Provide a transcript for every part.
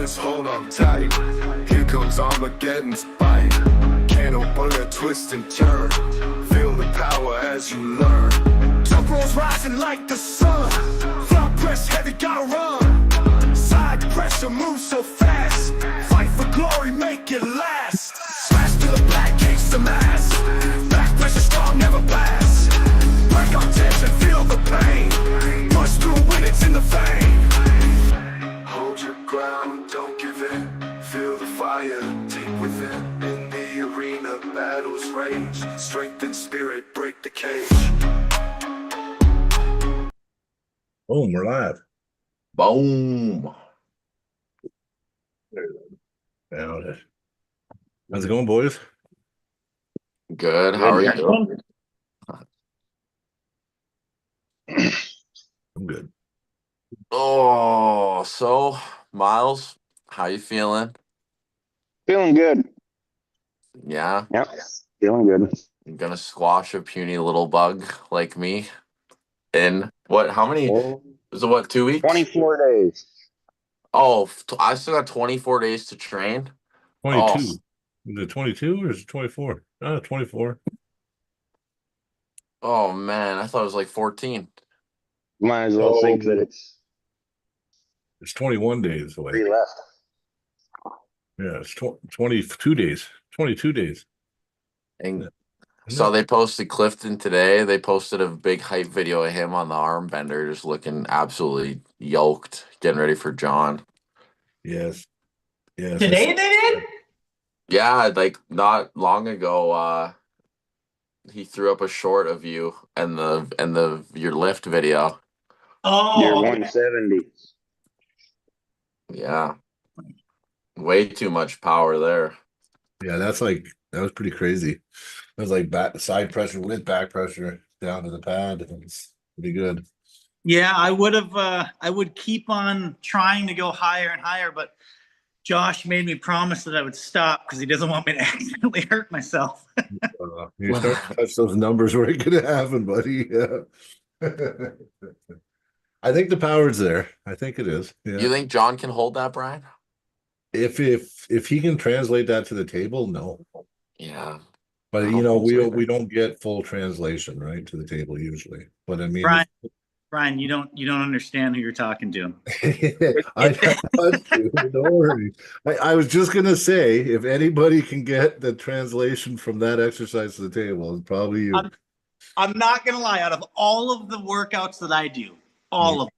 Just hold on tight. Here comes Armageddon's bite. Can't open a twist and turn. Feel the power as you learn. Top rolls rising like the sun. Flop press heavy, gotta run. Side pressure moves so fast. Fight for glory, make it last. Smash to the black, case the mask. Back pressure strong, never pass. Break on tension, feel the pain. Push through when it's in the vein. Hold your ground, don't give in. Feel the fire deep within. In the arena, battles rage. Strength and spirit break the cage. Boom, we're live. Boom. Found it. How's it going, boys? Good. How are you? I'm good. Oh, so Miles, how you feeling? Feeling good. Yeah, Yep. Feeling good. you gonna squash a puny little bug like me in what? How many? Is it what? 2 weeks? 24 days. Oh, I still got 24 days to train. 22. Oh, Is it 22 or is it 24? 24. oh man, I thought it was like 14. Might as well think that it's It's 21 days away. 3 left. Yeah, it's 22 days. 22 days. And Yeah. so they posted Clifton today. They posted a big hype video of him on the arm bender, just looking absolutely yoked, getting ready for John. Yes. Yes. Today they did? Yeah, like not long ago, he threw up a short of you and the your lift video. You're Oh, 170. Yeah. Way too much power there. Yeah, that was pretty crazy. It was like side pressure with back pressure down to the pad. It's pretty good. yeah. I would keep on trying to go higher and higher, but Josh made me promise that I would stop because he doesn't want me to accidentally hurt myself. You start to touch those numbers where it could happen, buddy. Yeah. I think the power's there. I think it is. Yeah. You think John can hold that, Brian? If he can translate that to the table, no. Yeah. But I you don't know, think so either. we don't get full translation right to the table usually. But I mean, Brian, you don't understand who you're talking to. I don't worry. I was just gonna say, if anybody can get the translation from that exercise to the table, it's probably you. I'm not gonna lie. Out of all of the workouts that I do, all of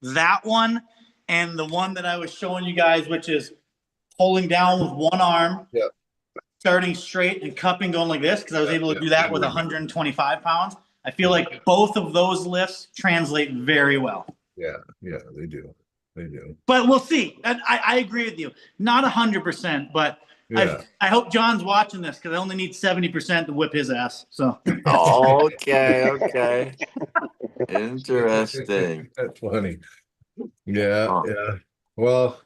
them, that one and the one that I was showing you guys, which is pulling down with one arm, Yeah. starting straight and cupping going like this, because I was able to do that with 125 pounds. I feel like both of those lifts translate very well. Yeah, they do. They do. But we'll see. I agree with you. Not 100%, but Yeah. I hope John's watching this because I only need 70% to whip his ass. So Okay. Interesting. That's funny. Yeah, yeah. Well,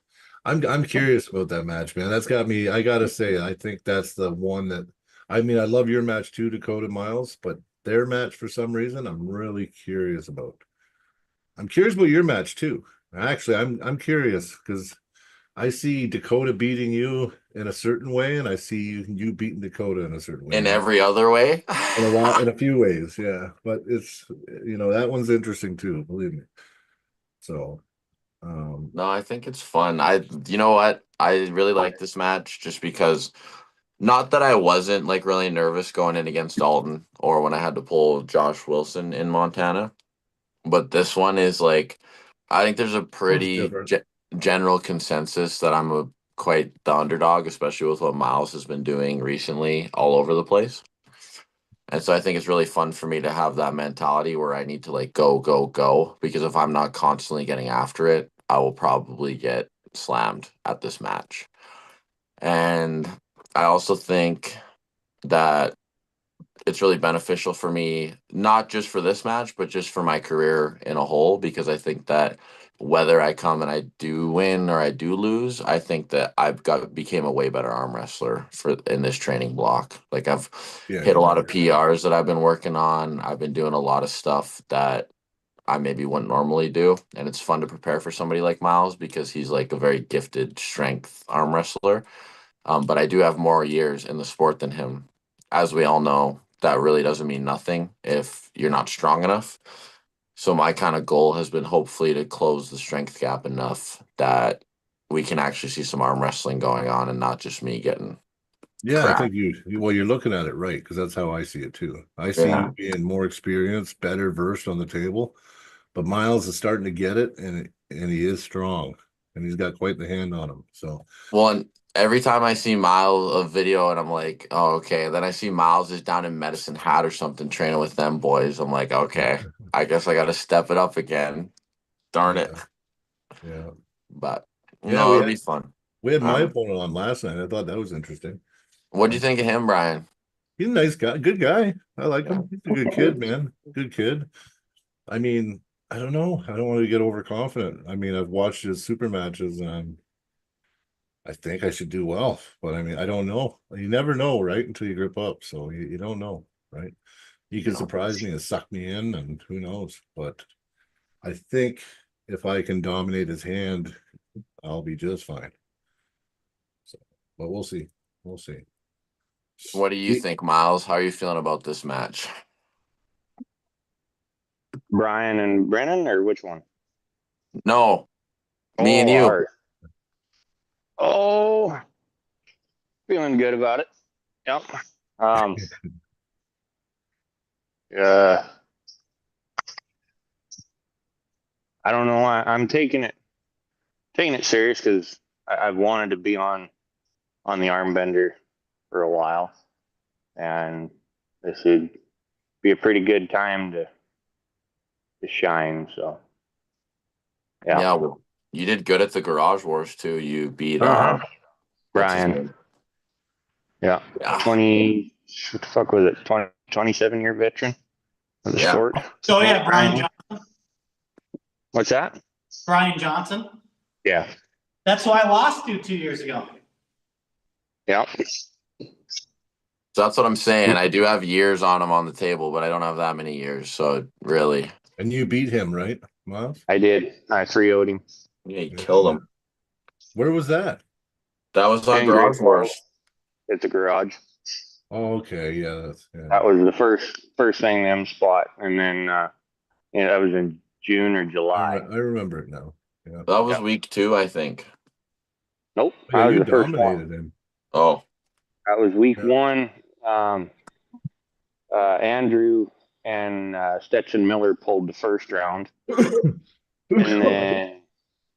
I'm curious about that match, man. That's got me. I gotta say, I think that's the one that. I mean, I love your match too, Dakota Miles, but their match for some reason I'm really curious about. I'm curious about your match too. Actually, I'm curious because I see Dakota beating you in a certain way, and I see you beating Dakota in a certain way. In every other way? In a few ways, yeah. But it's that one's interesting too, believe me. So No, I think it's fun. You know what? I really like this match just because not that I wasn't like really nervous going in against Dalton or when I had to pull Josh Wilson in Montana, but this one is like I think there's a pretty general consensus that I'm quite the underdog, especially with what Miles has been doing recently all over the place. And so I think it's really fun for me to have that mentality where I need to like go, because if I'm not constantly getting after it, I will probably get slammed at this match. And I also think that it's really beneficial for me, not just for this match, but just for my career in a whole, because I think that whether I come and I do win or I do lose, I think that became a way better arm wrestler in this training block. Like I've hit a lot of PRs that I've been working on. I've been doing a lot of stuff that I maybe wouldn't normally do. And it's fun to prepare for somebody like Myles because he's like a very gifted strength arm wrestler. But I do have more years in the sport than him. As we all know, that really doesn't mean nothing if you're not strong enough. So my kind of goal has been hopefully to close the strength gap enough that we can actually see some arm wrestling going on and not just me getting Yeah, I crap. think well, you're looking at it right, because that's how I see it too. I see Yeah. you being more experienced, better versed on the table, but Myles is starting to get it, and he is strong, and he's got quite the hand on him. So Well, and every time I see Miles a video and I'm like, oh, okay. Then I see Miles is down in Medicine Hat or something training with them boys. I'm like, okay, I guess I got to step it up again. Darn it. yeah, But yeah, no, it'll be fun. we had my Um, opponent on last night. I thought that was interesting. what do you think of him, Brian? He's a nice guy, good guy. I like Yeah. him. He's a good kid, man. Good kid. I mean, I don't know. I don't want to get overconfident. I mean, I've watched his super matches, and I think I should do well, but I mean, I don't know. You never know, right? Until you grip up. So you don't know, right? He could surprise me and suck me in, and who knows? But I think if I can dominate his hand, I'll be just fine. So, but we'll see. We'll see. What do you think, Miles? How are you feeling about this match? Brian and Brennan, or which one? No, me and Oh, you. ours. Oh, feeling good about it. Yep. Um. Uh. I don't know. I'm taking it serious because I've wanted to be on the arm bender for a while, and this would be a pretty good time to shine. So yeah. Yeah, well, you did good at the Garage Wars too. You beat Uh-huh. what's his Brian. name? Yeah. Yeah. 20. What the fuck was it? 27-year veteran of the Yeah. sport. Oh yeah, Brian Johnson. What's that? Brian Johnson. Yeah. That's who I lost to 2 years ago. Yeah. So that's what I'm saying. I do have years on him on the table, but I don't have that many years. So really, And you beat him, right, Miles? I did. I 3-0'd him. yeah, you killed him. Where was that? That was on In Great Garage Wars. Falls. At the garage. Oh, okay, yeah, That was the first thing them spot, and then that was in June or July. I remember it now. Yeah. That was Yeah. week 2, I think. Nope, Yeah, I was you the first dominated one. him. Oh, That was week Yeah. 1. Andrew and Stetson Miller pulled the first round, and then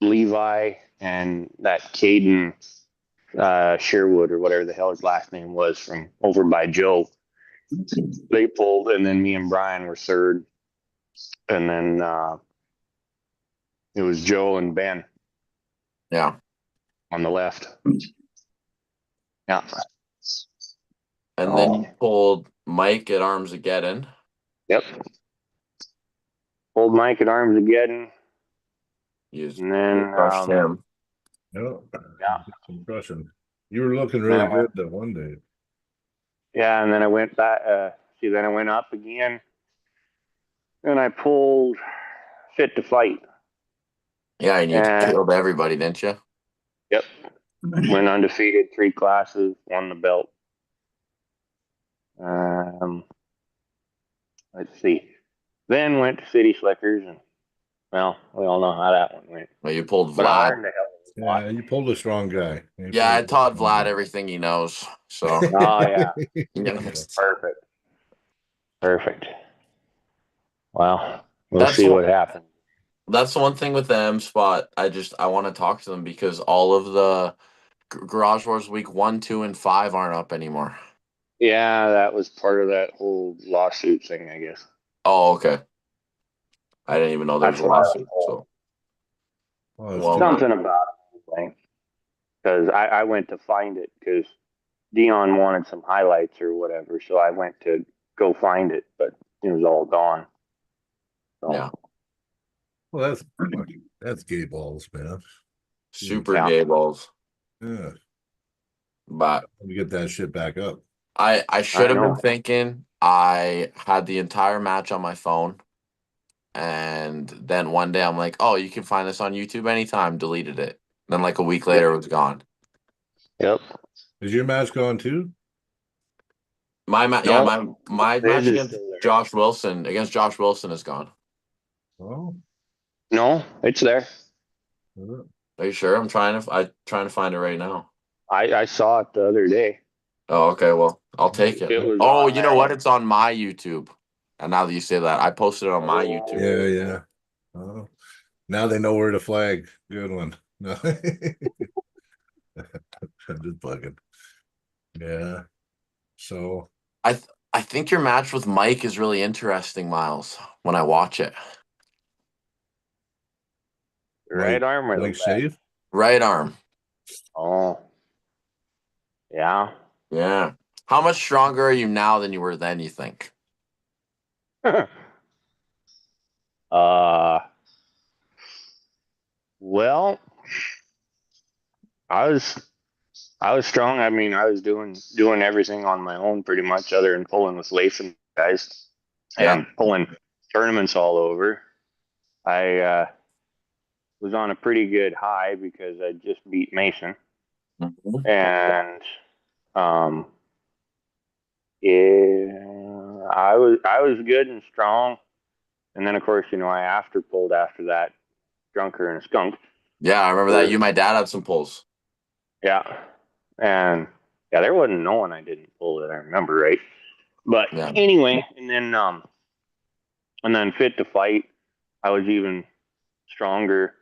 Levi and that Caden Sherwood or whatever the hell his last name was from over by Joe, they pulled, and then me and Brian were third, and then it was Joe and Ben yeah. on the left. Yeah. And then you pulled Mike at Armsgeddon. Yep. Pulled Mike at Armsgeddon, You and then crushed him. Yeah. Some crushing. You were looking really good that one day. yeah, and then I went back. Then I went up again, and I pulled Fit to Fight. Yeah, and you killed everybody, didn't you? Yep. Went undefeated, 3 classes, won the belt. Let's see. Then went to City Slickers, and well, we all know how that one went. Well, you pulled But I Vlad. learned a hell of a lot. Yeah, you pulled a strong guy. Yeah, I taught Vlad everything he knows. So Oh yeah, yeah. perfect. Well, we'll That's see what- what happens. That's the one thing with the M spot. I want to talk to them because all of the Garage Wars week 1, 2, and 5 aren't up anymore. Yeah, that was part of that whole lawsuit thing, I guess. Oh, okay. I didn't even know there was a That's what I was lawsuit. told. So well, Something about it, because I went to find it because Dion wanted some highlights or whatever, so I went to go find it, but it was all gone. So, yeah, Well, that's gay balls, man. super Yeah. gay balls. Yeah, But let me get that shit back up. I should have know. been thinking. I had the entire match on my phone, And then one day I'm like, oh, you can find this on YouTube anytime. Deleted it. Then like a week later, it was gone. Yep. Is your match gone too? My His match is against still there. Josh Wilson is gone. Oh, No, it's there. Are you sure? I'm trying to find it right now. I saw it the other day. Oh, okay. Well, I'll take it. It was Oh, on you know there. what? It's on my YouTube. And now that you say that, I posted it on my YouTube. yeah. Oh, now they know where to flag. Good one. No, I'm just bugging. Yeah. So I think your match with Mike is really interesting, Miles, when I watch it. Right arm or the like left? shave. Right arm. Oh, yeah. Yeah. How much stronger are you now than you were then, you think? Well, I was strong. I mean, I was doing everything on my own pretty much, other than pulling with Latham guys and pulling tournaments all over. I was on a pretty good high because I just beat Mason, and yeah, I was good and strong. And then of course, I after pulled after that, drunker and a skunk. Yeah, I remember that. You and my dad had some pulls. Yeah. And yeah, there wasn't no one I didn't pull that I remember, right? But Yeah. anyway, and then fit to fight, I was even stronger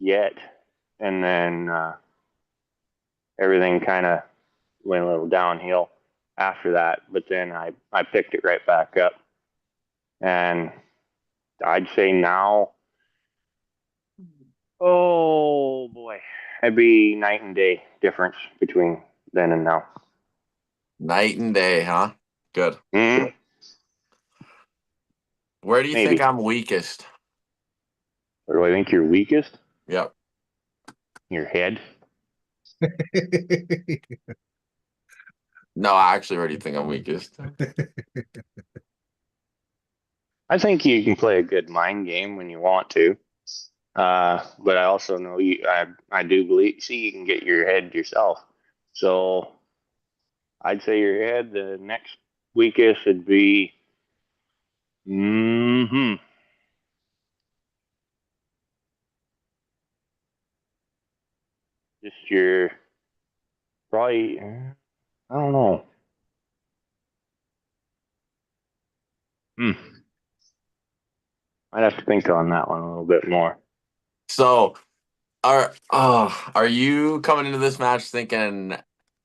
yet. And then everything kind of went a little downhill after that. But then I picked it right back up. And I'd say now, oh boy, it'd be night and day difference between then and now. Night and day, huh? Good. Mm-hmm. Where do you Maybe. think I'm weakest? Where do I think you're weakest? Yep. Your head. No, actually, where do you think I'm weakest? I think you can play a good mind game when you want to. But I also know I do believe you can get your head yourself. So I'd say your head. The next weakest would be just your probably. I don't know. I'd have to think on that one a little bit more. So, are you coming into this match thinking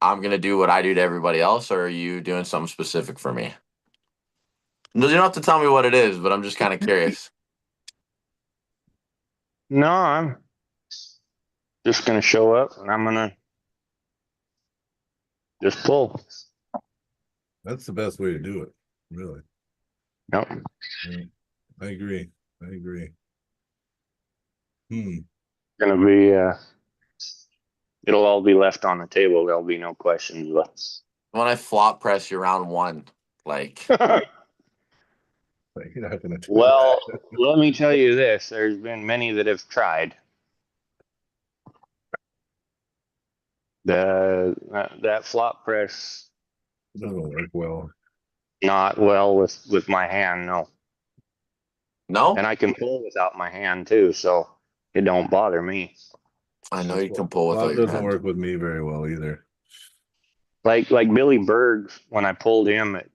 I'm gonna do what I do to everybody else, or are you doing something specific for me? No, you don't have to tell me what it is, but I'm just kind of curious. No, I'm just gonna show up and I'm gonna just pull. That's the best way to do it, really. Yep. Yeah, I agree. Gonna be it'll all be left on the table. There'll be no questions left. When I flop press you round one, like You're not gonna do Well, that. let me tell you this. There's been many that have tried. That flop press It doesn't work well. not well with my hand, no. no. And I can pull without my hand too, so it don't bother me. I know you can pull Well, without it your doesn't hand. work with me very well either. Like Billy Berg, when I pulled him at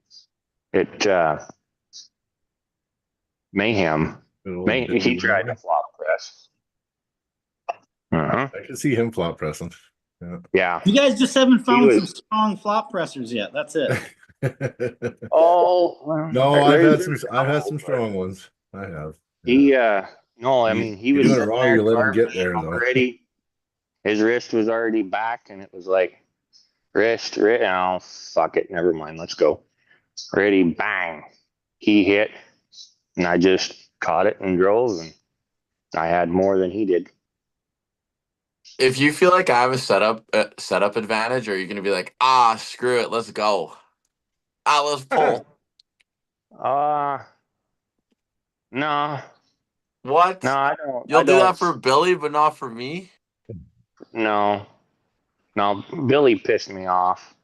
Mayhem, he tried to flop press. I can see him flop pressing. Yeah. You guys just haven't He found was- some strong flop pressers yet. That's it. Oh well, No, I've there's had some strong ones. I have. He no, I mean he You're was doing it sitting wrong. there You let him get carving there in though. already. His wrist was already back, and it was like wrist. Oh fuck it, never mind. Let's go. Ready, bang. He hit, and I just caught it and drove, and I had more than he did. If you feel like I have a setup advantage, or are you gonna be like, screw it, let's go. Let's pull. No, What? no, I don't. You'll I do that don't. for Billy, but not for me? No, no. Billy pissed me off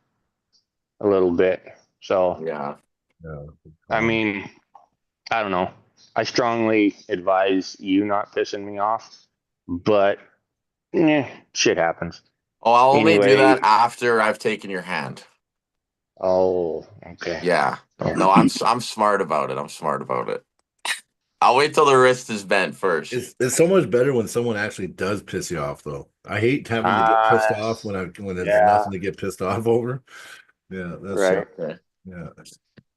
a little bit. So, Yeah. Yeah. I mean, I don't know. I strongly advise you not pissing me off, but shit happens. Oh, I'll only do Anyway, that after I've taken your hand. oh, okay. Yeah. Yeah. No, I'm smart about it. I'm smart about it. I'll wait till the wrist is bent first. It's so much better when someone actually does piss you off, though. I hate having to get pissed off when there's Yeah, nothing to get pissed off over. Yeah, that's right. Okay. yeah.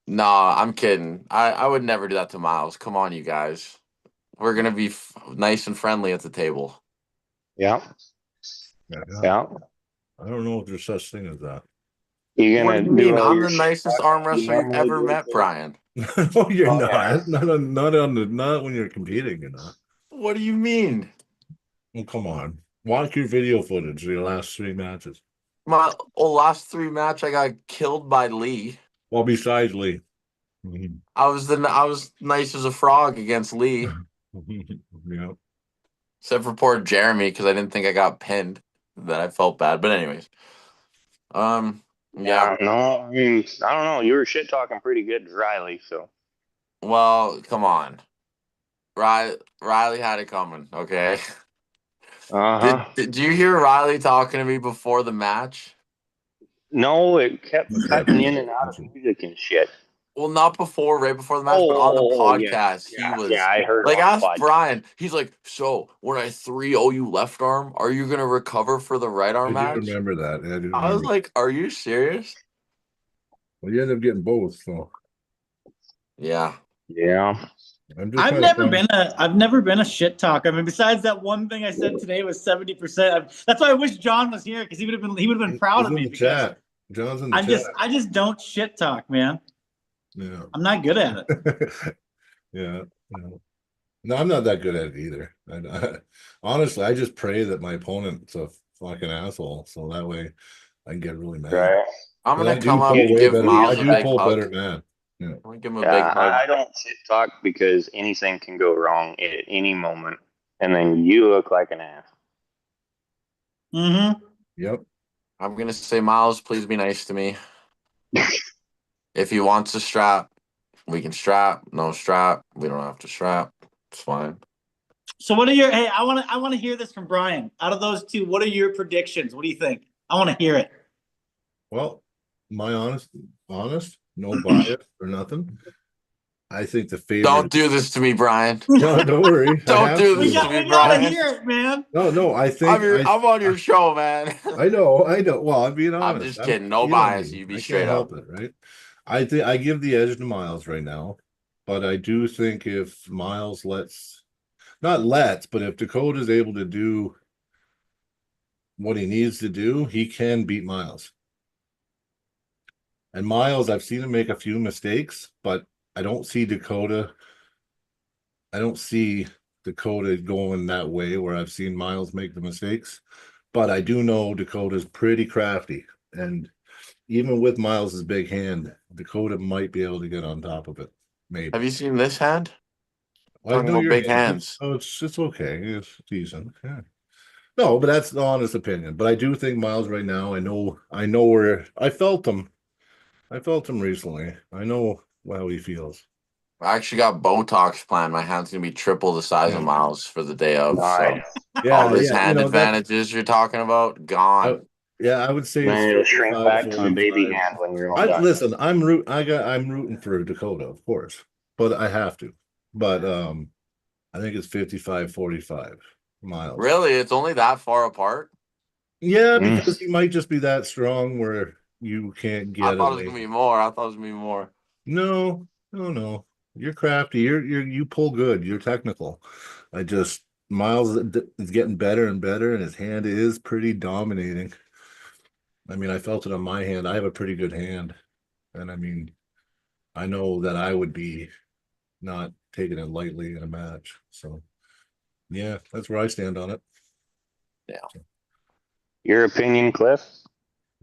No, I'm kidding. I would never do that to Miles. Come on, you guys. We're gonna be nice and friendly at the table. Yeah, Yeah. yeah. I don't know if there's such thing as that. You What gonna do you do mean? all I'm your the shit nicest talking arm like you wrestler you've normally ever do? met, Brian. No, you're Oh, not. yeah. Not when you're competing, you're not. What do you mean? Well, come on. Watch your video footage of your last 3 matches. My last 3 match, I got killed by Lee. Well, besides Lee. Mhm. I was nice as a frog against Lee, Yeah. except for poor Jeremy because I didn't think I got pinned. That I felt bad. But anyways, yeah. No, I mean, I don't know. You were shit talking pretty good to Riley, so. Well, come on. Riley had it coming. Okay. Uh-huh. Did you hear Riley talking to me before the match? No, it kept Yeah, cutting in and out of music and shit. Well, not before, right before the match, but on the Yeah. podcast, he Yeah, was yeah, I heard like, on the ask podcast. Brian. He's like, so when I 3-0 you left arm, are you gonna recover for the right I arm do match? remember that. I do I was remember. like, are you serious? Well, you end up getting both, so Yeah. Yeah. I'm just I've trying to never find. been a shit talker. I mean, besides that one thing I said today was 70%. That's why I wish John was here because he would have been proud He's of in me the because chat. John's in the chat. I just don't shit talk, man. Yeah. I'm not good at it. Yeah. Yeah. No, I'm not that good at it either. Honestly, I just pray that my opponent's a fucking asshole, so that way I can get really mad. Right. I'm But gonna I do come up pull and way give better. Miles I a do big pull hug. better mad. Yeah. I'm gonna give him a Yeah, big hug. I don't shit talk because anything can go wrong at any moment, and then you look like an ass. Mm-hmm. Yep. I'm gonna say, Miles, please be nice to me. If he wants a strap, we can strap. No strap, we don't have to strap. It's fine. So what are your hey, I wanna hear this from Brian. Out of those two, what are your predictions? What do you think? I want to hear it. Well, my honest, no bias or nothing. I think the favorite. Don't do this to me, Brian. No, don't worry. I Don't have do to. this to me, We gotta Brian. hear it, man. No, I think I'm on your show, man. I know. Well, I'm being I'm honest. just kidding. No you know bias. me. You be I straight can't up. help it, right? I think I give the edge to Miles right now, but I do think if Miles but if Dakota's able to do what he needs to do, he can beat Miles. And Miles, I've seen him make a few mistakes, but I don't see Dakota going that way where I've seen Miles make the mistakes. But I do know Dakota's pretty crafty. And even with Miles's big hand, Dakota might be able to get on top of it. Maybe. Have you seen this hand? I Talking know about your big hand. hands. Oh, it's okay. It's decent. Yeah. No, but that's the honest opinion. But I do think Miles right now, I know where I felt him. I felt him recently. I know how he feels. I actually got Botox planned. My hand's gonna be triple the size of Miles for the day of. Nice. So Yeah, all this yeah. hand That's advantages you're talking about, gone. I would say Then it'll shrink 55, back to a baby 45. hand when you're all done. Listen, I'm rooting for Dakota, of course, but I have to. But I think it's 55-45 Miles. Really? It's only that far apart? Yeah, because he might just be that strong where you can't get I thought it was away. gonna be more. I thought it was gonna be more. No. You're crafty. You pull good. You're technical. Miles is getting better and better, and his hand is pretty dominating. I mean, I felt it on my hand. I have a pretty good hand, and I mean, I know that I would be not taking it lightly in a match. So, yeah, that's where I stand on it. Yeah. Your opinion, Cliff?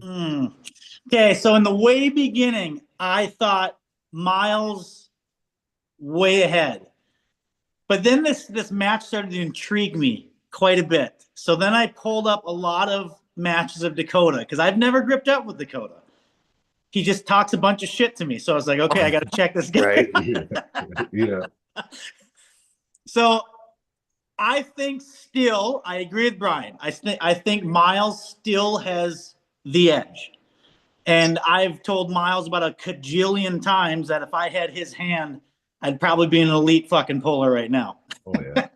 Okay, so in the way beginning, I thought Miles way ahead. But then this match started to intrigue me quite a bit. So then I pulled up a lot of matches of Dakota because I've never gripped up with Dakota. He just talks a bunch of shit to me. So I was like, okay, I got to check this guy. Right. Yeah. So I think still, I agree with Brian. I think Myles still has the edge. And I've told Myles about a cajillion times that if I had his hand, I'd probably be an elite fucking puller right now. Oh yeah.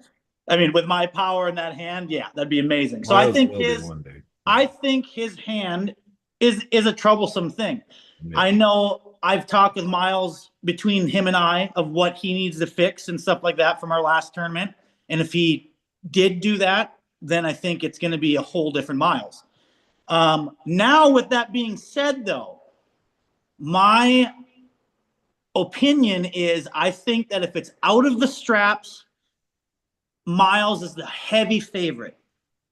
I mean, with my power in that hand, yeah, that'd be amazing. So Miles I think will be one day. I think his hand is a troublesome thing. Yeah. I know I've talked with Myles between him and I of what he needs to fix and stuff like that from our last tournament. And if he did do that, then I think it's going to be a whole different Myles. Now, with that being said, though, my opinion is I think that if it's out of the straps, Myles is the heavy favorite.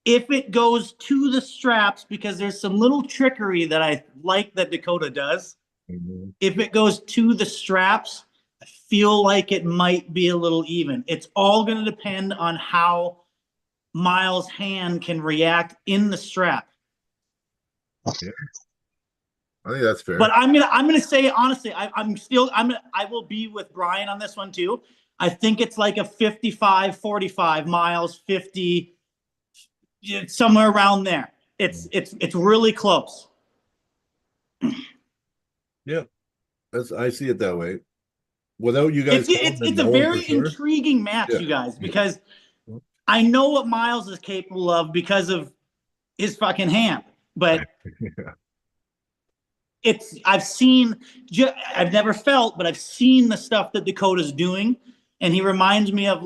If it goes to the straps, because there's some little trickery that I like that Dakota does, if it goes to the straps, I feel like it might be a little even. It's all going to depend on how Myles' hand can react in the strap. Yeah. I think that's fair. But I'm gonna say honestly, I will be with Brian on this one too. I think it's like a 55-45, Myles 50, somewhere around there. It's really close. Yeah, I see it that way. Without you guys, it's a very intriguing match, you guys, because I know what Myles is capable of because of his fucking hand, but I've never felt, but I've seen the stuff that Dakota's doing, and he reminds me of a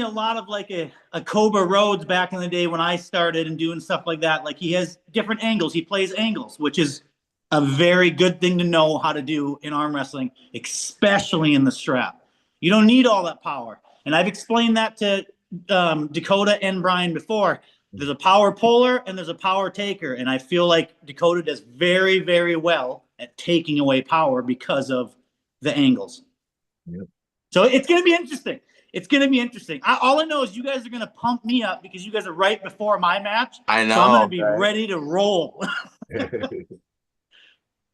lot of like a Cobra Rhodes back in the day when I started and doing stuff like that. Like he has different angles. He plays angles, which is a very good thing to know how to do in arm wrestling, especially in the strap. You don't need all that power. And I've explained that to Dakota and Brian before. There's a power puller and there's a power taker. And I feel like Dakota does very, very well at taking away power because of the angles. Yep. So it's going to be interesting. It's going to be interesting. All I know is you guys are going to pump me up because you guys are right before my match. I know. So I'm going to be ready to roll.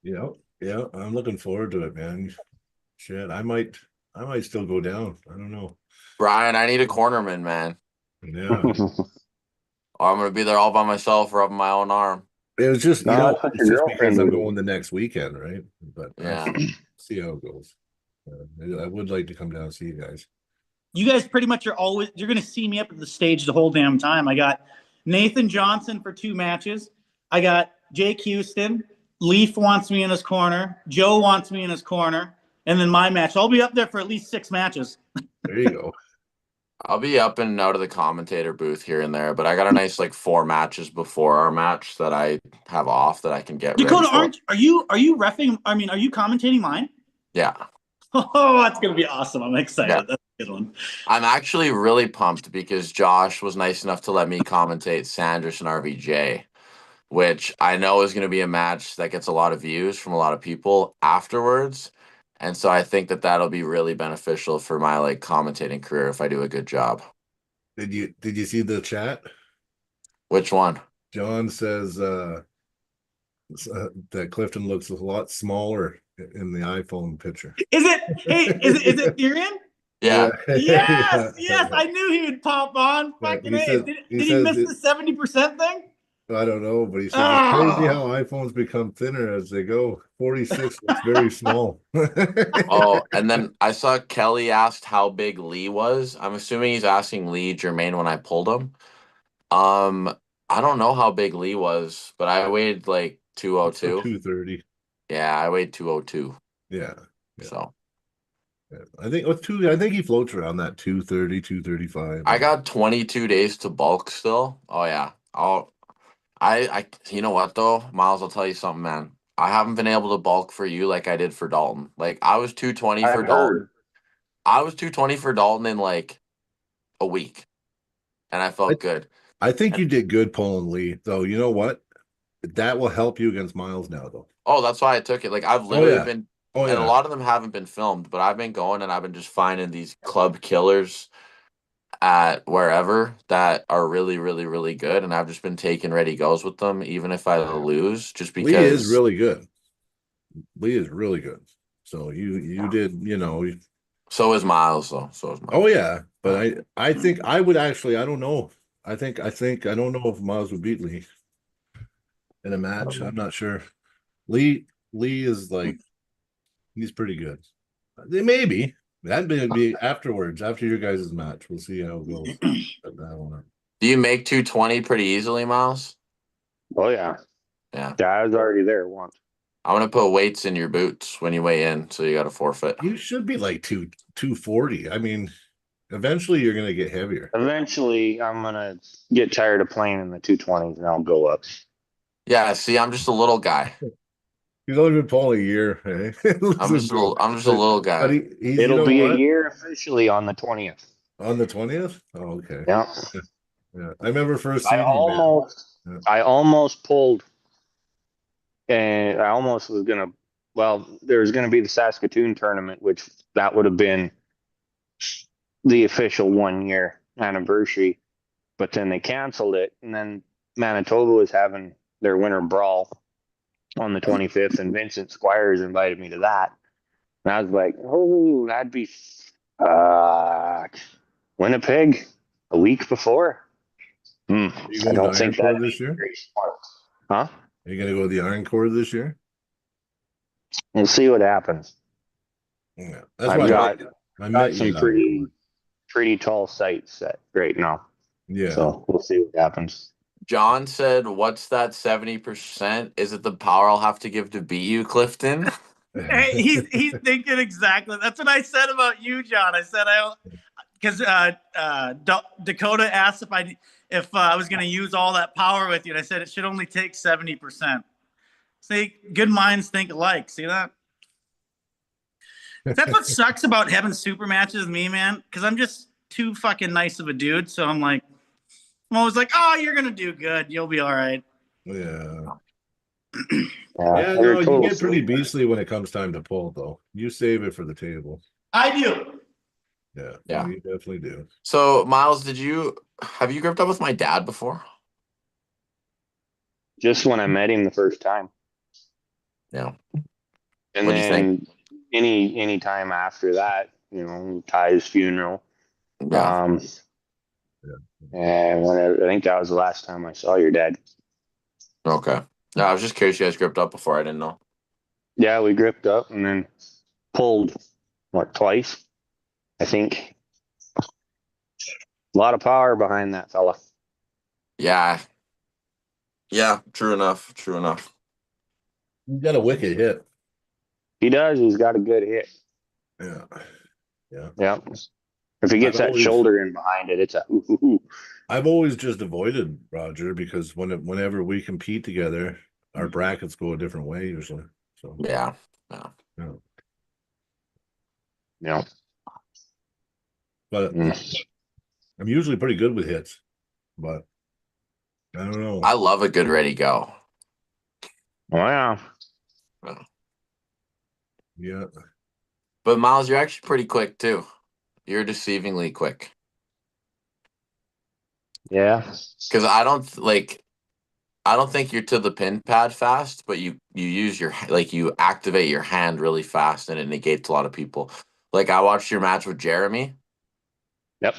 Yeah, I'm looking forward to it, man. Shit, I might still go down. I don't know. Brian, I need a cornerman, man. Yeah. Or I'm gonna be there all by myself, rubbing my own arm. It was just, No, that's it's your just because I'm girlfriend. going the next weekend, right? But Yeah. see how it goes. I would like to come down and see you guys. You guys pretty much you're going to see me up at the stage the whole damn time. I got Nathan Johnson for 2 matches. I got Jake Houston. Leaf wants me in his corner. Joe wants me in his corner. And then my match. I'll be up there for at least 6 matches. There you go. I'll be up and out of the commentator booth here and there, but I got a nice 4 matches before our match that I have off that I can get Dakota, ready for. are you reffing? I mean, are you commentating mine? Yeah. Oh, that's gonna be awesome. I'm excited. Yeah. That's a good one. I'm actually really pumped because Josh was nice enough to let me commentate Sanders and RVJ, which I know is going to be a match that gets a lot of views from a lot of people afterwards. And so I think that that'll be really beneficial for my commentating career if I do a good job. Did you see the chat? Which one? John says that Clifton looks a lot smaller in the iPhone picture. Is it Therrien? Yeah. Yes. I knew he would pop on. Fucking did he miss the 70% thing? I don't know, but he said it's crazy how iPhones become thinner as they go. 46 looks very small. Oh, and then I saw Kelly asked how big Lee was. I'm assuming he's asking Lee Jermaine when I pulled him. I don't know how big Lee was, but I weighed 202. 230. Yeah, I weighed 202. Yeah. So I think he floats around that 230, 235. I got 22 days to bulk still. Oh yeah. I you know what though, Myles, I'll tell you something, man. I haven't been able to bulk for you like I did for Dalton. I was 220 for Dalton. I was 220 for Dalton in a week. And I felt good. I think you did good pulling Lee, though. You know what? That will help you against Myles now, though. Oh, that's why I took it. I've literally been Oh And a yeah. lot of them haven't been filmed, but I've been going and I've been just finding these club killers at wherever that are really, really, really good. And I've just been taking ready goes with them, even if I lose, just Lee is because. really good. Lee is really good. So you did, So is Myles, though. So is Myles. oh yeah. But I think I would actually, I don't know. I don't know if Miles would beat Lee in a match. I'm not sure. Lee is like, he's pretty good. Maybe that'd be afterwards, after your guys' match. We'll see how it goes. But I don't know. Do you make 220 pretty easily, Myles? Oh yeah. Yeah. Yeah, I was already there once. I'm gonna put weights in your boots when you weigh in, so you got to forfeit. You should be like 240. I mean, eventually you're gonna get heavier. Eventually, I'm gonna get tired of playing in the 220s, and I'll go up. Yeah. See, I'm just a little guy. He's only been pulling a year. Eh? I'm just a little But guy. he's, you It'll know be a what? year officially on the 20th. On the 20th? Oh, okay. Yeah. Yeah. I remember first I seeing you, man. almost, Yeah. I almost pulled, and I almost was gonna. Well, there was gonna be the Saskatoon tournament, which that would have been the official 1 year anniversary, but then they canceled it, and then Manitoba was having their winter brawl on the 25th, and Vincent Squires invited me to that, and I was like, oh, that'd be Winnipeg a week before. Are you I going to don't Iron think Core that'd this be year? very smart. Huh? Are you going to go to the Iron Core this year? We'll see what happens. Yeah. That's I've why got I met some you. pretty tall sights set right now. Yeah. So we'll see what happens. John said, "What's that 70%? Is it the power I'll have to give to beat you, Clifton?" Hey, he's thinking exactly. That's what I said about you, John. I said because Dakota asked if I was going to use all that power with you, and I said it should only take 70%. See, good minds think alike. See that? That's what sucks about having super matches with me, man. Because I'm just too fucking nice of a dude. So I'm always like, oh, you're gonna do good. You'll be all right. Yeah. Yeah, No, you get pretty beastly when it comes time to pull, though. You save it for the table. I do. Yeah. Yeah. You definitely do. So, Myles, have you gripped up with my dad before? Just when I met him the first time. Yeah. And What do you then any time after that, Ty's funeral. Yeah. And I think that was the last time I saw your dad. Okay. No, I was just curious. You guys gripped up before. I didn't know. Yeah, we gripped up and then pulled twice, I think. A lot of power behind that fella. Yeah. Yeah. True enough. True enough. You got a wicked hit. He does. He's got a good hit. Yeah. Yeah. Yeah. If he gets that shoulder in behind it, it's a ooh. I've always just avoided Roger because whenever we compete together, our brackets go a different way usually. So Yeah. Yeah. yeah. Yeah. But I'm usually pretty good with hits, but I don't know. I love a good ready go. Wow. Yeah. But Myles, you're actually pretty quick too. You're deceivingly quick. Yeah. Because I don't think you're to the pin pad fast, but you use you activate your hand really fast and it negates a lot of people. Like I watched your match with Jeremy. Yep.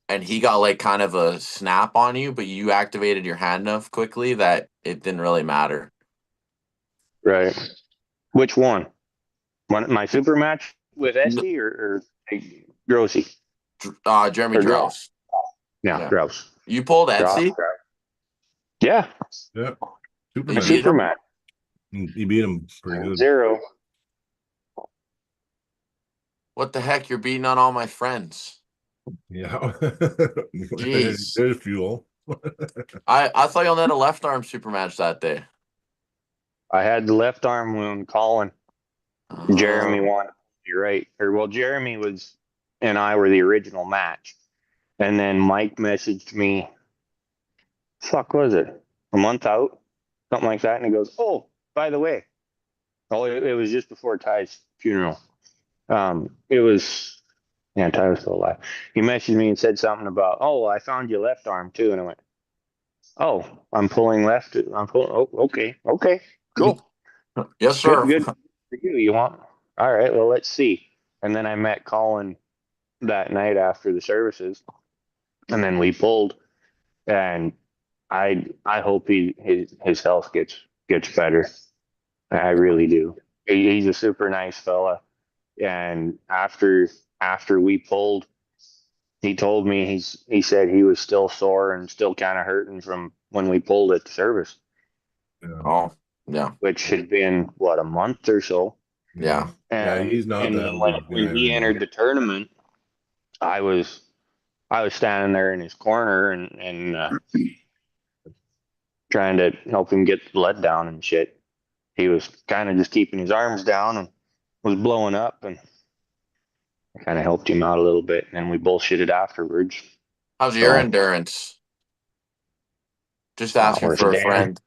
And he got kind of a snap on you, but you activated your hand enough quickly that it didn't really matter. Right. Which one? My super match with Esty or Grossi? Jeremy Or Gross. Yeah, Gross. You pulled Etsy? Yeah. Yeah. My super match. You beat him pretty good. 0. What the heck? You're beating on all my friends. Yeah. Jeez. There's fuel. I thought you only had a left arm super match that day. I had the left arm wound. Colin. Jeremy won. You're right. Jeremy and I were the original match. And then Mike messaged me, fuck was it? A month out? Something like that. And he goes, oh, by the way, Oh, it was just before Ty's funeral. It was, yeah, Ty was still alive. He messaged me and said something about, oh, I found your left arm too. And I went, oh, I'm pulling left. I'm pulling. Oh, okay, cool. Yes, sir. Good for you. You want? All right, well, let's see. And then I met Colin that night after the services, and then we pulled. And I hope his health gets better. I really do. He's a super nice fella. And after we pulled, he told me he said he was still sore and still kind of hurting from when we pulled at the service, Oh, yeah. which had been what, a month or so. Yeah. Yeah, And he's not and that then old. when he entered the tournament, I was standing there in his corner and trying to help him get the blood down and shit. He was kind of just keeping his arms down and was blowing up, and I kind of helped him out a little bit, and then we bullshitted afterwards. How's your So- endurance? Just Not asking worth for a a damn. friend.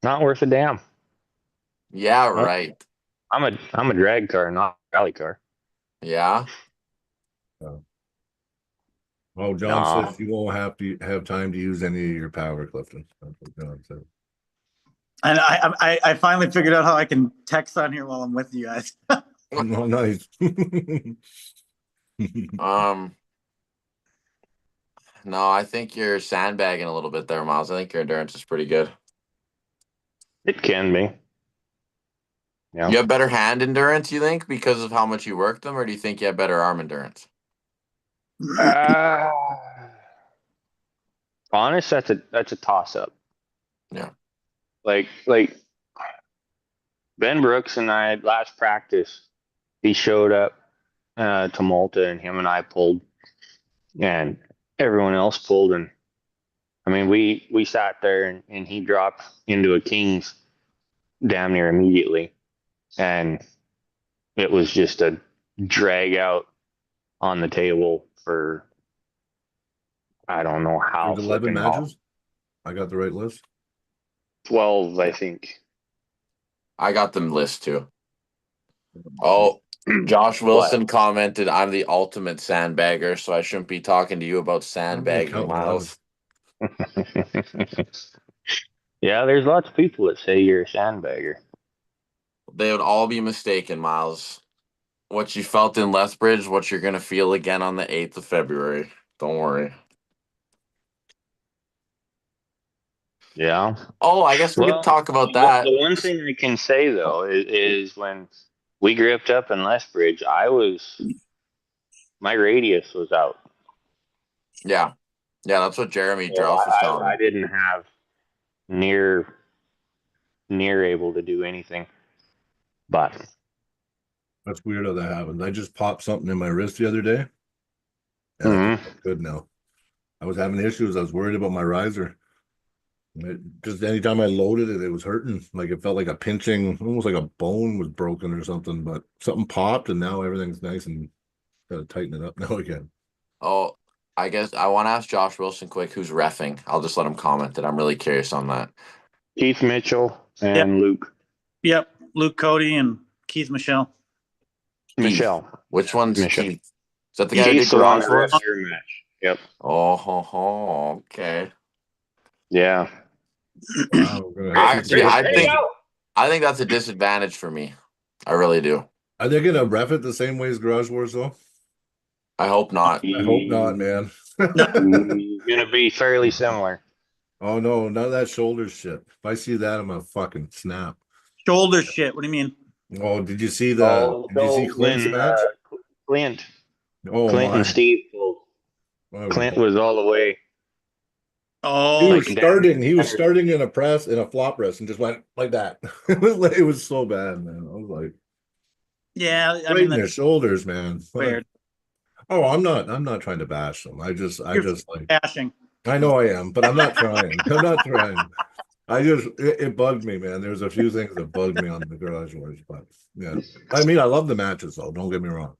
Not worth a damn. Yeah, Nope. right. I'm a drag car, not a rally car. Yeah. Oh, John No. says you won't have time to use any of your power, Clifton. That's what John said. And I finally figured out how I can text on here while I'm with you guys. Oh, nice. No, I think you're sandbagging a little bit there, Miles. I think your endurance is pretty good. It can be. Yeah. You have better hand endurance, you think, because of how much you work them, or do you think you have better arm endurance? Honest, that's a toss up. Yeah. Like Ben Brooks and I last practice, he showed up to Malta, and him and I pulled, and everyone else pulled, and I mean we sat there and he dropped into a King's damn near immediately, and it was just a drag out on the table for I don't know how. There's 11 flipping long. matches. I got the right list. 12, I think. I got them list too. Oh, Josh Wilson commented, I'm the ultimate sandbagger, so I shouldn't be talking to you about sandbagging, count Miles. Yeah, there's lots of people that say you're a sandbagger. They would all be mistaken, Miles. What you felt in Lethbridge, what you're going to feel again on the 8th of February. Don't worry. Yeah. Oh, I guess we could talk about that. The one thing I can say though is when we gripped up in Lethbridge, my radius was out. Yeah. Yeah, that's what Jeremy So Drouse was telling I me. didn't have near able to do anything. But That's weird how that happened. I just popped something in my wrist the other day. And Mhm. I feel good now. I was having issues. I was worried about my riser. Just anytime I loaded it, it was hurting. Like it felt like a pinching, almost like a bone was broken or something, but something popped and now everything's nice and gotta tighten it up now again. Oh, I guess I want to ask Josh Wilson quick who's reffing. I'll just let him comment that. I'm really curious on that. Keith Mitchell and Luke. Yep, Luke Cody and Keith Michelle. Michelle. Which one's Michelle. Keith? Is that the guy who did Keith's the one garage that for us? refed your match. Yep. Oh, okay. Yeah. Wow, Actually, I There you think go. that's a disadvantage for me. I really do. Are they gonna ref it the same way as Garage Wars though? I hope not. I hope not, man. Gonna be fairly similar. Oh no, none of that shoulder shit. If I see that, I'm gonna fucking snap. Shoulder shit. What do you mean? Oh, did you see Clint's match? Clint Oh and my. Steve. Clint was all the way. Oh, He Like was starting in a flop press and just went like that. It was so bad, man. I was like, yeah. I right mean, in their that's shoulders, man. weird. Oh, I'm not trying to bash them. I just like, Bashing. I know I am, but I'm not trying. I'm not trying. It bugged me, man. There's a few things that bugged me on the Garage Wars, but yeah. I mean, I love the matches though. Don't get me wrong.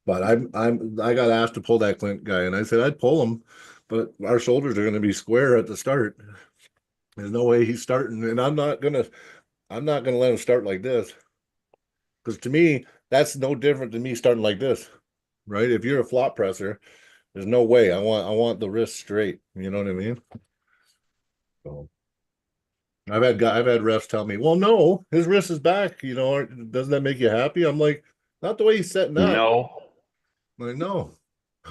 But I got asked to pull that Clint guy, and I said I'd pull him, but our shoulders are going to be square at the start. There's no way he's starting, and I'm not gonna. I'm not going to let him start like this. Because to me, that's no different than me starting like this, right? If you're a flop presser, there's no way. I want the wrist straight. You know what I mean? So I've had refs tell me, "Well, no, his wrist is back. You know, doesn't that make you happy?" I'm like, not the way he's setting up. No. I'm like, no,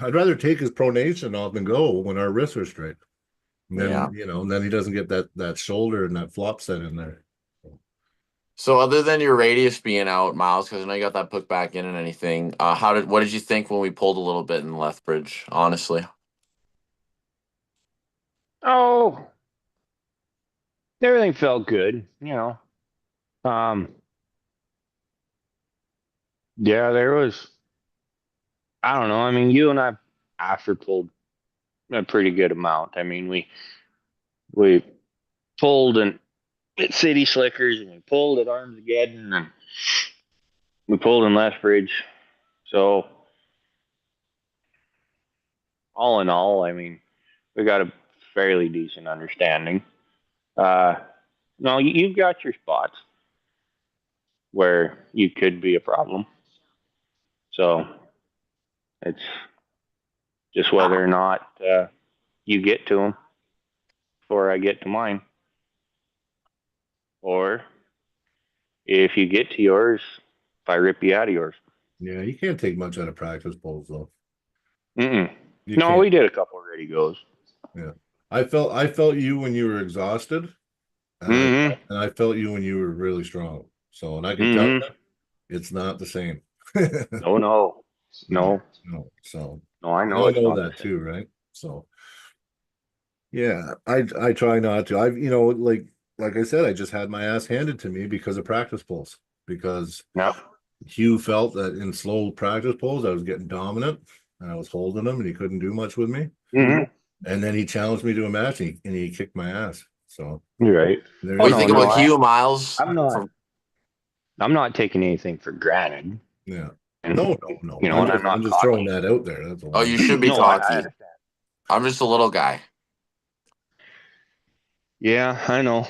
I'd rather take his pronation off and go when our wrists are straight. And then Yeah. you know, and then he doesn't get that shoulder and that flop set in there. So other than your radius being out, Miles, because I know you got that put back in and anything, what did you think when we pulled a little bit in Lethbridge? Honestly, Oh, everything felt good, you know. Yeah, there was. I don't know. I mean, you and I after pulled a pretty good amount. I mean, we pulled at City Slickers and we pulled at Armageddon and we pulled in Lethbridge. So all in all, I mean, we got a fairly decent understanding. No, you've got your spots where you could be a problem. So it's just whether or not you get to them before I get to mine. Or if you get to yours, if I rip you out of yours. Yeah, you can't take much out of practice polls though. Mm-mm. You No, can't. we did a couple ready goes. Yeah, I felt you when you were exhausted, and Mm-hmm. I felt you when you were really strong. So, and I can tell you, Mm-hmm. it's not the same. No, no. No, No. no. So No, I I know it's know not the that same. too, right? So yeah, I try not to. I've like I said, I just had my ass handed to me because of practice polls. Because No. Hugh felt that in slow practice polls I was getting dominant and I was holding him and he couldn't do much with me. Mm-hmm. And then he challenged me to a match and he kicked my ass. So You're right. there what Oh do you you think go. about Hugh, Miles? I'm not. From I'm not taking anything for granted. Yeah. And No. you know, and I'm I'm not just throwing cocky. that out there. That's all. oh, you should be No, I cocky. understand. I'm just a little guy. Yeah, I know.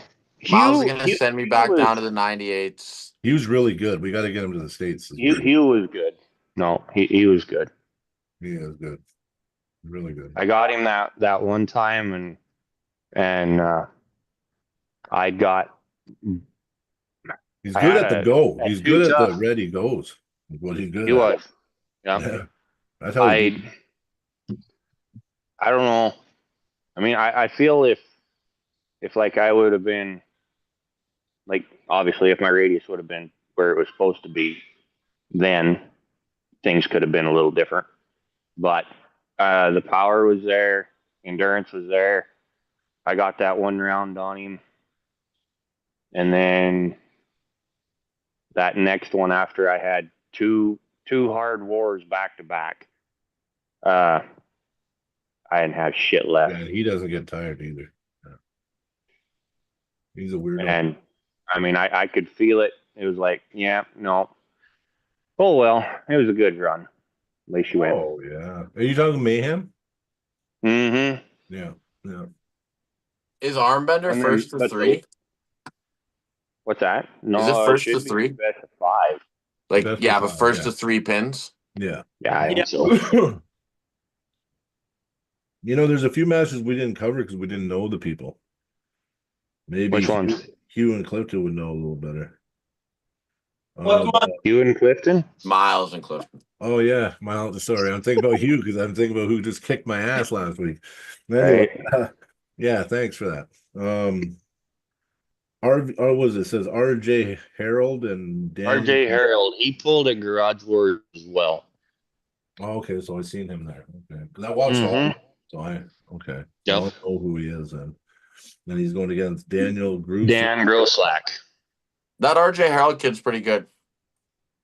Miles is gonna send me back Was down to the 98s. He was really good. We got to get him to the States. Hugh was good. No, he was good. He is good. Really good. I got him that one time and I got He's I good had at the go. a He's too good at the tough. ready goes. What he's good He at. was. Yeah. Yeah. That's how he did. I don't know. I mean, I feel if like I would have been like obviously if my radius would have been where it was supposed to be, then things could have been a little different. But the power was there, endurance was there. I got that one round on him, and then that next one after I had two hard wars back to back. I didn't have shit left. Yeah, he doesn't get tired either. Yeah. He's a weirdo. And I mean, I could feel it. It was like, yeah, no. Oh, well, it was a good run. At least you win. Oh, yeah. Are you talking Mayhem? Mm-hmm. Yeah. Yeah. Is Armbender And then, first to but three? what's that? No, Is it first should to be three? best of 5. Like, Best yeah, of but 5, first yeah. to 3 pins. Yeah. Yeah, I Yeah. think so. There's a few matches we didn't cover because we didn't know the people. Maybe Which ones? Hugh and Clifton would know a little better. What one? You and Clifton? Miles and Clifton. Oh yeah, sorry, I'm thinking about Hugh because I'm thinking about who just kicked my ass last week. Anyway, yeah, thanks for that. What it says RJ Harold and Dan. RJ Harold. He pulled at Garage Wars as well. Oh, okay, so I seen him there. Okay, because I watched all. So okay. Yep. I don't know who he is then. Then he's going against Daniel Gross. Dan Groslack. That RJ Harold kid's pretty good.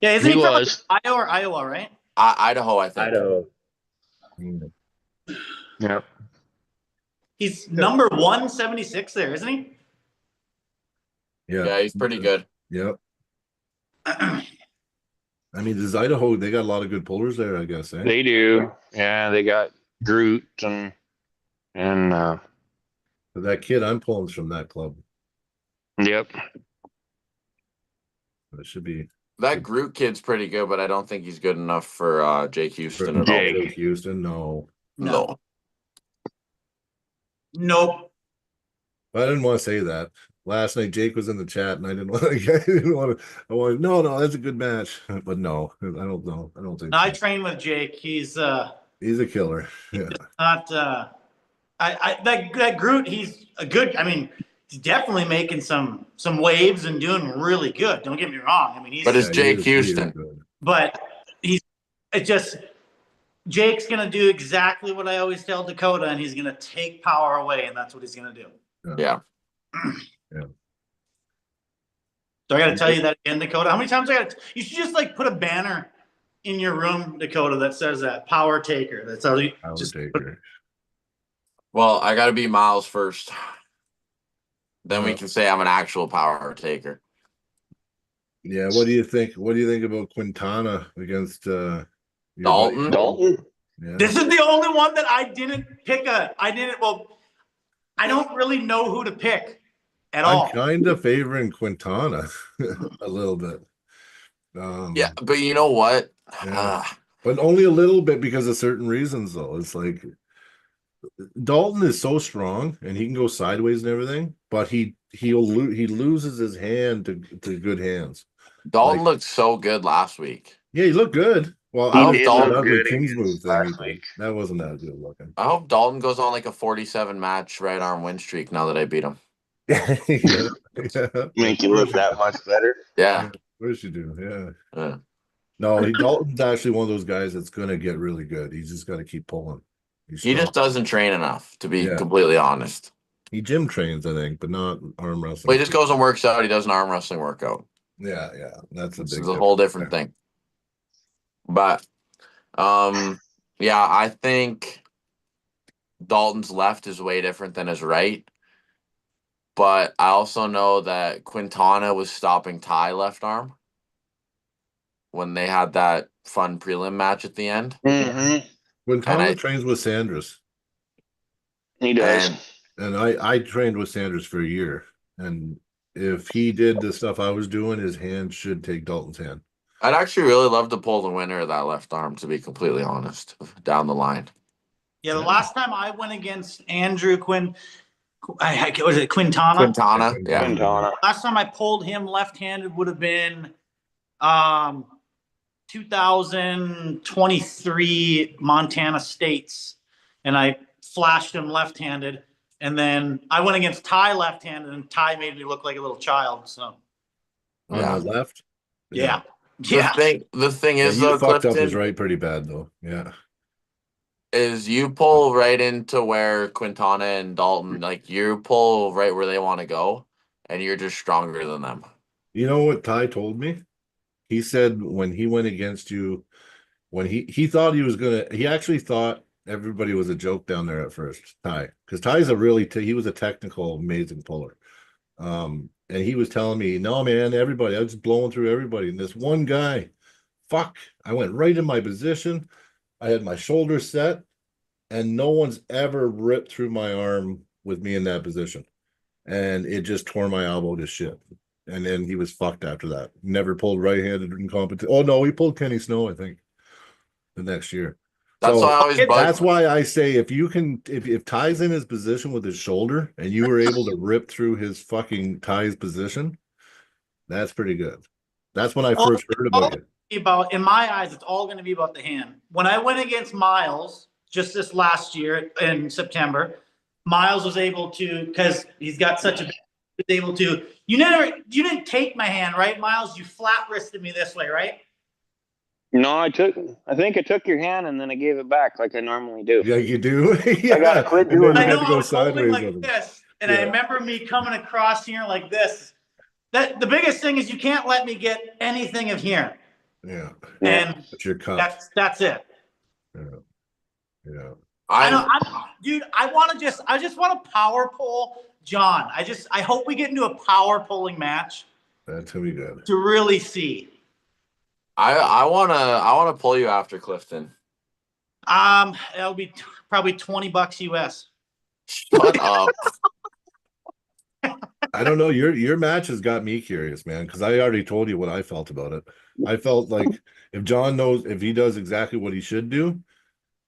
Yeah, isn't He he from was. Ohio or Iowa, right? Idaho, I think. Idaho. Mm. Yep. He's number 176 there, isn't he? Yeah, he's pretty good. Yep. I mean, does Idaho? They got a lot of good pullers there, I guess. Eh? They do. Yeah, they got Groot and That kid I'm pulling is from that club. yep. It should be That Groot kid's pretty good, but I don't think he's good enough for Jake Houston at all. Jake Houston. No, No. Nope. I didn't want to say that. Last night Jake was in the chat, and I didn't want to. I didn't want to. I wanted no. That's a good match, but no, I don't know. I don't think. I So. train with Jake. He's a killer. Yeah. not. That Groot. He's a good. I mean, he's definitely making some waves and doing really good. Don't get me wrong. I mean, he's. But it's Jake he is Houston. good. But it just. Jake's gonna do exactly what I always tell Dakota, and he's gonna take power away, and that's what he's gonna do. Yeah. Yeah. So I gotta tell you that again, Dakota. How many times I got? You should just like put a banner in your room, Dakota, that says that power taker. That's how you Power just taker. Well, I got to be Myles first. Then we can say I'm an actual power taker. Yeah. What do you think? What do you think about Quintana against your Dalton? buddy? Dalton. Yeah. This is the only one that I didn't pick well, I don't really know who to pick at all. I'm kind of favoring Quintana a little bit. Yeah, but you know what? Yeah. But only a little bit because of certain reasons, though. It's like Dalton is so strong and he can go sideways and everything, but he loses his hand to good hands. Dalton looked so good last week. Yeah, he looked good. Well, I hope did Dalton that good Kings move thing. last week. That wasn't that good looking. I hope Dalton goes on like a 47 match right arm win streak now that I beat him. yeah. Make you look that much better. Yeah. Of course you do. Yeah. Yeah. No, Dalton's actually one of those guys that's going to get really good. He's just got to keep pulling. He just doesn't train enough, to be Yeah. completely honest. He gym trains, I think, but not arm wrestling. Well, he just goes and works out. He does an arm wrestling workout. Yeah, that's a This big. is a whole different thing. But, yeah, I think Dalton's left is way different than his right. But I also know that Quintana was stopping Ty left arm when they had that fun prelim match at the end. Mm-hmm. Quintana trains with Sanders, He does. And and I trained with Sanders for a year, and if he did the stuff I was doing, his hand should take Dalton's hand. I'd actually really love to pull the winner of that left arm, to be completely honest, down the line. Yeah, the last time I went against Andrew was it Quintana? Quintana, yeah. Quintana. Last time I pulled him left-handed would have been 2023 Montana States, and I flashed him left-handed, and then I went against Ty left-handed, and Ty made me look like a little child. So On Yeah. the left. yeah. The thing is, you though, fucked up his Clifton, right pretty bad though. Yeah. is you pull right into where Quintana and Dalton, like you pull right where they want to go, and you're just stronger than them. You know what Ty told me? He said when he went against you, when he thought he actually thought everybody was a joke down there at first, Ty, because Ty's he was a technical, amazing puller. And he was telling me, no, man, everybody, I was just blowing through everybody. And this one guy, I went right in my position. I had my shoulders set, and no one's ever ripped through my arm with me in that position. And it just tore my elbow to shit. And then he was fucked after that. Never pulled right-handed in competition. Oh no, he pulled Kenny Snow, I think, the next year. That's why I always bug. That's why I say if Ty's in his position with his shoulder and you were able to rip through his fucking Ty's position, that's pretty good. That's when I first heard about it. In my eyes, it's all going to be about the hand. When I went against Myles just this last year in September, Myles was able to, because he's got such a, was able to. You didn't take my hand, right, Myles? You flat wristed me this way, right? No, I think I took your hand and then I gave it back like I normally do. Yeah, you do. Yeah. I gotta quit And doing then you I had know to I go was holding sideways like with him. this, and I Yeah. remember me coming across here like this. That the biggest thing is you can't let me get anything of here, Yeah, and that's your cup. that's it. Yeah. Dude, I just want to power pull John. I hope we get into a power pulling match That's gonna be good. to really see. I wanna pull you after Clifton. That'll be probably $20 US. Shut up. I don't know. Your match has got me curious, man, because I already told you what I felt about it. I felt like if John knows if he does exactly what he should do,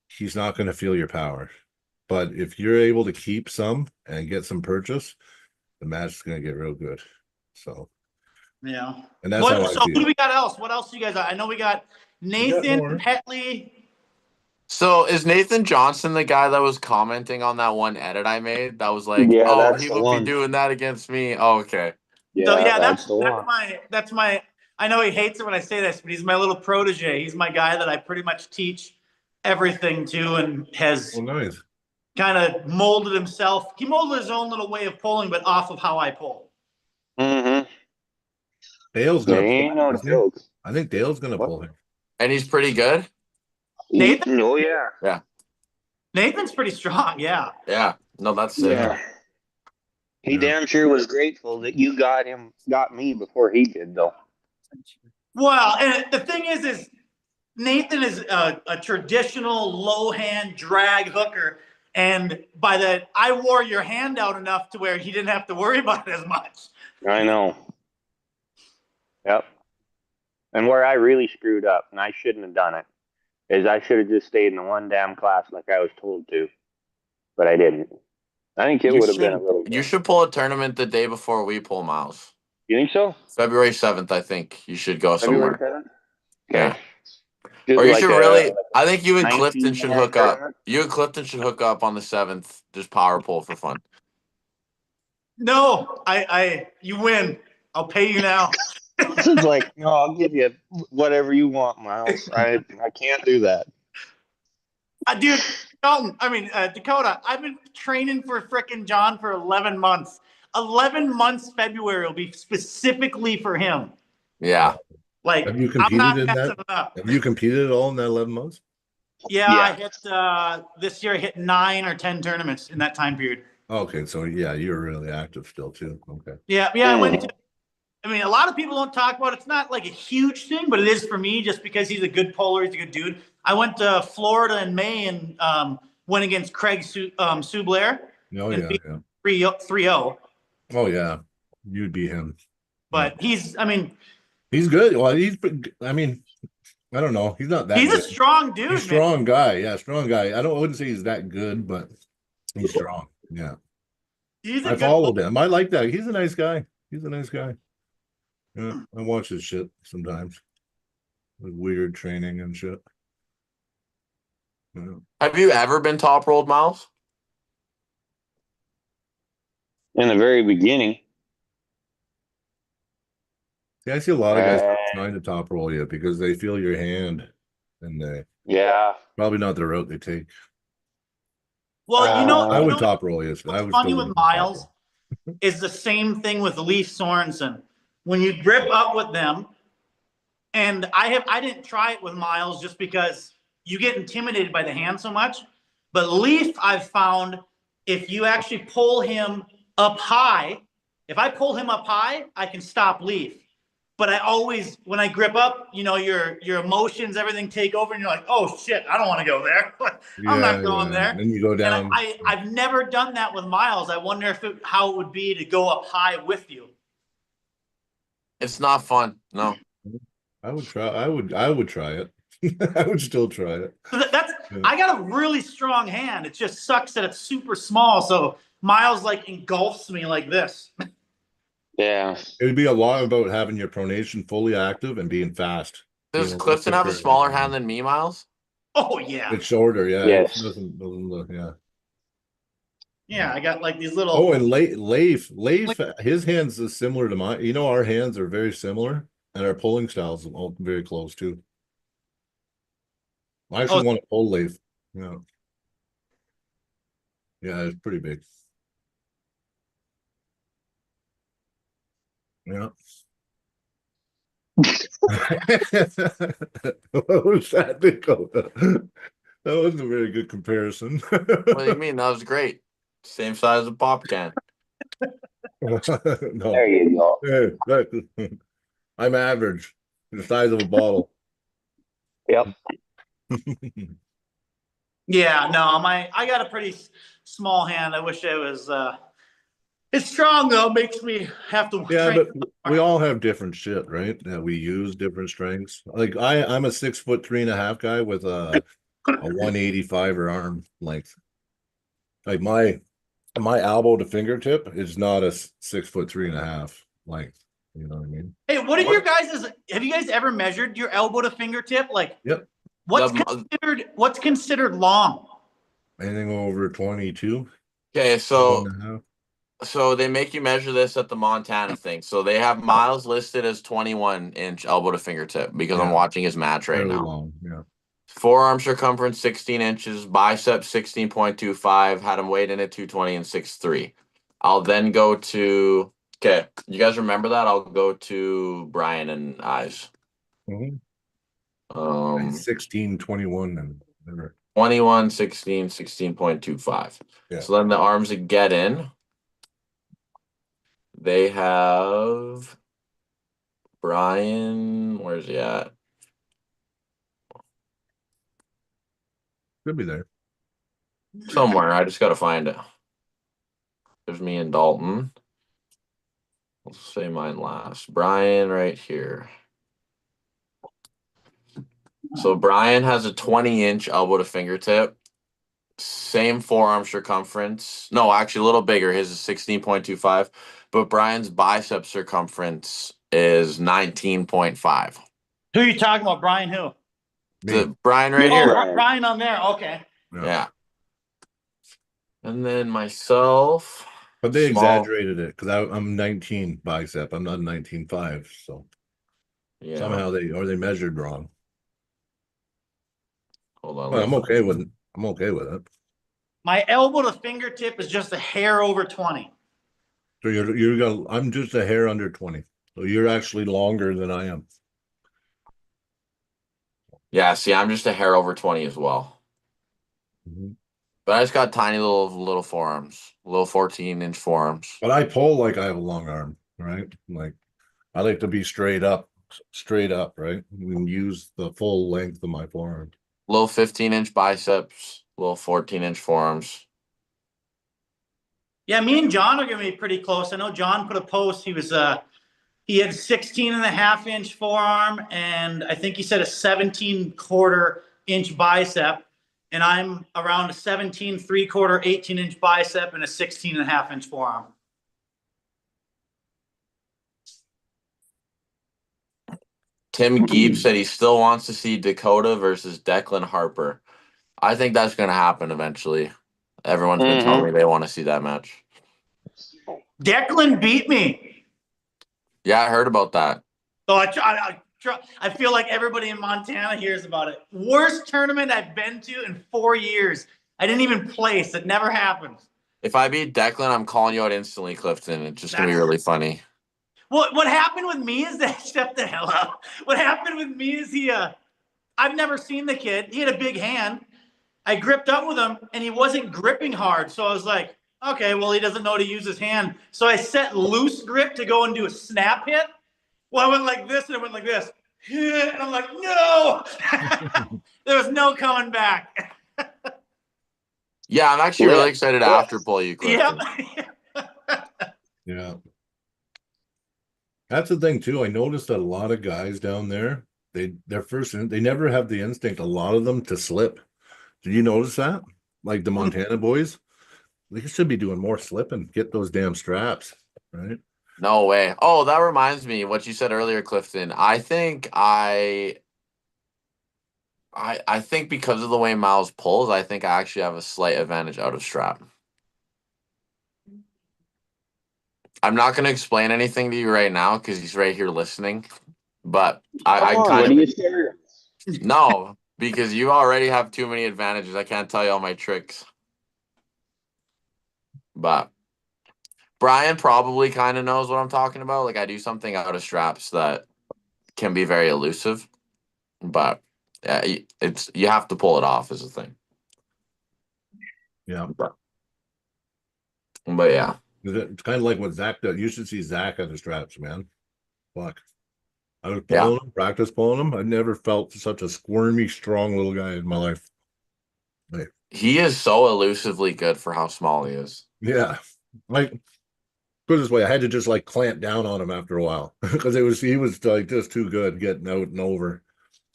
he's not going to feel your power. But if you're able to keep some and get some purchase, the match is going to get real good. So, Yeah. and that's how I So see who do it. we got else? What else do you guys? I know we got Nathan more. Petley. So is Nathan Johnson the guy that was commenting on that one edit I made? That was like, Yeah, oh, that's he the would be one. doing that against me. Oh, okay. So Yeah, yeah, that's the one. that's my. I know he hates it when I say this, but he's my little protege. He's my guy that I pretty much teach everything to, and has Oh, nice. kind of molded himself. He molded his own little way of pulling, but off of how I pull. Mm-hmm. Dale's Yeah, going he to pull ain't him, no isn't he? joke. I think Dale's going to What? pull him. And he's pretty good. Nathan? Oh yeah. Yeah. Nathan's pretty strong. Yeah. Yeah. No, that's sick. Yeah. He Yeah. damn sure was grateful that you got me before he did, though. Well, and the thing is Nathan is a traditional low hand drag hooker, and by that I wore your hand out enough to where he didn't have to worry about it as much. I know. Yep. And where I really screwed up, and I shouldn't have done it, is I should have just stayed in the one damn class like I was told to, but I didn't. I think it You would have been a should little. you should pull a tournament the day before we pull Miles. You think so? February 7th, I think you should go February somewhere. 7th? Yeah. Okay. Just Or you like should really I think you and 19 Clifton should man hook up. tournament? You and Clifton should hook up on the 7th, just power pull for fun. No, you win. I'll pay you now. This is like, no, I'll give you whatever you want, Miles. I can't do that. Dude, Dalton, Dakota, I've been training for frickin' John for 11 months. 11 months February will be specifically for him. Yeah. Like, Have you I'm competed not in messing that? it up. Have you competed at all in that 11 months? Yeah, Yeah. I hit, this year I hit 9 or 10 tournaments in that time period. Okay, so yeah, you're really active still too. Okay. Yeah, I went to, a lot of people don't talk about it. It's not like a huge thing, but it is for me just because he's a good puller. He's a good dude. I went to Florida in May and went against Craig Sublair. Oh and yeah, beat yeah. 3-0. Oh yeah, you'd be him. But Yeah. He's good. Well, I don't know. He's not that he's good. a strong dude, He's a man. strong guy. Yeah, strong guy. I wouldn't say he's that good, but he's strong. Yeah. He's a I good followed puller. him. I like that. He's a nice guy. He's a nice guy. Yeah, I watch his shit sometimes. With weird training and shit. Yeah. Have you ever been top rolled, Miles? In the very beginning. Yeah, I see a lot of guys trying to top roll you because they feel your hand and they Yeah. probably not the route they take. Well, I would know top roll you. I what's would funny still with wouldn't top Miles roll. is the same thing with Leif Sorensen. When you grip up with them, and I didn't try it with Miles just because you get intimidated by the hand so much. But Leif, I've found if you actually pull him up high, if I pull him up high, I can stop Leif. But I always, when I grip up, your emotions, everything take over, and you're like, oh shit, I don't want to go there. I'm not going there. And then you go down. And I've never done that with Miles. I wonder how it would be to go up high with you. It's not fun. No. I would try. I would try it. I would still try it. I got a really strong hand. It just sucks that it's super small. So Miles like engulfs me like this. Yeah. It would be a lot about having your pronation fully active and being fast. Does You know, Clifton have a quicker. smaller hand than me, Miles? Oh yeah. It's shorter, yeah. Yes. It doesn't look, yeah. Yeah, I got like these little. Oh, and Leif, his hands is similar to mine. You know, our hands are very similar, and our pulling styles are all very close too. I actually want to pull Leif. Yeah. Yeah, it's pretty big. Yeah. What was that, Dakota? That wasn't a very good comparison. What do you mean? That was great. Same size as a pop can. No. There you go. Hey, I'm average, the size of a bottle. Yep. Yeah, no, I got a pretty small hand. I wish it was It's strong though. Makes me have to. Yeah, train. but we all have different shit, right? That we use different strengths. Like I'm a 6'3.5" guy with a 185 arm length. Like my elbow to fingertip is not a 6'3.5" length. You know what I mean? Hey, what are your guys'? Have you guys ever measured your elbow to fingertip? Like, Yep. what's considered long? Anything over 22. Okay, so 1.5. so they make you measure this at the Montana thing. So they have Myles listed as 21-inch elbow to fingertip because I'm Yeah. watching his match right Fairly now. long. Yeah. Forearm circumference 16 inches, biceps 16.25, had him weighed in at 220 and 6'3". I'll then go to okay, you guys remember that? I'll go to Brian and eyes. Mhm. Um 16, 21, and whatever. 21, 16, 16.25. Yeah. So then the arms that get in, they have Brian, where's he at? Could be there. Somewhere. I just gotta find it. There's me and Dalton. I'll say mine last. Brian right here. So Brian has a 20-inch elbow to fingertip. Same forearm circumference. No, actually a little bigger. His is 16.25. But Brian's bicep circumference is 19.5. Who are you talking about, Brian? Who? The Brian right Oh, here. Brian on there. Okay. Yeah. And then myself. But they small- exaggerated it because I'm 19 bicep. I'm not 19.5. So Yeah. somehow they measured wrong. Hold on. But let I'm me okay with it. I'm okay with it. My elbow to fingertip is just a hair over 20. So I'm just a hair under 20. So you're actually longer than I am. Yeah, see, I'm just a hair over 20 as well. Mhm. But I just got tiny little forearms, little 14-inch forearms. But I pull like I have a long arm, right? Like I like to be straight up, right? And use the full length of my forearm. Little 15-inch biceps, little 14-inch forearms. Yeah, me and John are going to be pretty close. I know John put a post. He had 16.5-inch forearm, and I think he said a 17.25-inch bicep. And I'm around a 17.75, 18-inch bicep and a 16.5-inch forearm. Tim Geeb said he still wants to see Dakota versus Declan Harper. I think that's going to happen eventually. Everyone's been telling me they want to see that match. Declan beat me. Yeah, I heard about that. So I feel like everybody in Montana hears about it. Worst tournament I've been to in 4 years. I didn't even place. It never happens. If I beat Declan, I'm calling you out instantly, Clifton. It's just going to be really funny. What happened with me is that shut the hell up. What happened with me is I've never seen the kid. He had a big hand. I gripped up with him and he wasn't gripping hard. So I was like, okay, well, he doesn't know how to use his hand. So I set loose grip to go and do a snap hit. Well, I went like this and I went like this. And I'm like, no. There was no coming back. Yeah, I'm actually really excited to after pull you, Clifton. Yep. Yeah. That's the thing too. I noticed that a lot of guys down there, they never have the instinct, a lot of them, to slip. Did you notice that? Like the Montana boys, they should be doing more slipping, get those damn straps, right? No way. Oh, that reminds me what you said earlier, Clifton. I think I think because of the way Myles pulls, I think I actually have a slight advantage out of strap. I'm not going to explain anything to you right now because he's right here listening. But I kind of no, because you already have too many advantages. I can't tell you all my tricks. But Brian probably kind of knows what I'm talking about. Like I do something out of straps that can be very elusive, but yeah, it's you have to pull it off is the thing. Yeah. But yeah. It's kind of like what Zach does. You should see Zach on the straps, man. Fuck. I was pulling him, practice pulling him. I never felt such a squirmy, strong little guy in my life. Like, He is so elusively good for how small he is. yeah. Like Put it this way, I had to just like clamp down on him after a while because he was like just too good getting out and over.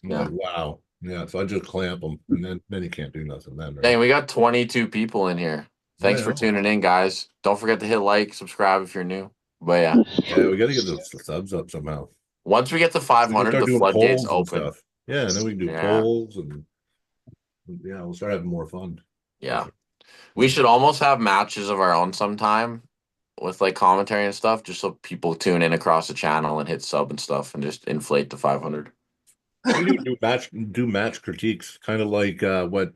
I'm Yeah. like, wow. Yeah, so I just clamp him, and then he can't do nothing then, right? Dang, we got 22 people in here. Thanks for Yeah. tuning in, guys. Don't forget to hit like, subscribe if you're new. But yeah, Yeah, we got to get the subs up somehow. once we get to We can 500, start the doing floodgates polls and open. stuff. Yeah, and then we can do Yeah. polls and yeah, we'll start having more fun. Yeah. We should almost have matches of our own sometime with like commentary and stuff, just so people tune in across the channel and hit sub and stuff and just inflate the 500. We can do match critiques, kind of like what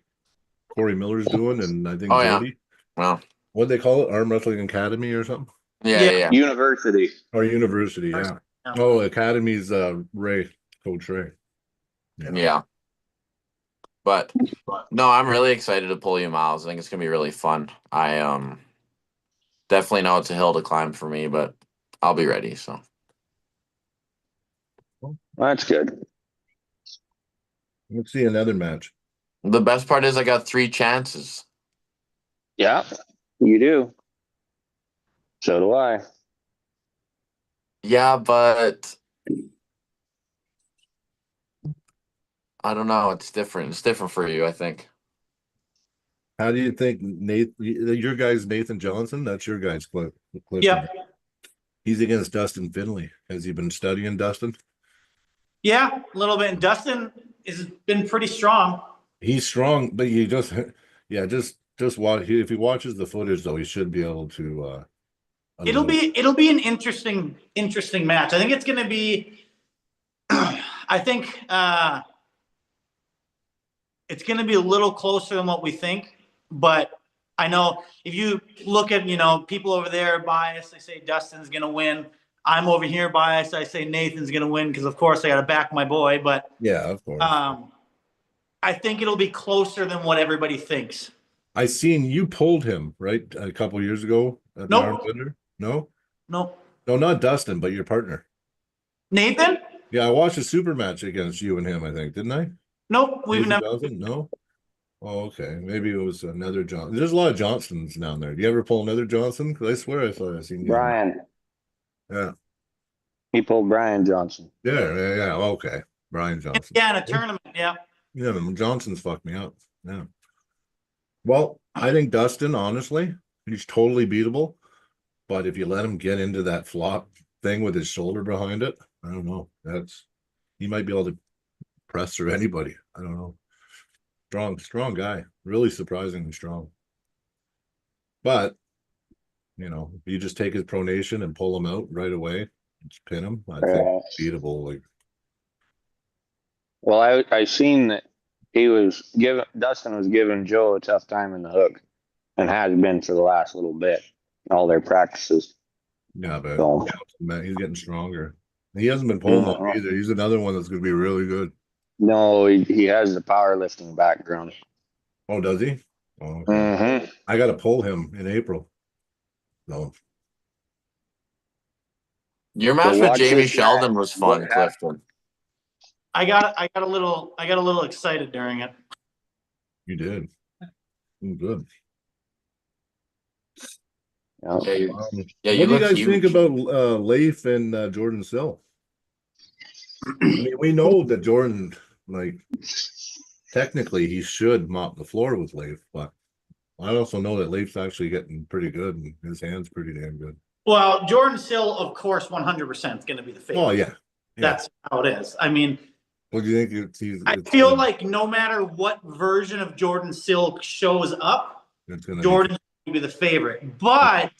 Corey Miller's doing, and I think Oh, yeah. Jody. Well, What they call it, Armwrestling Academy or something, yeah. University. or University. Yeah. Yeah. Oh, Academy's Coach Ray. Yeah. But no, I'm really excited to pull you, Miles. I think it's gonna be really fun. I definitely know it's a hill to climb for me, but I'll be ready. So That's good. Let's see another match. the best part is I got 3 chances. Yeah, you do. So do I. Yeah, but I don't know. It's different. It's different for you, I think. How do you think your guy's Nathan Johnson? That's your guy's Clifton. Yep. He's against Dustin Finley. Has he been studying Dustin? Yeah, a little bit. And Dustin has been pretty strong. He's strong, but you just just watch. If he watches the footage, though, he should be able to. It'll be an interesting match. I think it's going to be. I think it's going to be a little closer than what we think, but I know if you look at people over there biased, they say Dustin's going to win. I'm over here biased. I say Nathan's going to win because, of course, I got to back my boy. But yeah, of course. I think it'll be closer than what everybody thinks. I seen you pulled him right a couple years ago at the Nope. Armbender. No, No, not Dustin, but your partner. Nathan. Yeah, I watched a super match against you and him. I think didn't I? Nope, we've Nathan never. Johnson? No. Oh, okay. Maybe it was another Johnson. There's a lot of Johnsons down there. Do you ever pull another Johnson? Because I swear I thought I seen you. Brian. Yeah. He pulled Brian Johnson. Yeah. Okay. Brian Johnson. Yeah, in a tournament. Yeah. Yeah, Johnson's fucked me up. Yeah. Well, I think Dustin, honestly, he's totally beatable. But if you let him get into that flop thing with his shoulder behind it, I don't know. He might be able to press through anybody. I don't know. Strong guy. Really surprisingly strong. But, if you just take his pronation and pull him out right away, just pin him, I think beatable. Like, Well, I seen that Dustin was giving Joe a tough time in the hook, and has been for the last little bit, all their practices. yeah, but So, man, he's getting stronger. He hasn't been pulling long either. He's another one that's going to be really good. no, he has the powerlifting background. Oh, does he? Oh, okay. I got to pull him in April. No. Your match So with watch Jamie this Sheldon match. was fun, What happened? Clifton. I got a little excited during it. You did. Good. Yeah. Yeah, you What look do you guys huge. think about Leif and Jordan Sill? I mean, we know that Jordan, like, technically he should mop the floor with Leif, but I also know that Leif's actually getting pretty good and his hand's pretty damn good. Well, Jordan Sill, of course, 100% is going to be the favorite. Oh, yeah. That's how it is. I mean, What do you think? I feel like no matter what version of Jordan Sill shows up, Jordan's going to be the favorite. But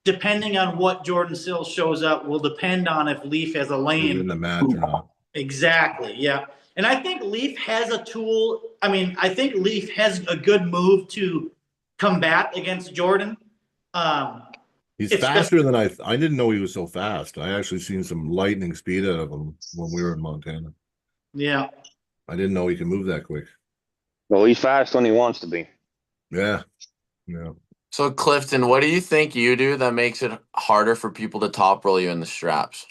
depending on what Jordan Sill shows up will depend on if Leif has a lane in the match or not. Exactly. Yeah. And I think Leif has a tool. I mean, I think Leif has a good move to combat against Jordan. He's faster than I didn't know he was so fast. I actually seen some lightning speed out of him when we were in Montana. Yeah. I didn't know he could move that quick. Well, he's fast when he wants to be. Yeah. So, Clifton, what do you think you do that makes it harder for people to top roll you in the straps?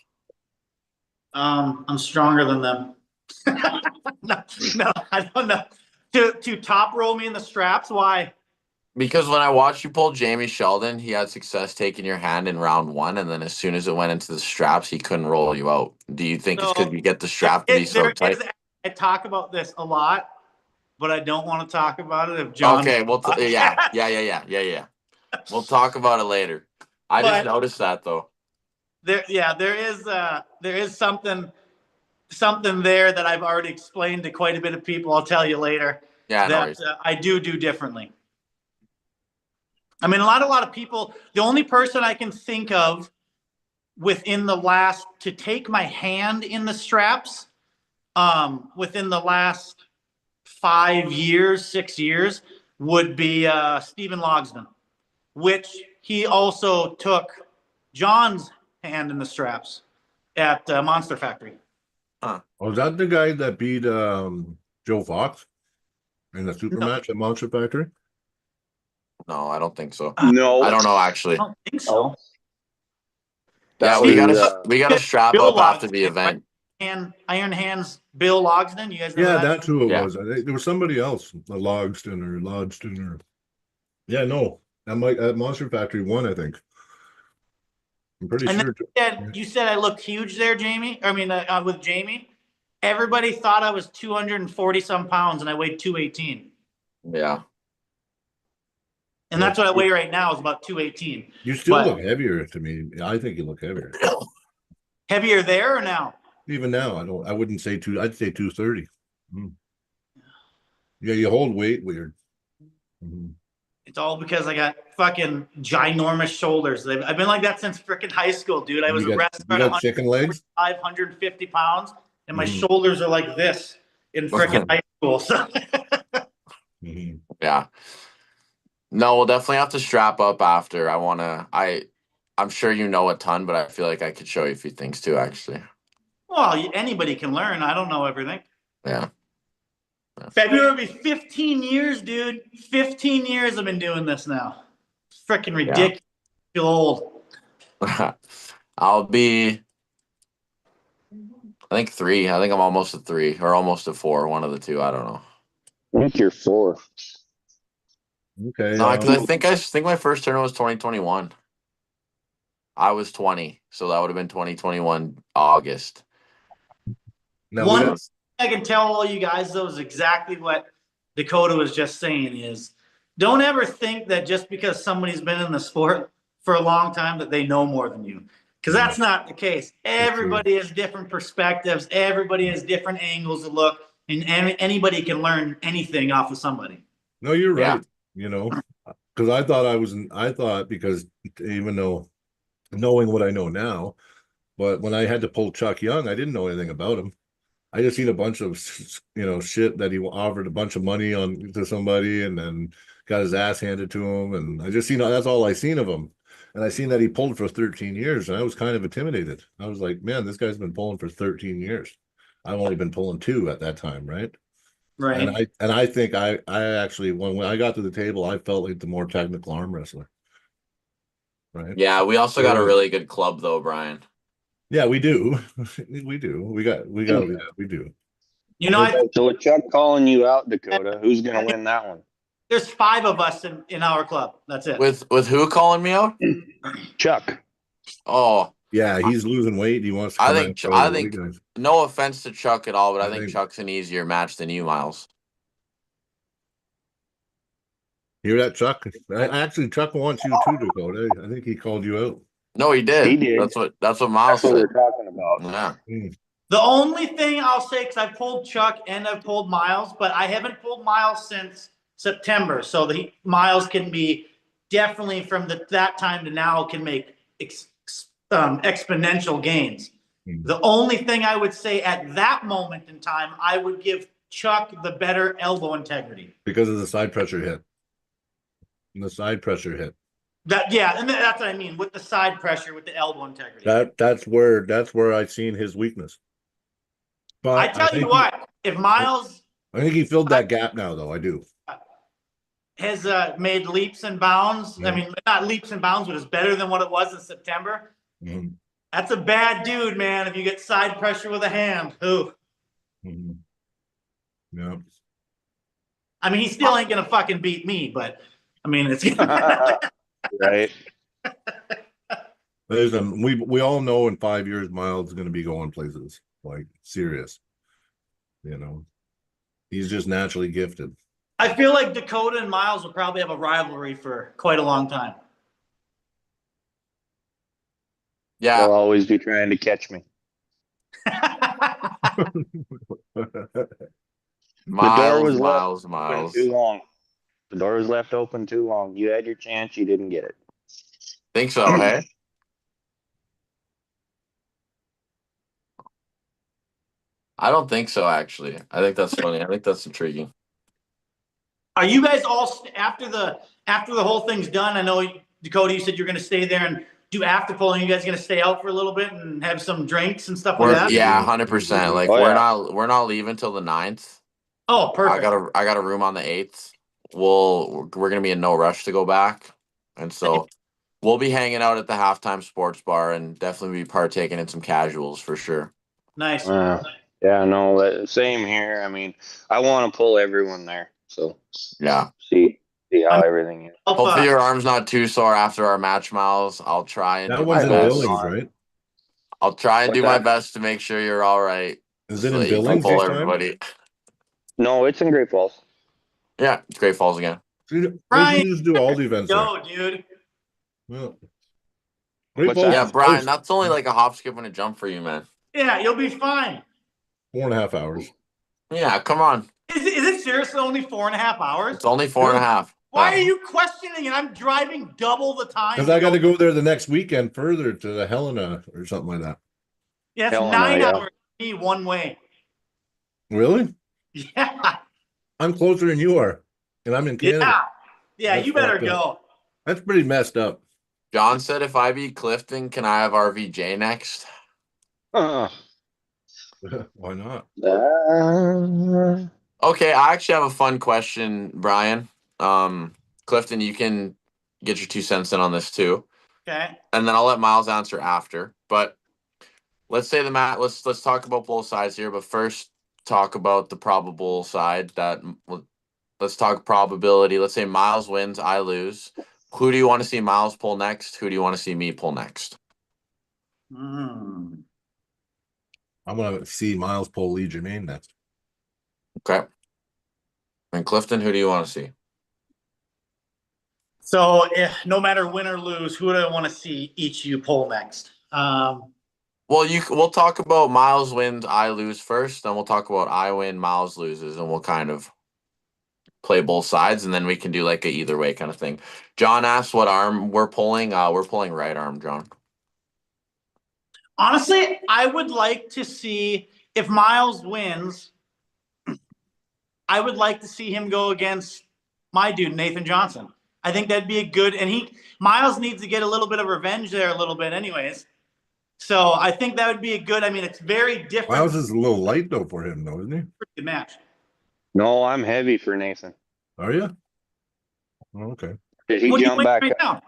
I'm stronger than them. no, I don't know. To top roll me in the straps? Why? Because when I watched you pull Jamie Sheldon, he had success taking your hand in round 1, and then as soon as it went into the straps, he couldn't roll you out. Do you think it's because you get the strap to be so tight? I talk about this a lot, but I don't want to talk about it if John. Okay, yeah. We'll talk about it later. I just noticed that though. There is something there that I've already explained to quite a bit of people. I'll tell you later. Yeah, that I do differently. I mean, a lot of people. The only person I can think of within the last to take my hand in the straps, within the last 5 years, 6 years, would be Stephen Logsdon, which he also took John's hand in the straps at Monster Factory. Was that the guy that beat Joe Fox in the super match at Monster Factory? No, I don't think so. No, I don't know actually. I don't think so. Yeah, we gotta strap Bill up after Logsdon, the event. And Iron Hands Bill Logsdon. You guys know that? That's who it Yeah. was. I think there was somebody else, a Logsdon or yeah, no, at Monster Factory 1, I think. I'm pretty And sure. then you said I looked huge there, Jamie. I mean, with Jamie, everybody thought I was 240 some pounds, and I weighed 218. Yeah. And that's what I weigh right now is about 218. You still look heavier to me. I think you look heavier. Heavier there or now? Even now, I wouldn't say I'd say 230. Yeah, you hold weight weird. It's all because I got fucking ginormous shoulders. I've been like that since freaking high school, dude. I was a wrestler at chicken legs, 550 pounds, and my shoulders are like this in freaking high school. So. Yeah. No, we'll definitely have to strap up after. I'm sure you know a ton, but I feel like I could show you a few things too, actually. Well, anybody can learn. I don't know everything. Yeah. February will be 15 years, dude. 15 years I've been doing this now. Freaking ridiculous. Feel old. I'll be, I think 3. I think I'm almost at 3 or almost at 4. One of the two. I don't know. I think you're 4. Okay. No, because I think my first tournament was 2021. I was 20, so that would have been 2021 August. One thing I can tell all you guys, though, is exactly what Dakota was just saying is don't ever think that just because somebody's been in the sport for a long time that they know more than you. Because that's not the case. Everybody has different perspectives. Everybody has different angles to look. And anybody can learn anything off of somebody. No, you're right. You know, because I thought because even though knowing what I know now, but when I had to pull Chuck Young, I didn't know anything about him. I just seen a bunch of, shit that he offered a bunch of money to somebody and then got his ass handed to him. And I just that's all I seen of him. And I seen that he pulled for 13 years and I was kind of intimidated. I was like, man, this guy's been pulling for 13 years. I've only been pulling 2 at that time. Right. Right. And I think I actually, when I got to the table, I felt like the more technical arm wrestler. Right. Yeah. We also got a really good club though, Brian. Yeah, we do. We do. We do. You know, So with Chuck calling you out, Dakota, who's going to win that one? there's 5 of us in our club. That's it. With who calling me out? Chuck. Oh. Yeah, he's losing weight. He wants to I think no offense to Chuck at all, but I think Chuck's an easier match than you, Myles. Hear that, Chuck? Actually, Chuck wants you too, Dakota. I think he called you out. No, he did. He did. That's what Myles said. We're talking about. Yeah. The only thing I'll say, because I've pulled Chuck and I've pulled Myles, but I haven't pulled Myles since September. So Myles can be definitely from that time to now can make exponential gains. The only thing I would say at that moment in time, I would give Chuck the better elbow integrity. Because of the side pressure hit. And the side pressure hit. And that's what I mean with the side pressure, with the elbow integrity. That's where I've seen his weakness. But I tell you what, if Myles, I think he filled that gap now, though. I do. Has made leaps and bounds. I mean, not leaps and bounds, but it's better than what it was in September. That's a bad dude, man. If you get side pressure with a hand, yeah. I mean, he still ain't gonna fucking beat me, but I mean, it's Right. Listen, we all know in 5 years Miles is going to be going places like serious. You know, he's just naturally gifted. I feel like Dakota and Myles will probably have a rivalry for quite a long time. Yeah. They'll always be trying to catch me. Miles. Open too long. The door was left open too long. You had your chance. You didn't get it. Think so, hey? I don't think so, actually. I think that's funny. I think that's intriguing. Are you guys all after the whole thing's done? I know Dakota, you said you're going to stay there and do after polling. You guys going to stay out for a little bit and have some drinks and stuff like that? Yeah, 100%. Like we're not leaving till the 9th. Oh, perfect. I got a room on the 8th. We're gonna be in no rush to go back, and so we'll be hanging out at the halftime sports bar and definitely be partaking in some casuals for sure. Nice. Yeah, no, same here. I mean, I want to pull everyone there. So Yeah. See how everything is. Hopefully your arm's not too sore after our match, Miles. I'll try and That do my one's in best. Billings, right? I'll try and What's do my that? best to make sure you're all right. Is it so in that you can Billings pull this time? everybody. No, it's in Great Falls. Yeah, it's Great Falls again. Brian, just do all the events. Go, dude. Yeah. Great What's Falls that? Yeah, is Brian, close. that's only like a hop, skip, and a jump for you, man. Yeah, you'll be fine. 4.5 hours. Yeah, come on. Is it seriously only 4.5 hours? It's only 4.5. Why are you questioning it? I'm driving double the time. Because I got to go there the next weekend further to the Helena or something like that. Yeah, it's Helena, 9 yeah. hours for me one way. Really? Yeah. I'm closer than you are. And I'm in Canada. Yeah, That's you better fucked up. go. That's pretty messed up. John said if I beat Clifton, can I have RVJ next? Uh, Why not? Okay, I actually have a fun question, Brian. Clifton, you can get your 2 cents in on this too. Okay. And then I'll let Miles answer after. But let's say let's talk about both sides here, but first talk about the probable side. Let's talk probability. Let's say Miles wins, I lose. Who do you want to see Miles pull next? Who do you want to see me pull next? I'm going to see Miles pull Lee Jermaine next. Okay. And Clifton, who do you want to see? So, no matter win or lose, who do I want to see each of you pull next? Well, we'll talk about Miles wins, I lose first, then we'll talk about I win, Miles loses, and we'll kind of play both sides, and then we can do like a either way kind of thing. John asked what arm we're pulling. We're pulling right arm, John. Honestly, I would like to see if Miles wins. I would like to see him go against my dude, Nathan Johnson. I think that'd be a good, and Miles needs to get a little bit of revenge there a little bit anyways. So I think that would be a good, I mean, it's very different. Miles is a little light though for him though, isn't he? Pretty good match. no, I'm heavy for Nathan. Are you? Oh, okay. Did he What do you jump weigh back right up? now?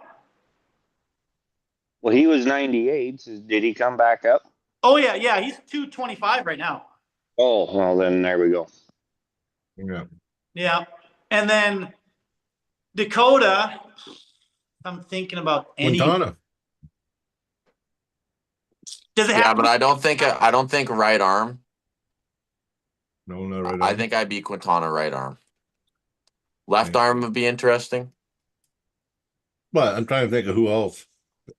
Well, he was 98. So did he come back up? Oh, yeah. He's 225 right now. Oh, well, then there we go. Yeah. Yeah. And then Dakota, I'm thinking about any. Quintana. Does it have Yeah, to but be- I don't think right arm. No, not right. I think I'd be Quintana right arm. Left arm would be interesting. But I'm trying to think of who else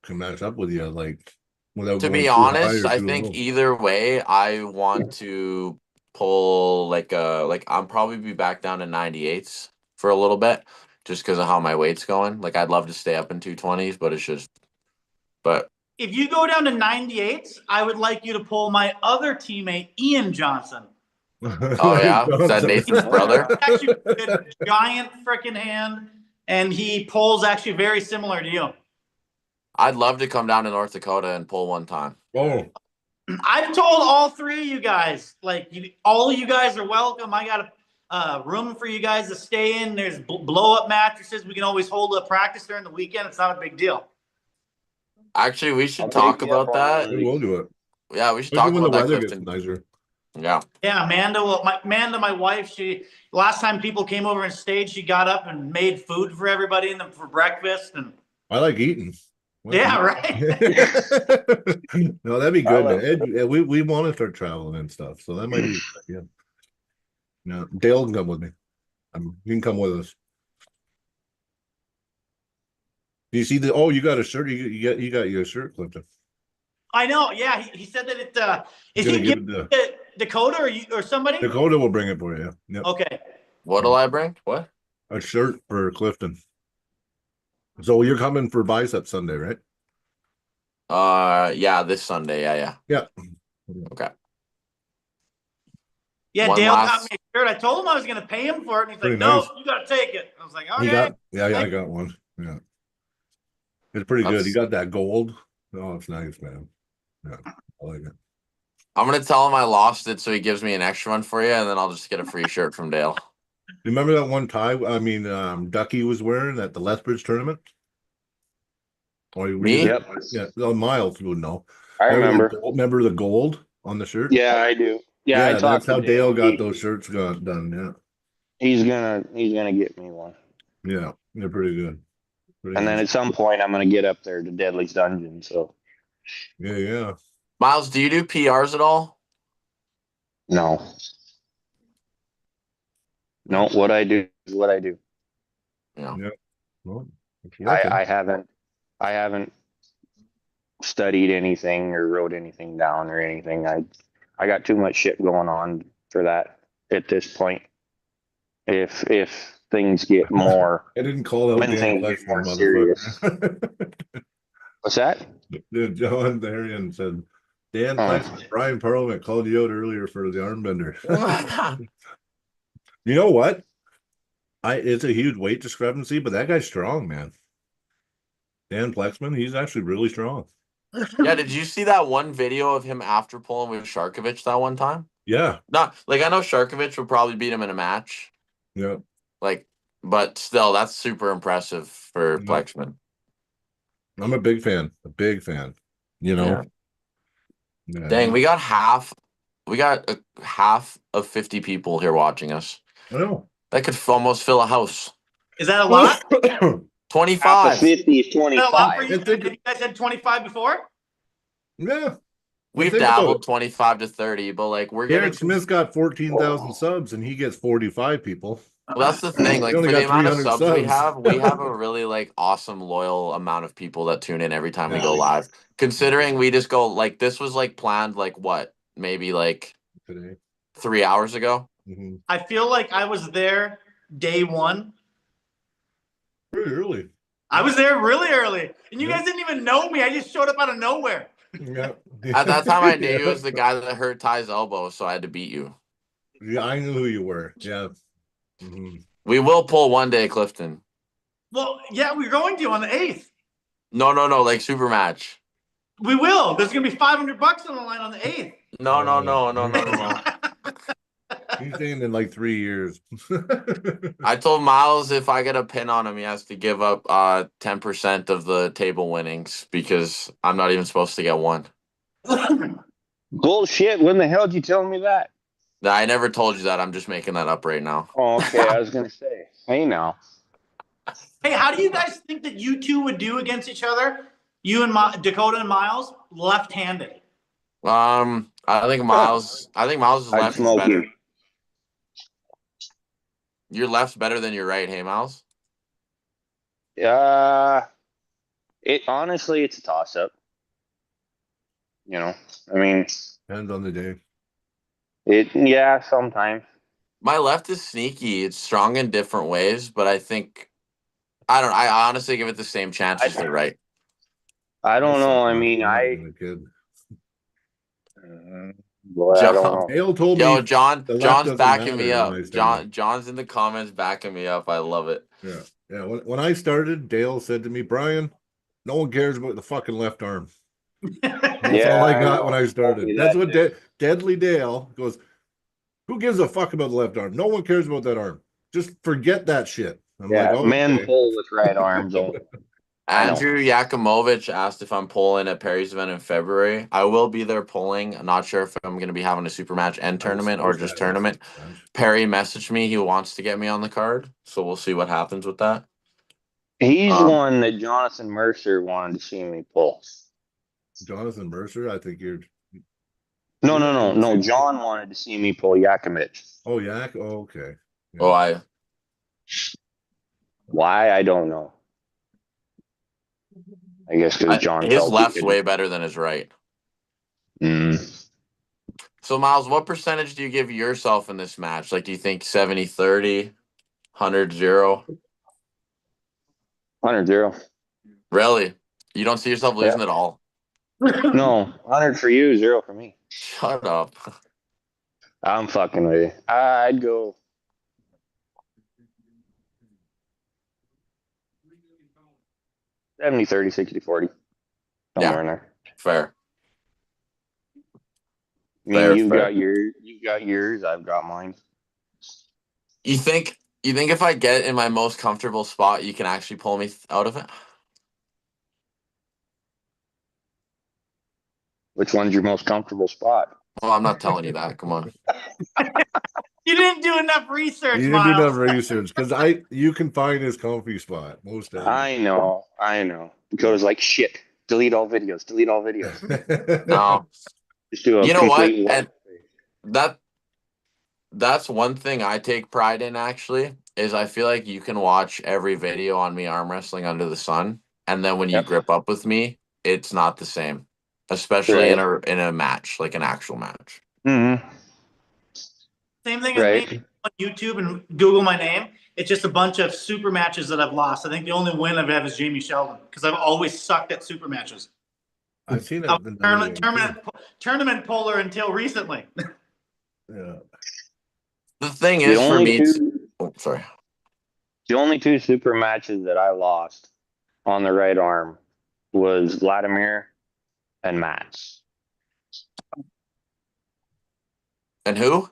can match up with you, like without To going be too high honest, or I too think low. either way, I want to pull like I'm probably be back down to 98s for a little bit, just because of how my weight's going. Like I'd love to stay up in 220s, but it's just, but If you go down to 98s, I would like you to pull my other teammate, Ian Johnson. oh yeah, is that Nathan's brother? Actually, a giant freaking hand, and he pulls actually very similar to you. I'd love to come down to North Dakota and pull one time. Oh, I've told all three of you guys, all of you guys are welcome. I got a room for you guys to stay in. There's blow-up mattresses. We can always hold a practice during the weekend. It's not a big deal. Actually, we should I'll talk take you up about on that. that. we will do it. Yeah, we should Especially talk when about the that, weather gets Clifton. nicer. Yeah. Yeah, Amanda, my wife, she last time people came over and stayed, she got up and made food for everybody for breakfast and I like eating. yeah, right. No, that'd be I good, man. love Ed, we want to start traveling and stuff, so that might be yeah. No, Dale can come with me. You can come with us. Do you see the? Oh, you got a shirt. You got your shirt, Clifton. I know. Yeah, he said that it. Is Gonna he give giving it it to Dakota or somebody? Dakota will bring it for you. Yep. Okay. What'll I bring? What? A shirt for Clifton. So you're coming for Bicep Sunday, right? Yeah, this Sunday. Yeah. Yeah. Okay. Yeah, One Dale got last. me a shirt. I told him I was going to pay him for it, and he's Pretty like, "No, nice. you got to take it." I was like, He "Okay." got I got one. Yeah. It's pretty good. You got that gold. Oh, it's nice, man. Yeah, I like it. I'm gonna tell him I lost it, so he gives me an extra one for you, and then I'll just get a free shirt from Dale. Remember that one tie? I mean, Ducky was wearing at the Lethbridge tournament. Or Me? Yep. Yeah, Miles would know. I remember. Remember the gold on the shirt? Yeah, I do. Yeah, I that's talked how to Dale got those shirts done. Yeah, He's gonna get me one. yeah, they're pretty good. Pretty And then nice. at some point, I'm gonna get up there to Deadly's Dungeon. So Yeah. Miles, do you do PRs at all? no, what I do is what I do. Yeah. Well, it's working. I haven't studied anything or wrote anything down or anything. I got too much shit going on for that at this point. If things get more, I didn't call out when Dan things get Flexner, more serious. motherfucker. What's that? John Therrien said, Dan Oh. Flexner, Brian Parliament called you out earlier for the arm bender. You know what? It's a huge weight discrepancy, but that guy's strong, man. Dan Flexman, he's actually really strong. Yeah, did you see that one video of him after pulling with Sharkovich that one time? Yeah. Not like I know Sharkovich would probably beat him in a match. Yeah. Like, but still, that's super impressive for Yeah. Flexman. I'm a big fan. You know? Yeah. Dang, we got half of 50 people here watching us. I know. That could almost fill a house. Is that a lot? 25. Half of 50 is Is that a lot for 25. you? Have you guys had 25 before? Yeah. We've think about dabbled it. 25 to 30, but like we're Eric getting. Smith's got 14,000 subs and he gets 45 people. Well, that's the thing. Like We only for the got amount of 300 subs we subs. have a really like awesome loyal amount of people that tune in every time we Yeah. go live. Considering we just go like this was like planned like what maybe like Today. 3 hours ago. Mm-hmm. I feel like I was there day one. Pretty early. I was there really early, and you guys didn't even know me. I just showed up out of nowhere. Yeah. At that time, I knew you was the guy that hurt Ty's elbow, so I had to beat you. Yeah, I knew who you were. Yeah. Mm-hmm. We will pull one day, Clifton. Well, yeah, we're going to on the 8th. No, like super match. We will. There's gonna be $500 on the line on the 8th. No. He's saying in like 3 years. I told Miles if I get a pin on him, he has to give up 10% of the table winnings because I'm not even supposed to get one. Bullshit. When the hell did you tell me that? I never told you that. I'm just making that up right now. Oh, okay. I was going to say. Hey, now. Hey, how do you guys think that you two would do against each other? You and Dakota and Miles, left-handed. I think Miles I'd left is smoke better. you. Your left's better than your right, hey Miles? Honestly, it's a toss-up. You know, I mean, Depends on the day. yeah, sometimes. My left is sneaky. It's strong in different ways, but I honestly give it the same chance as the right. I don't know. I suck mean, off. I'm not a kid. boy, I don't know. Dale told me. Yo, John's doesn't backing me matter up. when I started. John's in the comments backing me up. I love it. Yeah. When I started, Dale said to me, Brian, no one cares about the fucking left arm. That's all I got when I started. That's what Deadly Dale goes, who gives a fuck about the left arm? No one cares about that arm. Just forget that shit. I'm like, oh, men okay. pull with right arms only. I know. Andrew Yakimovich asked if I'm pulling at Perry's event in February. I will be there pulling. I'm not sure if I'm going to be having a super match and tournament or just tournament. Perry messaged me. He wants to get me on the card, so we'll see what happens with that. He's one that Jonathan Mercer wanted to see me pull. Jonathan Mercer, I think you're. No. John wanted to see me pull Yakimovich. Oh, Yak. Oh, okay. Yeah. Oh, Why, I don't know. I guess because John his felt left's way better than his right. So, Myles, what percentage do you give yourself in this match? Like, do you think 70-30, 100-0? 100-0. Really? You don't see yourself losing at all? No, 100 for you, 0 for me. Shut up. I'm fucking with you. I'd go 70-30, 60-40. Somewhere in there. Fair. I mean, you've got yours, I've got mine. You think if I get in my most comfortable spot, you can actually pull me out of it? Which one's your most comfortable spot? Well, I'm not telling you that. Come on. You didn't do enough research, You didn't do enough Myles. research because you can find his comfy spot most of I know. Dakota's like, shit. Delete all videos. No. Just do a You know what? complete And that's one thing I take pride in, actually, is I feel like you can watch every video on me arm wrestling under the sun, and then when you grip up with me, it's not the same, especially in a match, like an actual match. Mm-hmm. Same thing as me on YouTube and Google my name. It's just a bunch of super matches that I've lost. I think the only win I've had is Jamie Sheldon because I've always sucked at super matches. I've seen I it. was tournament puller until recently. Yeah. The thing is, for me, sorry. The only 2 super matches that I lost on the right arm was Vladimir and Matt's. And who?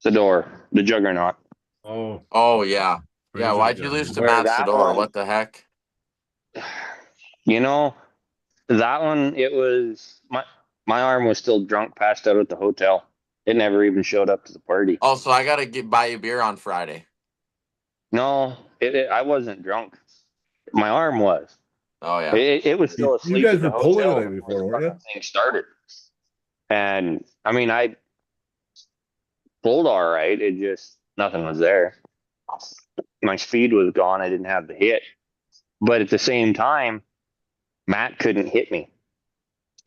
Sador, the Juggernaut. Oh yeah. Yeah, why'd you lose to Matt Sador? What the heck? You know, that one, it was my arm was still drunk, passed out at the hotel. It never even showed up to the party. Oh, so I gotta buy you beer on Friday. No, I wasn't drunk. My arm was. Oh yeah. It was still asleep. You guys at the were pulling hotel the night before, weren't you? Thing started, and I mean, I pulled all right. It just nothing was there. My speed was gone. I didn't have the hit, but at the same time, Matt couldn't hit me,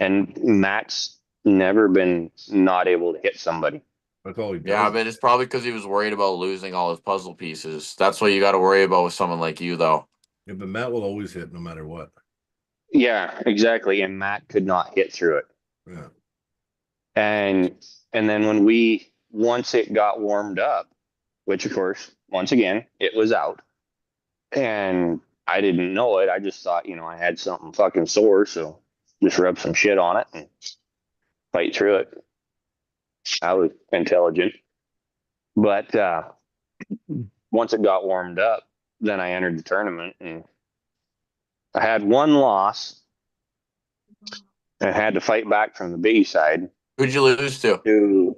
and Matt's never been not able to hit somebody. That's all he does. Yeah, but it's probably because he was worried about losing all his puzzle pieces. That's what you got to worry about with someone like you, though. Yeah, but Matt will always hit no matter what. Yeah, exactly. And Matt could not hit through it. Yeah. And then once it got warmed up, which of course, once again, it was out. And I didn't know it. I just thought, I had something fucking sore, so just rub some shit on it and fight through it. I was intelligent. But once it got warmed up, then I entered the tournament and I had one loss and had to fight back from the B side. Who'd you lose to? To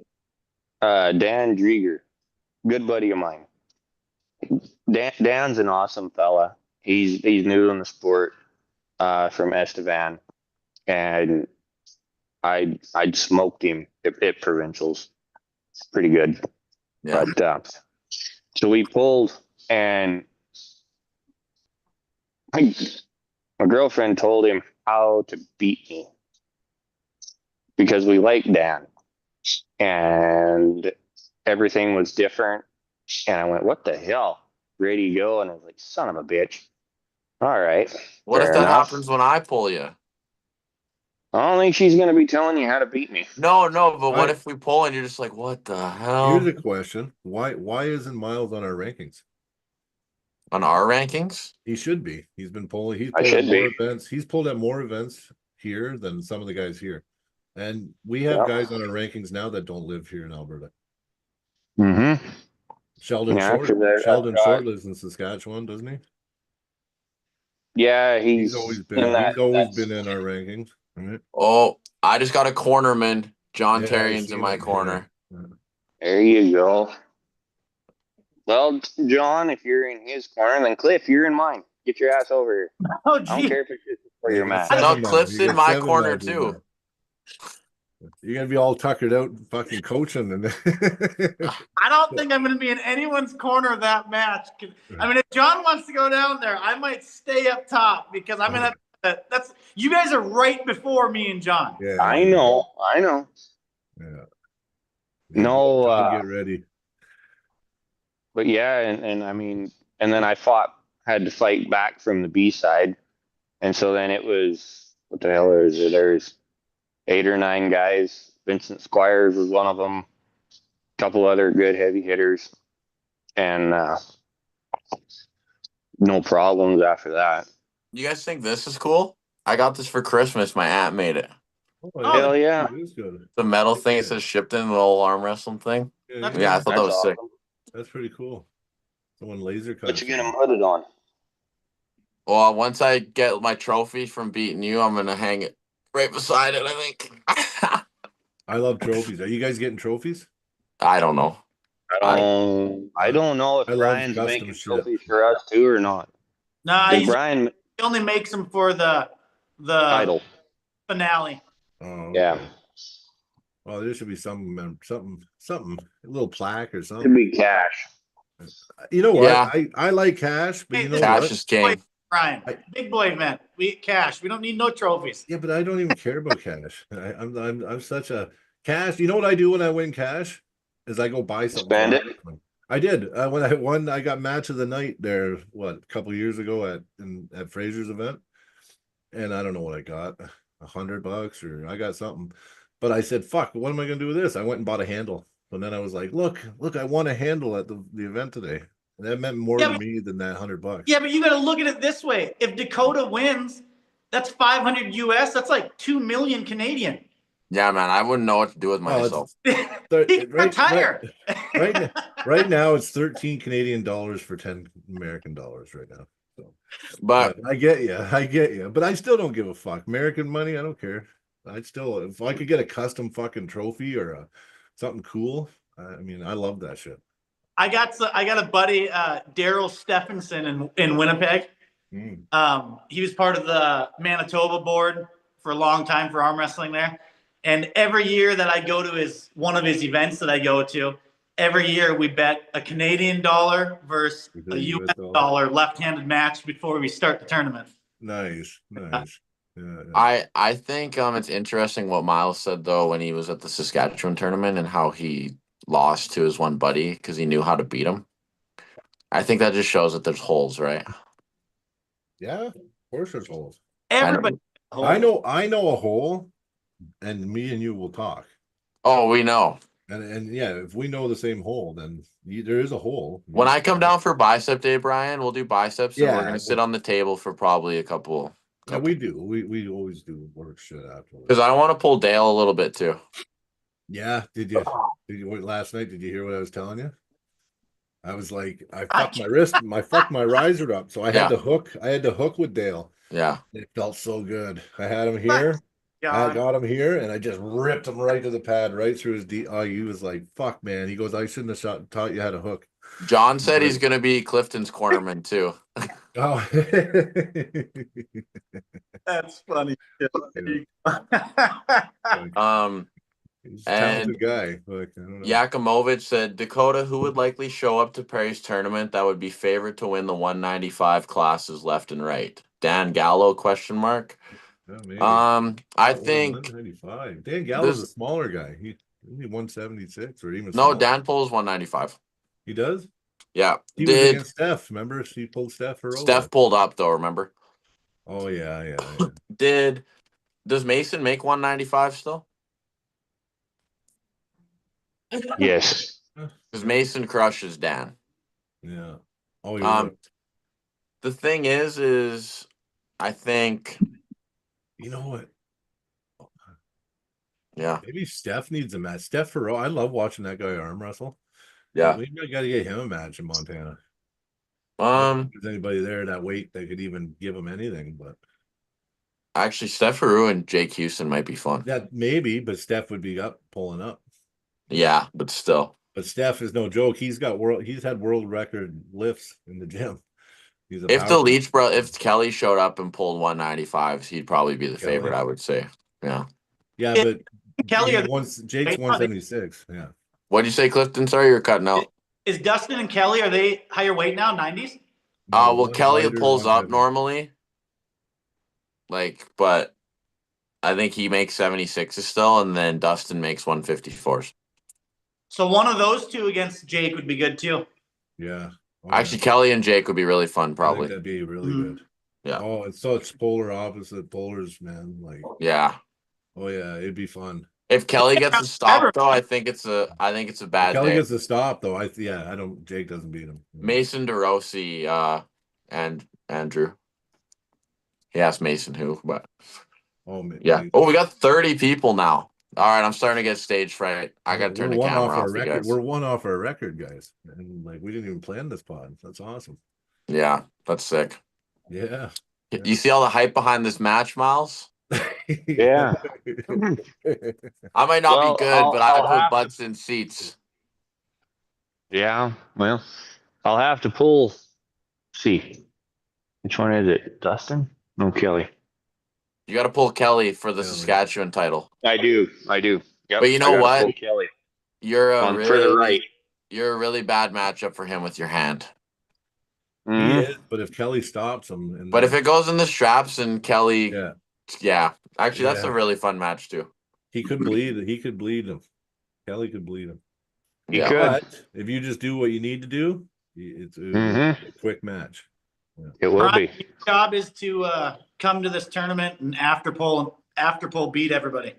Dan Drieger, good buddy of mine. Dan's an awesome fella. He's new in the sport from Estevan, and I'd smoked him at provincials, pretty good. Yeah. But so we pulled, and my girlfriend told him how to beat me because we liked Dan, and everything was different. And I went, "What the hell? Ready to go?" And I was like, "Son of a bitch." All right. What if that happens when I pull you? I don't think she's going to be telling you how to beat me. No, but what if we pull and you're just like, what the hell? Here's a question. Why isn't Myles on our rankings? On our rankings? He should be. He's been pulling. He's I pulled should at more be. events. He's pulled at more events here than some of the guys here. And we have guys on our rankings now that don't live here in Alberta. Mm-hmm. Sheldon Yeah, Short lives in Saskatchewan, doesn't he? Yeah, He's he's always in been. that. He's always That's, been in our rankings. Right? Oh, I just got a cornerman. John Yeah, I Therrien's in seen my it. corner. Yeah. there you go. Well, John, if you're in his corner, then Cliff, you're in mine. Get your ass over here. Oh, I don't gee. care if it's just for You your got match. No, seven now. Cliff's You in got my 7 corner lads in too. there. You're gonna be all tuckered out, and fucking coaching, and I don't think I'm going to be in anyone's corner of that match. I mean, if John wants to go down there, I might stay up top because I'm going to. That's you guys are right before me and John. yeah, I know. yeah. No, John, get ready. but yeah, and I mean, and then had to fight back from the B side, and so then it was what the hell is it? There's 8 or 9 guys. Vincent Squires was one of them. A couple other good heavy hitters, and no problems after that. You guys think this is cool? I got this for Christmas. My aunt made it. Oh, Hell yeah. it is good. The metal thing, it says shipped in the little arm wrestling thing. That's- Yeah, I thought that That's was sick. awesome. That's pretty cool. Someone laser cut. What you gonna put it on? Well, once I get my trophy from beating you, I'm gonna hang it right beside it, I think. I love trophies. Are you guys getting trophies? I don't know. I don't know if I love Brian's custom making shit. trophies for us too or not. Nah, Because he Brian only makes them for the title. finale. Oh, okay. Yeah. Well, there should be something, a little plaque or Could something. be cash. You know what? Yeah. I like cash, but you know Cash what? is king. Brian, big boy event. We cash. We don't need no trophies. Yeah, but I don't even care about cash. I'm such a cash. You know what I do when I win cash? Is I go buy something. Spend for it. wrestling. I did. When I won, I got match of the night there. What, a couple years ago at Fraser's event, and I don't know what I got, $100 or I got something. But I said, "Fuck, what am I gonna do with this?" I went and bought a handle. And then I was like, "Look, I won a handle at the event today." And that meant more to me than that $100. Yeah, but you got to look at it this way. If Dakota wins, that's 500 US. That's like 2 million Canadian. Yeah, man, I wouldn't know what to do with myself. Retire. Right now it's 13 Canadian dollars for 10 American dollars right now. So, But I get you, but I still don't give a fuck. American money, I don't care. If I could get a custom fucking trophy or something cool, I mean, I love that shit. I got a buddy, Daryl Stephenson in Winnipeg. He was part of the Manitoba board for a long time for arm wrestling there. And every year that I go to one of his events that I go to, every year we bet a Canadian dollar versus a US dollar left-handed match before we start the tournament. Nice. Yeah. I think it's interesting what Myles said though when he was at the Saskatchewan tournament and how he lost to his one buddy because he knew how to beat him. I think that just shows that there's holes, right? Yeah, of course there's holes. Everybody. I know a hole, and me and you will talk. Oh, we know. And yeah, if we know the same hole, then there is a hole. When I come down for bicep day, Brian, we'll do biceps, and Yeah. we're gonna sit on the table for probably a couple. Yeah, we do. We always do work shit afterwards. Because I want to pull Dale a little bit too. Yeah, did you last night? Did you hear what I was telling you? I was like, I fucked my wrist, I fucked my riser up, so I had to hook. I had to hook with Dale. Yeah, it felt so good. I had him here. God. I got him here, and I just ripped him right to the pad, right through his D. Oh, he was like, "Fuck, man!" He goes, "I shouldn't have taught you how to hook." John said he's gonna be Clifton's cornerman too. Oh, That's funny. he's a talented guy. Like, I don't know. Yakimovich said Dakota, who would likely show up to Perry's tournament that would be favored to win the 195 classes left and right. Dan Gallo ? Yeah, maybe. I think 195. Dan Gallo's a smaller guy. He 176 or even no. smaller. Dan pulls 195. He does. Yeah, He was against Steph. Remember, he pulled Steph for Steph pulled up though. Remember? Oh yeah. Does Mason make 195 still? Yes. Because Mason crushes Dan. Yeah. Oh yeah. The thing is I think You know what? Yeah. Maybe Steph needs a match. Steph Farrell. I love watching that guy arm wrestle. Yeah. We got to get him a match in Montana. I don't think there's anybody there that weight that could even give him anything, but actually, Steph Aru and Jake Houston might be fun. that maybe, but Steph would be up pulling up. Yeah, but still. But Steph is no joke. He's had world record lifts in the gym. He's a If the power. Leech bro, if Kelly showed up and pulled 195s, he'd probably be the Kelly? favorite, I would say. Yeah. Yeah, but Kelly, Jake's 176. Yeah. What'd you say, Clifton? Sorry, you're cutting out. is Dustin and Kelly, are they higher weight now, 90s? Well, one Kelly lighter, pulls one up heavier. normally. Like, but I think he makes 76s still, and then Dustin makes 154s. So one of those two against Jake would be good too. Yeah. Oh, Actually, Kelly and Jake would be really fun, I think probably. that'd be really Mhm. good. Yeah. Oh, it's such polar opposite polars, man. Like, Yeah. oh yeah, it'd be fun. If Kelly gets a stop, though, I think it's a bad Kelly day. gets the stop though. I don't. Jake doesn't beat him. Mason DeRossi, and Andrew. He asked Mason who, but Oh yeah. man. Oh, we got 30 people now. All right, I'm starting to get stage fright. I gotta turn the one camera off our off, you record. guys. We're one off our record, guys. And like we didn't even plan this pod. That's awesome. Yeah, that's sick. Yeah. You see all the hype behind this match, Miles? Yeah. I might not Well, be good, I'll- but I I'll put have to- butts in seats. Yeah. Well, I'll have to pull. See, which one is it? Dustin? No, Kelly. You got to pull Kelly for the Kelly. Saskatchewan title. I do. Yep. But you know I gotta what? pull Kelly You're a on for the right. You're a really bad matchup for him with your hand. He Mhm. is, but if Kelly stops him, and But if it goes in the straps and Kelly, yeah, actually, that's a Yeah. really fun match too. he could bleed. He could bleed him. Kelly could bleed him. He Yeah. could. But if you just do what you need to do, it's a quick match. It will be. Brian, your job is to come to this tournament and after poll beat everybody.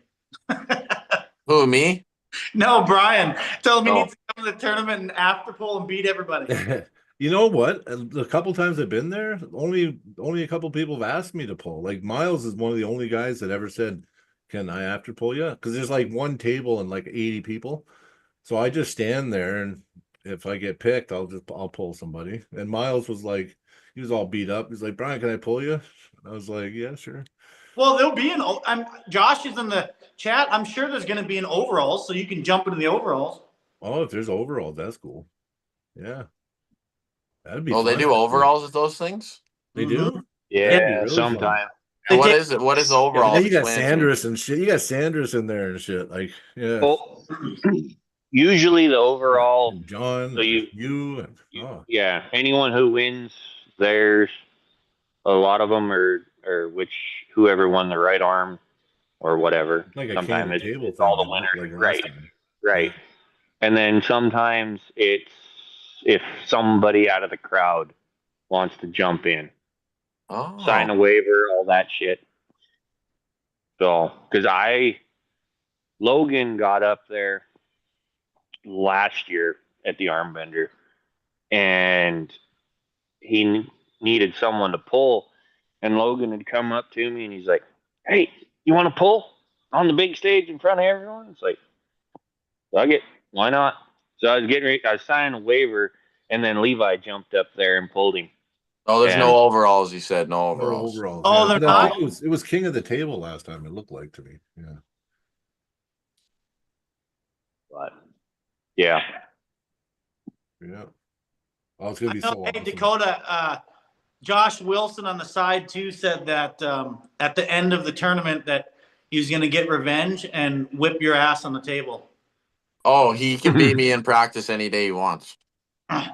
Who, me? No, Brian. Tell him he Oh. needs to come to the tournament and after poll and beat everybody. You know what? A couple times I've been there, only a couple people have asked me to pull. Like Miles is one of the only guys that ever said, "Can I after pull you?" Because there's like one table and like 80 people, so I just stand there, and if I get picked, I'll pull somebody. And Miles was like, he was all beat up. He's like, "Brian, can I pull you?" I was like, "Yeah, sure." Well, there'll be Josh is in the chat. I'm sure there's going to be an overalls, so you can jump into the overalls. Oh, if there's overalls, that's cool. Yeah, that'd be. Oh, they fun, do actually. overalls with those things? They do. Mhm. Yeah. That'd be really Sometime. And what take- is it? What is overalls? Yeah, you got Explain it to me. Sanders and shit. You got Sanders in there and shit. Like, yeah. Well, usually the overall. And John, So you and Yeah. Anyone who wins theirs, a lot of them are whoever won the right arm or whatever. like a Sometimes king of the table it's all the thing, winners. like last Right. time. Right. And then sometimes it's if somebody out of the crowd wants to jump in, Oh. sign a waiver, all that shit. So, because Logan got up there last year at the arm bender and he needed someone to pull. And Logan had come up to me and he's like, "Hey, you want to pull on the big stage in front of everyone?" It's like, fuck it, why not? So I was getting ready, I was signing a waiver, and then Levi jumped up there and pulled him. Oh, there's Yeah. no overalls. You said no No overalls. overalls. Oh, yeah. they're But I not? think it was king of the table last time. It looked like to me. Yeah. But yeah, Yeah. Oh, it's gonna be I know, so hey, awesome. Dakota, Josh Wilson on the side too said that at the end of the tournament that he was going to get revenge and whip your ass on the table. Oh, he can beat me in practice any day he wants.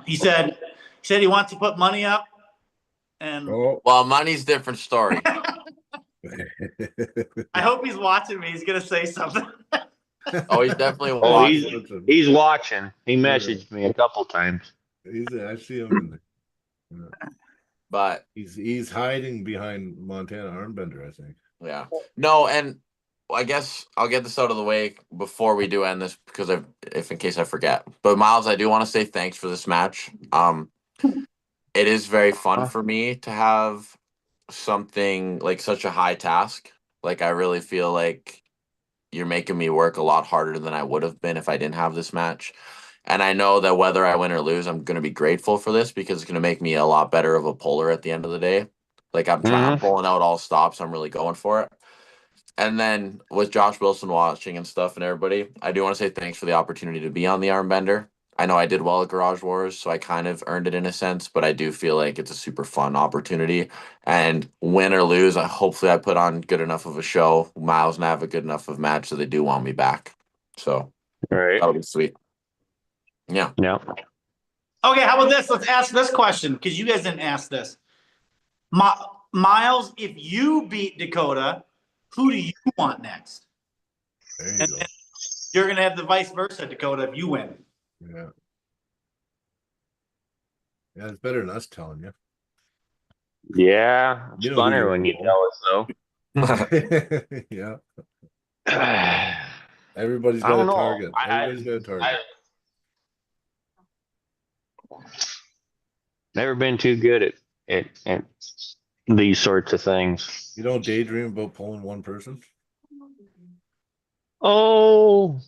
He said he wants to put money up, and Oh. Well, money's different story. I hope he's watching me. He's going to say something. Oh, he's definitely Oh, watching. he's watching. He messaged me a couple times. I see him in there. Yeah. But He's hiding behind Montana Armbender, I think. yeah, no, and I guess I'll get this out of the way before we do end this because if in case I forget. But Miles, I do want to say thanks for this match. It is very fun for me to have something like such a high task. Like I really feel like you're making me work a lot harder than I would have been if I didn't have this match. And I know that whether I win or lose, I'm going to be grateful for this because it's going to make me a lot better of a puller at the end of the day. Like I'm trying, I'm pulling out all stops. I'm really going for it. And then with Josh Wilson watching and stuff and everybody, I do want to say thanks for the opportunity to be on the arm bender. I know I did well at Garage Wars, so I kind of earned it in a sense, but I do feel like it's a super fun opportunity. And win or lose, hopefully I put on good enough of a show. Miles and I have a good enough of match so they do want me back. So Right. that'll be sweet. Yeah. Yeah. Okay, how about this? Let's ask this question because you guys didn't ask this. Miles, if you beat Dakota, who do you want next? There you go. You're gonna have the vice versa, Dakota, if you win. Yeah. Yeah, it's better than us telling you. Yeah. It's You know who funner you're when you for. tell us Yeah. though. Everybody's I got a don't know. target. Everybody's got a target. Never been too good at these sorts of things. You don't daydream about pulling one person? Oh,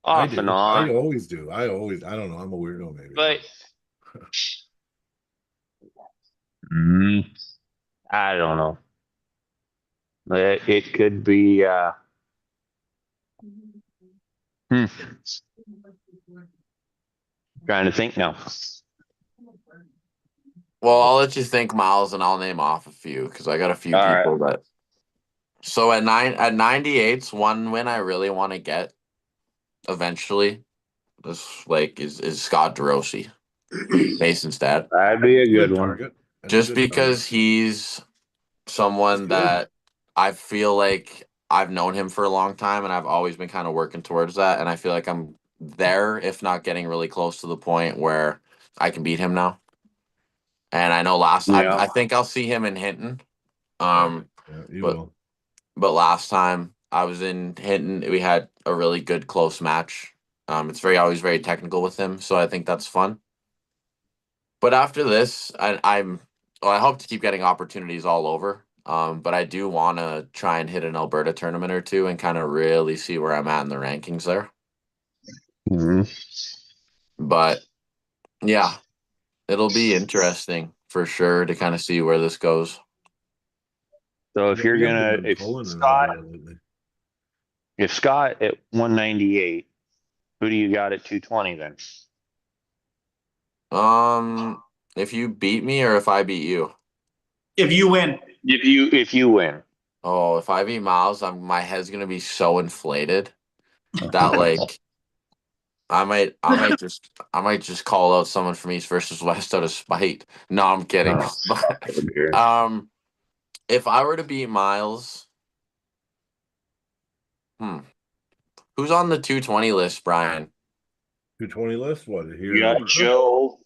I off and do. I on. always do. I don't know. I'm a weirdo maybe. But I don't know. It could be hmm, trying to think now. Well, I'll let you think, Miles, and I'll name off a few because I got a few All right. people that. So at 98's one win I really want to get eventually. This is Scott DeRossi, Mason's dad. That'd be a good one. target. That's a Just good because target. he's someone He's good. that I feel like I've known him for a long time and I've always been kind of working towards that. And I feel like I'm there, if not getting really close to the point where I can beat him now. And I know Yeah. I think I'll see him in Hinton. Yeah, you But will. but last time I was in Hinton, we had a really good close match. It's always very technical with him, so I think that's fun. But after this, I hope to keep getting opportunities all over. But I do want to try and hit an Alberta tournament or two and kind of really see where I'm at in the rankings there. Mhm. But yeah, it'll be interesting for sure to kind of see where this goes. So if Yeah, you're we haven't gonna, been if pulling in Scott, Alberta lately. if Scott at 198, who do you got at 220 then? If you beat me or if I beat you? If you win. If you win. Oh, if I beat Miles, my head's gonna be so inflated that like I might just call out someone from East versus West out of spite. No, I'm kidding. Oh, But dear. if I were to beat Miles, who's on the 220 list, Brian? 220 list? What? Here You in got Alberta? Joe.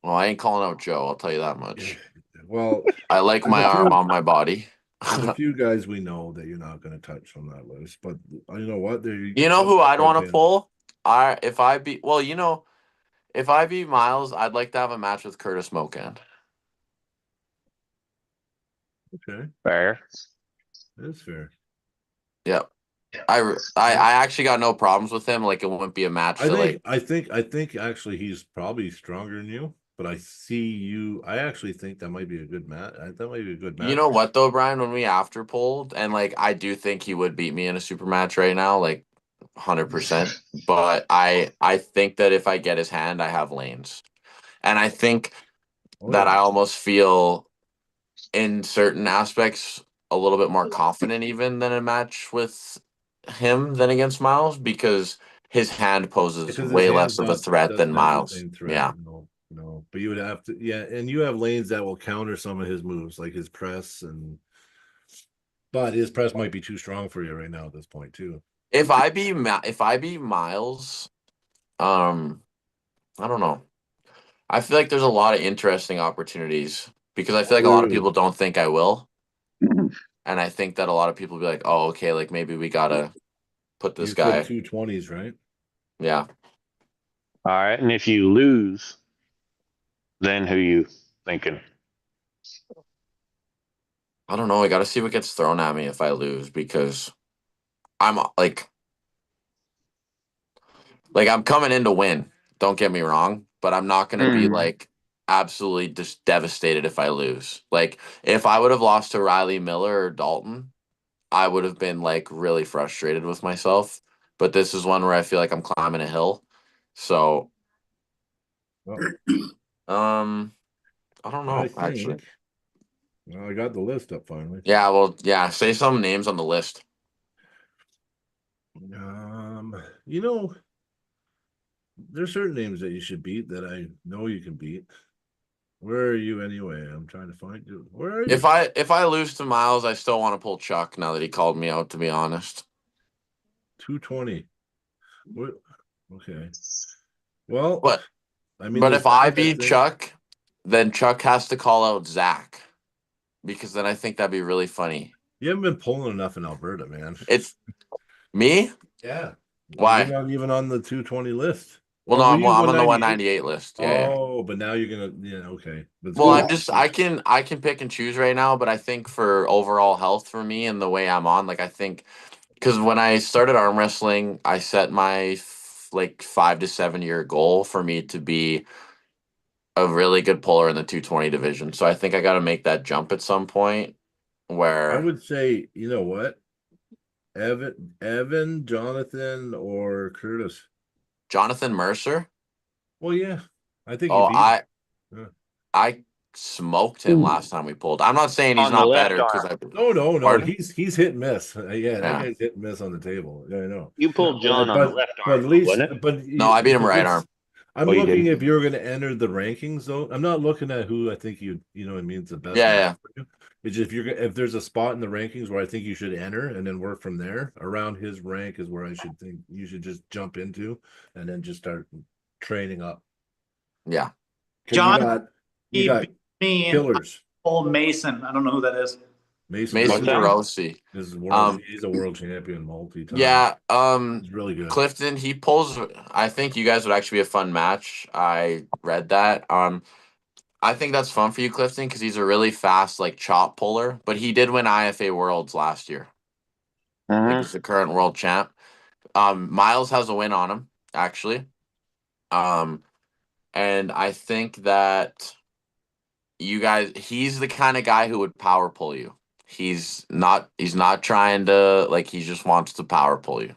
Well, I ain't calling out Joe. I'll tell you that much. Well, I like my there's a arm few- on my body. there's a few guys we know that you're not going to touch on that list, but you know what? You know who I'd want to pull? If I beat if I beat Miles, I'd like to have a match with Curtis Mokan. Okay, Fair. that's fair. Yep. I actually got no problems with him. Like it wouldn't be a match. I think actually he's probably stronger than you, but I see you. I actually think that might be a good match. That might be a good match. You know what though, Brian? When we after pulled, and like I do think he would beat me in a super match right now, like 100%. But I think that if I get his hand, I have lanes, and I think that I almost feel in certain aspects a little bit more confident even than a match with him than against Miles because his hand poses because his way hand's less of a not threat than doesn't have the Miles. same threat. Yeah. No, but you would have to, yeah, and you have lanes that will counter some of his moves, like his press, but his press might be too strong for you right now at this point too. If I beat Miles, I don't know. I feel like there's a lot of interesting opportunities because I feel like a lot of people don't think I will. And I think that a lot of people be like, oh, okay, like maybe we gotta put this You guy. said 220s, right? Yeah. All right. And if you lose, then who you thinking? I don't know. I gotta see what gets thrown at me if I lose because I'm like I'm coming in to win. Don't get me wrong, but I'm not going to be like absolutely just devastated if I lose. Like if I would have lost to Riley Miller or Dalton, I would have been like really frustrated with myself. But this is one where I feel like I'm climbing a hill. So, Well, I don't I know actually. think well, I got the list up finally. Yeah, well, yeah. Say some names on the list. You know, there's certain names that you should beat that I know you can beat. Where are you anyway? I'm trying to find you. Where are you? If I lose to Myles, I still want to pull Chuck now that he called me out. To be honest. 220. What? Okay. Well, But I mean, but there's if I guys I beat think Chuck, then Chuck has to call out Zach, because then I think that'd be really funny. you haven't been pulling enough in Alberta, man. It's me. Yeah. You're Why? not even on the 220 list. Well, Or no, were I'm you on the 198? 198 list. Yeah, yeah. Oh, but now you're gonna, yeah, okay. But Well, still, I'm just I can pick and choose right now, but I think for overall health for me and the way I'm on, like I think because when I started arm wrestling, I set my like 5 to 7 year goal for me to be a really good puller in the 220 division. So I think I got to make that jump at some point. I Where would say, you know what? Evan, Jonathan, or Curtis. Jonathan Mercer. Well, yeah. I think you Oh, beat him. Yeah. I smoked him last time we pulled. I'm not saying he's On the not left better because arm. I. No. Pardon? He's hit and miss. Yeah, that Yeah. guy's hit and miss on the table. Yeah, I know. You pulled John on the left But arm, at though, least, wasn't it? No, I beat him if right it's, arm. I'm Oh, you looking did? if you're going to enter the rankings though. I'm not looking at who I think you know what I mean. It's the best. Yeah, match yeah. for you. It's just if there's a spot in the rankings where I think you should enter and then work from there. Around his rank is where I should think you should just jump into and then just start training up. Yeah. 'Cause John, you he got beat me killers. old Mason. I don't know who that is. Mason Mason that? DeRossi. is world. Um, He's a world champion multi-time. yeah. He's really good. Clifton, he pulls. I think you guys would actually be a fun match. I read that. I think that's fun for you, Clifton, because he's a really fast like chop puller. But he did win IFA Worlds last year. Like he's the current world champ. Myles has a win on him actually. And I think that you guys, he's the kind of guy who would power pull you. He's not trying to like he just wants to power pull you.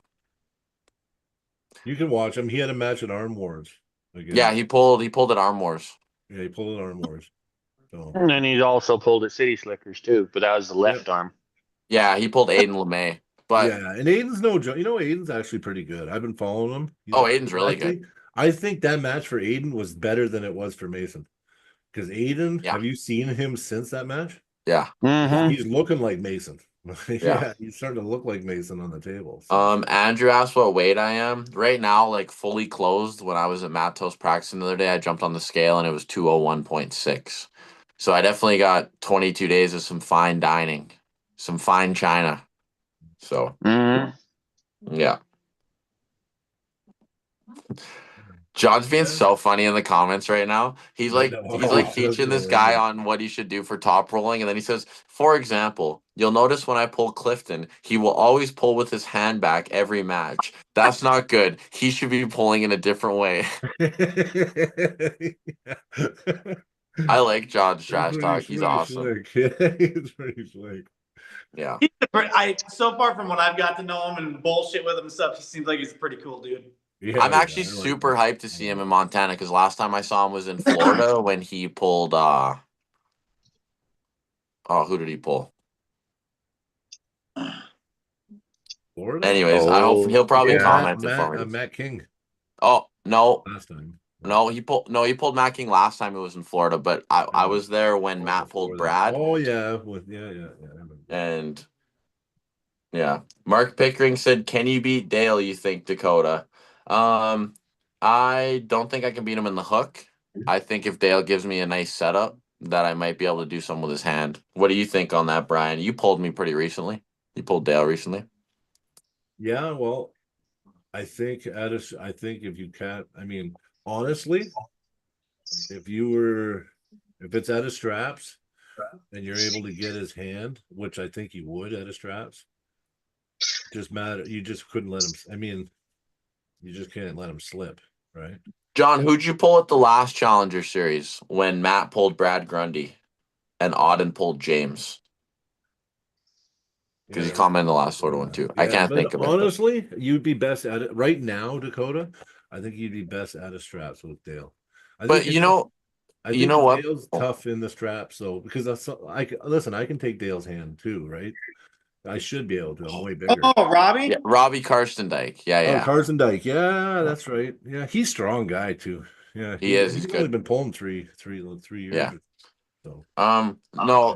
You can watch him. He had a match at Arm Wars. Again. Yeah, he pulled at Arm Wars. Yeah, he pulled at Arm Wars. So And then he's also pulled at City Slickers, too, but that was the left arm. Yeah, he pulled Aiden LeMay. But yeah, and Aiden's no joke. You know, Aiden's actually pretty good. I've been following him. Aiden's really good. I think that match for Aiden was better than it was for Mason. Because Aiden, Yeah. have you seen him since that match? Yeah. He's looking like Mason. Yeah. He's starting to look like Mason on the table. So. Andrew asked what weight I am. Right now, like fully closed, when I was at Matos practicing the other day, I jumped on the scale and it was 201.6. So I definitely got 22 days of some fine dining, some fine china. So yeah. John's being so funny in the comments right now. He's like teaching this guy on what he should do for top rolling, and then he says, for example, you'll notice when I pull Clifton, he will always pull with his hand back every match. That's not good. He should be pulling in a different way. I like John's trash talk. He's awesome. He's pretty slick. Yeah. So far from what I've got to know him and bullshit with him and stuff, he seems like he's a pretty cool dude. Yeah, I'm actually super hyped to see him in Montana because last time I saw him was in Florida when he pulled who did he pull? Florida? Anyways, I hope he'll probably comment it for me. Matt King. Oh no. Last time. No, he pulled Matt King last time it was in Florida, but I was there when Matt pulled Brad. Oh yeah, And yeah. Mark Pickering said, "Can you beat Dale, you think, Dakota?" I don't think I can beat him in the hook. I think if Dale gives me a nice setup, that I might be able to do something with his hand. What do you think on that, Brian? You pulled me pretty recently. You pulled Dale recently. Yeah, well, I think if you can't, I mean, honestly, if it's out of straps and you're able to get his hand, which I think you would out of straps, you just couldn't let him. I mean, you just can't let him slip, right? John, who'd you pull at the last Challenger Series when Matt pulled Brad Grundy and Auden pulled James? Because he commented the last photo one too. I Yeah, can't but think of it. honestly, you'd be best at it right now, Dakota. I think you'd be best out of straps with Dale. I But think I you think know what? Dale's tough in the straps, so because listen, I can take Dale's hand too, right? I should be able to. I'm way bigger. Oh, Robbie. Yeah, Robbie Karstendijk. Yeah, Oh, yeah. Carson Dyke. Yeah, that's right. Yeah, he's a strong guy too. Yeah, He is. He's he's only good. been pulling three years. Yeah. So, No. yeah.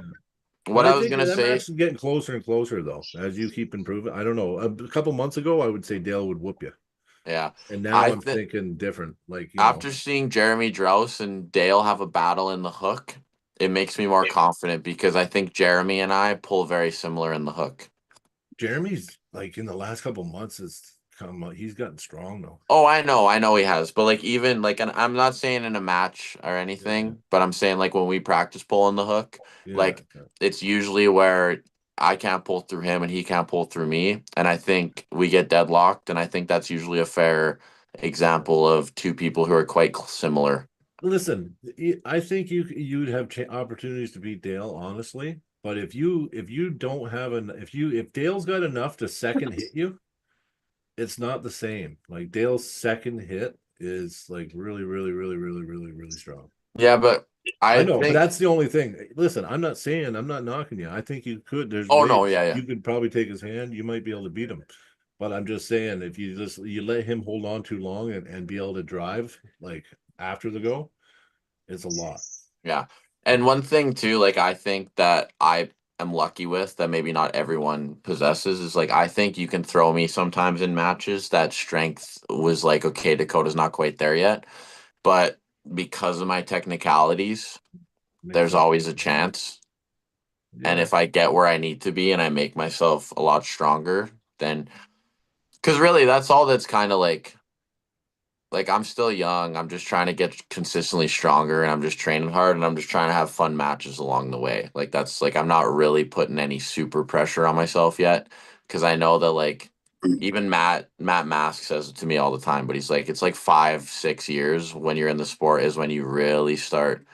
What But I I was think gonna that say, match is getting closer and closer though, as you keep improving. I don't know. A couple months ago, I would say Dale would whoop you, yeah. and now I I'm think thinking different. Like after seeing Jeremy Drouse and Dale have a battle in the hook, it makes me more confident because I think Jeremy and I pull very similar in the hook. Jeremy's like in the last couple months has come. He's gotten strong though. Oh, I know he has, but like even like, and I'm not saying in a match or anything, but I'm saying like when we practice pulling the hook, Yeah, like it's usually where I can't pull through him and he can't pull through me, and I think we get deadlocked, and I think that's usually a fair example of two people who are quite similar. Listen, I think you'd have opportunities to beat Dale, honestly. But if you don't have if Dale's got enough to second hit you, it's not the same. Like Dale's second hit is like really, really, really, really, really, really strong. Yeah, but I I know, but think. that's the only thing. Listen, I'm not knocking you. I think you could. There's Oh ways no, yeah, yeah. you could probably take his hand. You might be able to beat him. But I'm just saying, if you let him hold on too long and be able to drive like after the go, it's a lot. Yeah. And one thing too, like I think that I am lucky with that maybe not everyone possesses is like I think you can throw me sometimes in matches that strength was like, okay, Dakota's not quite there yet. But because of my technicalities, Makes there's sense. always a chance. And Yeah. if I get where I need to be and I make myself a lot stronger, then because really that's all that's kind of like I'm still young. I'm just trying to get consistently stronger and I'm just training hard and I'm just trying to have fun matches along the way. Like that's like I'm not really putting any super pressure on myself yet because I know that like even Matt Mask says it to me all the time, but he's like it's like 5-6 years when you're in the sport is when you really start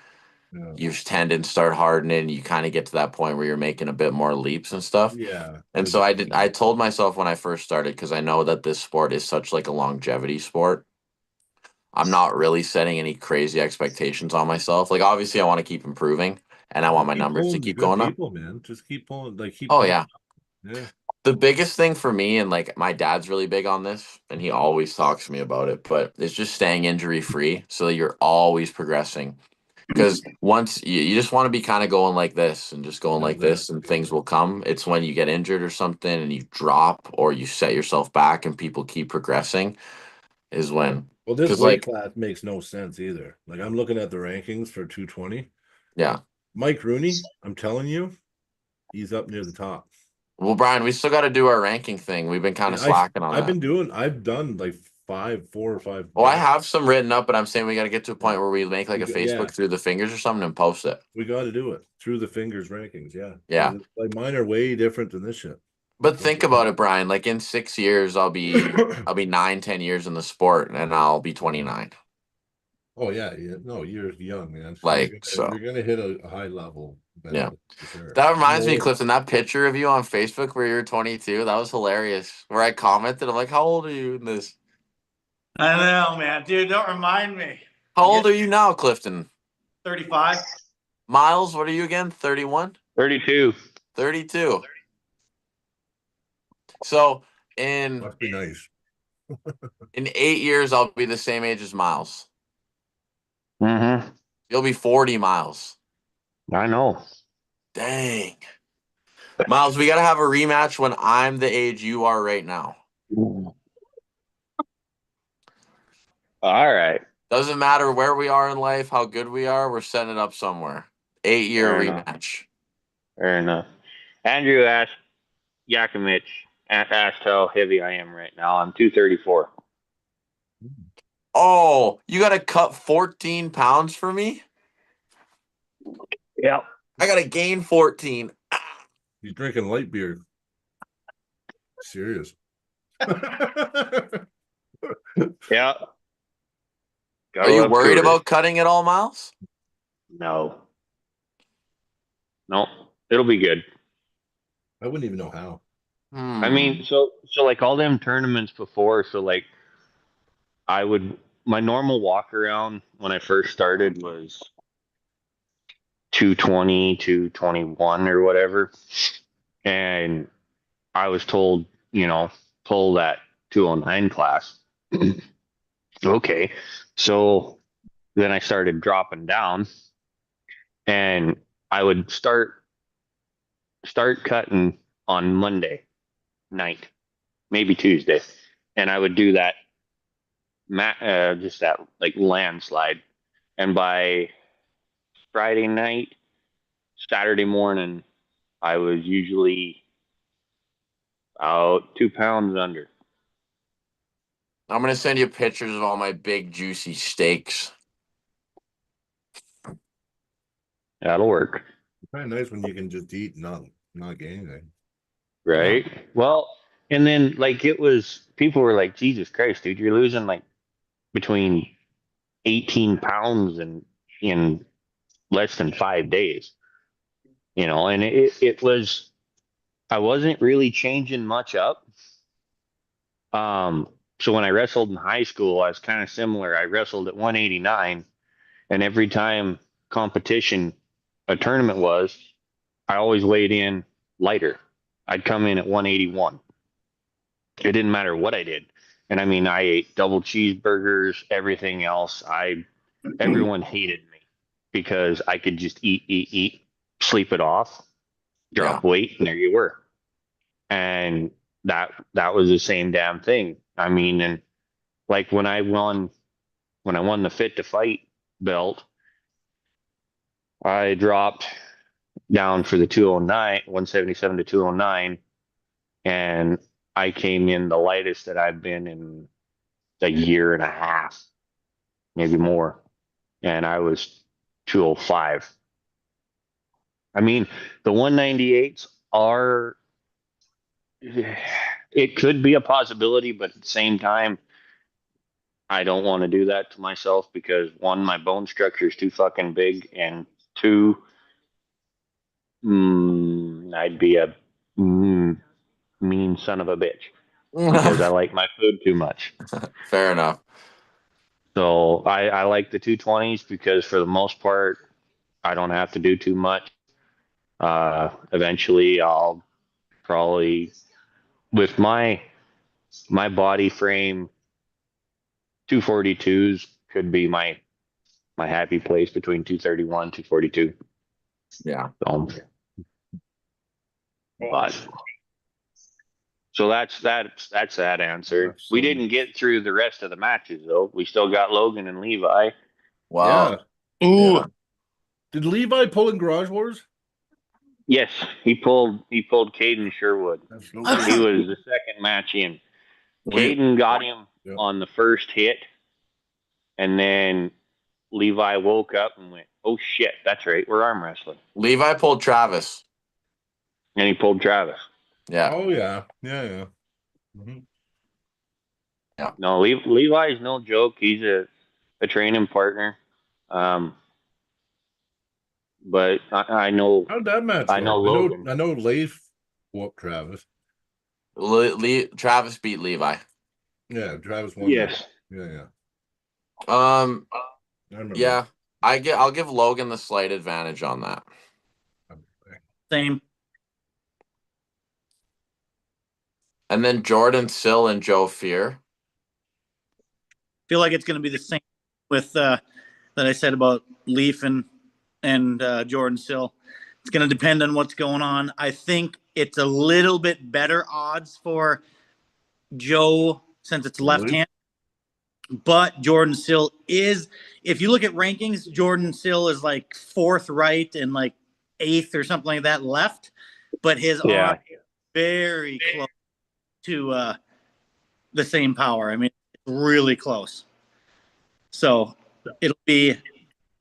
Yeah. your tendons start hardening, you kind of get to that point where you're making a bit more leaps and stuff. Yeah. And so I told myself when I first started because I know that this sport is such like a longevity sport. I'm not really setting any crazy expectations on myself. Like obviously I want to keep improving and I want my Keep numbers to pulling keep good going up. people, man. Just keep pulling, like keep Oh coming. yeah. Yeah. The biggest thing for me and like my dad's really big on this and he always talks to me about it, but it's just staying injury free so that you're always progressing. Because once you just want to be kind of going like this and just going like this and things will come. It's when you get injured or something and you drop or you set yourself back and people keep progressing is when. Well, this Because weight like class makes no sense either. Like I'm looking at the rankings for 220. yeah. Mike Rooney, I'm telling you, he's up near the top. Well, Brian, we still got to do our ranking thing. We've been kind of slacking on that. I've done like 4 or 5. Well, I have some written up, but I'm saying we got to get to a point where we make like a Yeah, Facebook through the fingers or something and post it. we got to do it through the fingers rankings. Yeah. Yeah. Like mine are way different than this shit. But think about it, Brian. Like in 6 years, I'll be 9-10 years in the sport, and I'll be 29. Oh yeah, yeah. No, you're young, man. Like so. You're gonna hit a high level. Yeah. For sure. That reminds me, Clifton, that picture of you on Facebook where you're 22, that was hilarious. Where I commented, I'm like, how old are you in this? I know, man. Dude, don't remind me. How old are you now, Clifton? 35. Myles, what are you again? 31? 32. 32. So Must be nice. in 8 years, I'll be the same age as Myles. Mm-hmm. You'll be 40, Myles. I know. Dang. Myles, we got to have a rematch when I'm the age you are right now. All right. Doesn't matter where we are in life, how good we are, we're setting it up somewhere. 8-year Fair rematch. enough. Fair enough. Andrew asked Yakimich asked how heavy I am right now. I'm 234. Oh, you got to cut 14 pounds for me? Yep. I got to gain 14. He's drinking light beer. Serious. Yeah. Are you worried about cutting it all, Miles? No. No, it'll be good. I wouldn't even know how. I mean, so like all them tournaments before, so like my normal walk around when I first started was 220, 221 or whatever. And I was told, pull that 209 class. Okay. So then I started dropping down and I would start cutting on Monday night, maybe Tuesday. And I would do that just that like landslide. And by Friday night, Saturday morning, I was usually about 2 pounds under. I'm gonna send you pictures of all my big juicy steaks. That'll work. It's kind of nice when you can just eat and not get anything. Right. Yeah. Well, and then like people were like, Jesus Christ, dude, you're losing like between 18 pounds in less than 5 days. And it was, I wasn't really changing much up. So when I wrestled in high school, I was kind of similar. I wrestled at 189, and every time a tournament was, I always weighed in lighter. I'd come in at 181. It didn't matter what I did. And I mean, I ate double cheeseburgers, everything else. Everyone hated me because I could just eat, sleep it off, drop weight, and there you were. And that was the same damn thing. I mean, and like when I won the Fit to Fight belt, I dropped down for the 209, 177 to 209, and I came in the lightest that I've been in a year and a half, maybe more. And I was 205. I mean, the 198s are, it could be a possibility, but at the same time, I don't want to do that to myself because one, my bone structure is too fucking big, and two, I'd be a mean son of a bitch because I like my food too much. Fair enough. So I like the 220s because for the most part, I don't have to do too much. Eventually, I'll probably, with my body frame, 242s could be my happy place between 231, 242. Yeah. So that's that answer. We didn't get through the rest of the matches though. We still got Logan and Levi. Wow. Yeah. Ooh. Yeah. Did Levi pull in Garage Wars? Yes, he pulled Caden Sherwood. That's He was the second match in. Caden got him on the first hit, and then Levi woke up and went, "Oh shit, that's right, we're arm wrestling." Levi pulled Travis. And he pulled Travis. Yeah. Oh yeah. Yeah. Mm-hmm. Yeah. No, Levi's no joke. He's a training partner. But I know. How'd that match go? I know Logan. I know Leif whooped Travis. Travis beat Levi. Yeah, Travis won. Yes. Yeah. I remember. Yeah. I'll give Logan the slight advantage on that. Same. And then Jordan Sill and Joe Fear. Feel like it's going to be the same with that I said about Leaf and Jordan Sill. It's going to depend on what's going on. I think it's a little bit better odds for Joe since it's left hand. But Jordan Sill is, if you look at rankings, Jordan Sill is like 4th right and like 8th or something like that left. But his arm is very close to the same power. I mean, it's really close. So it'll be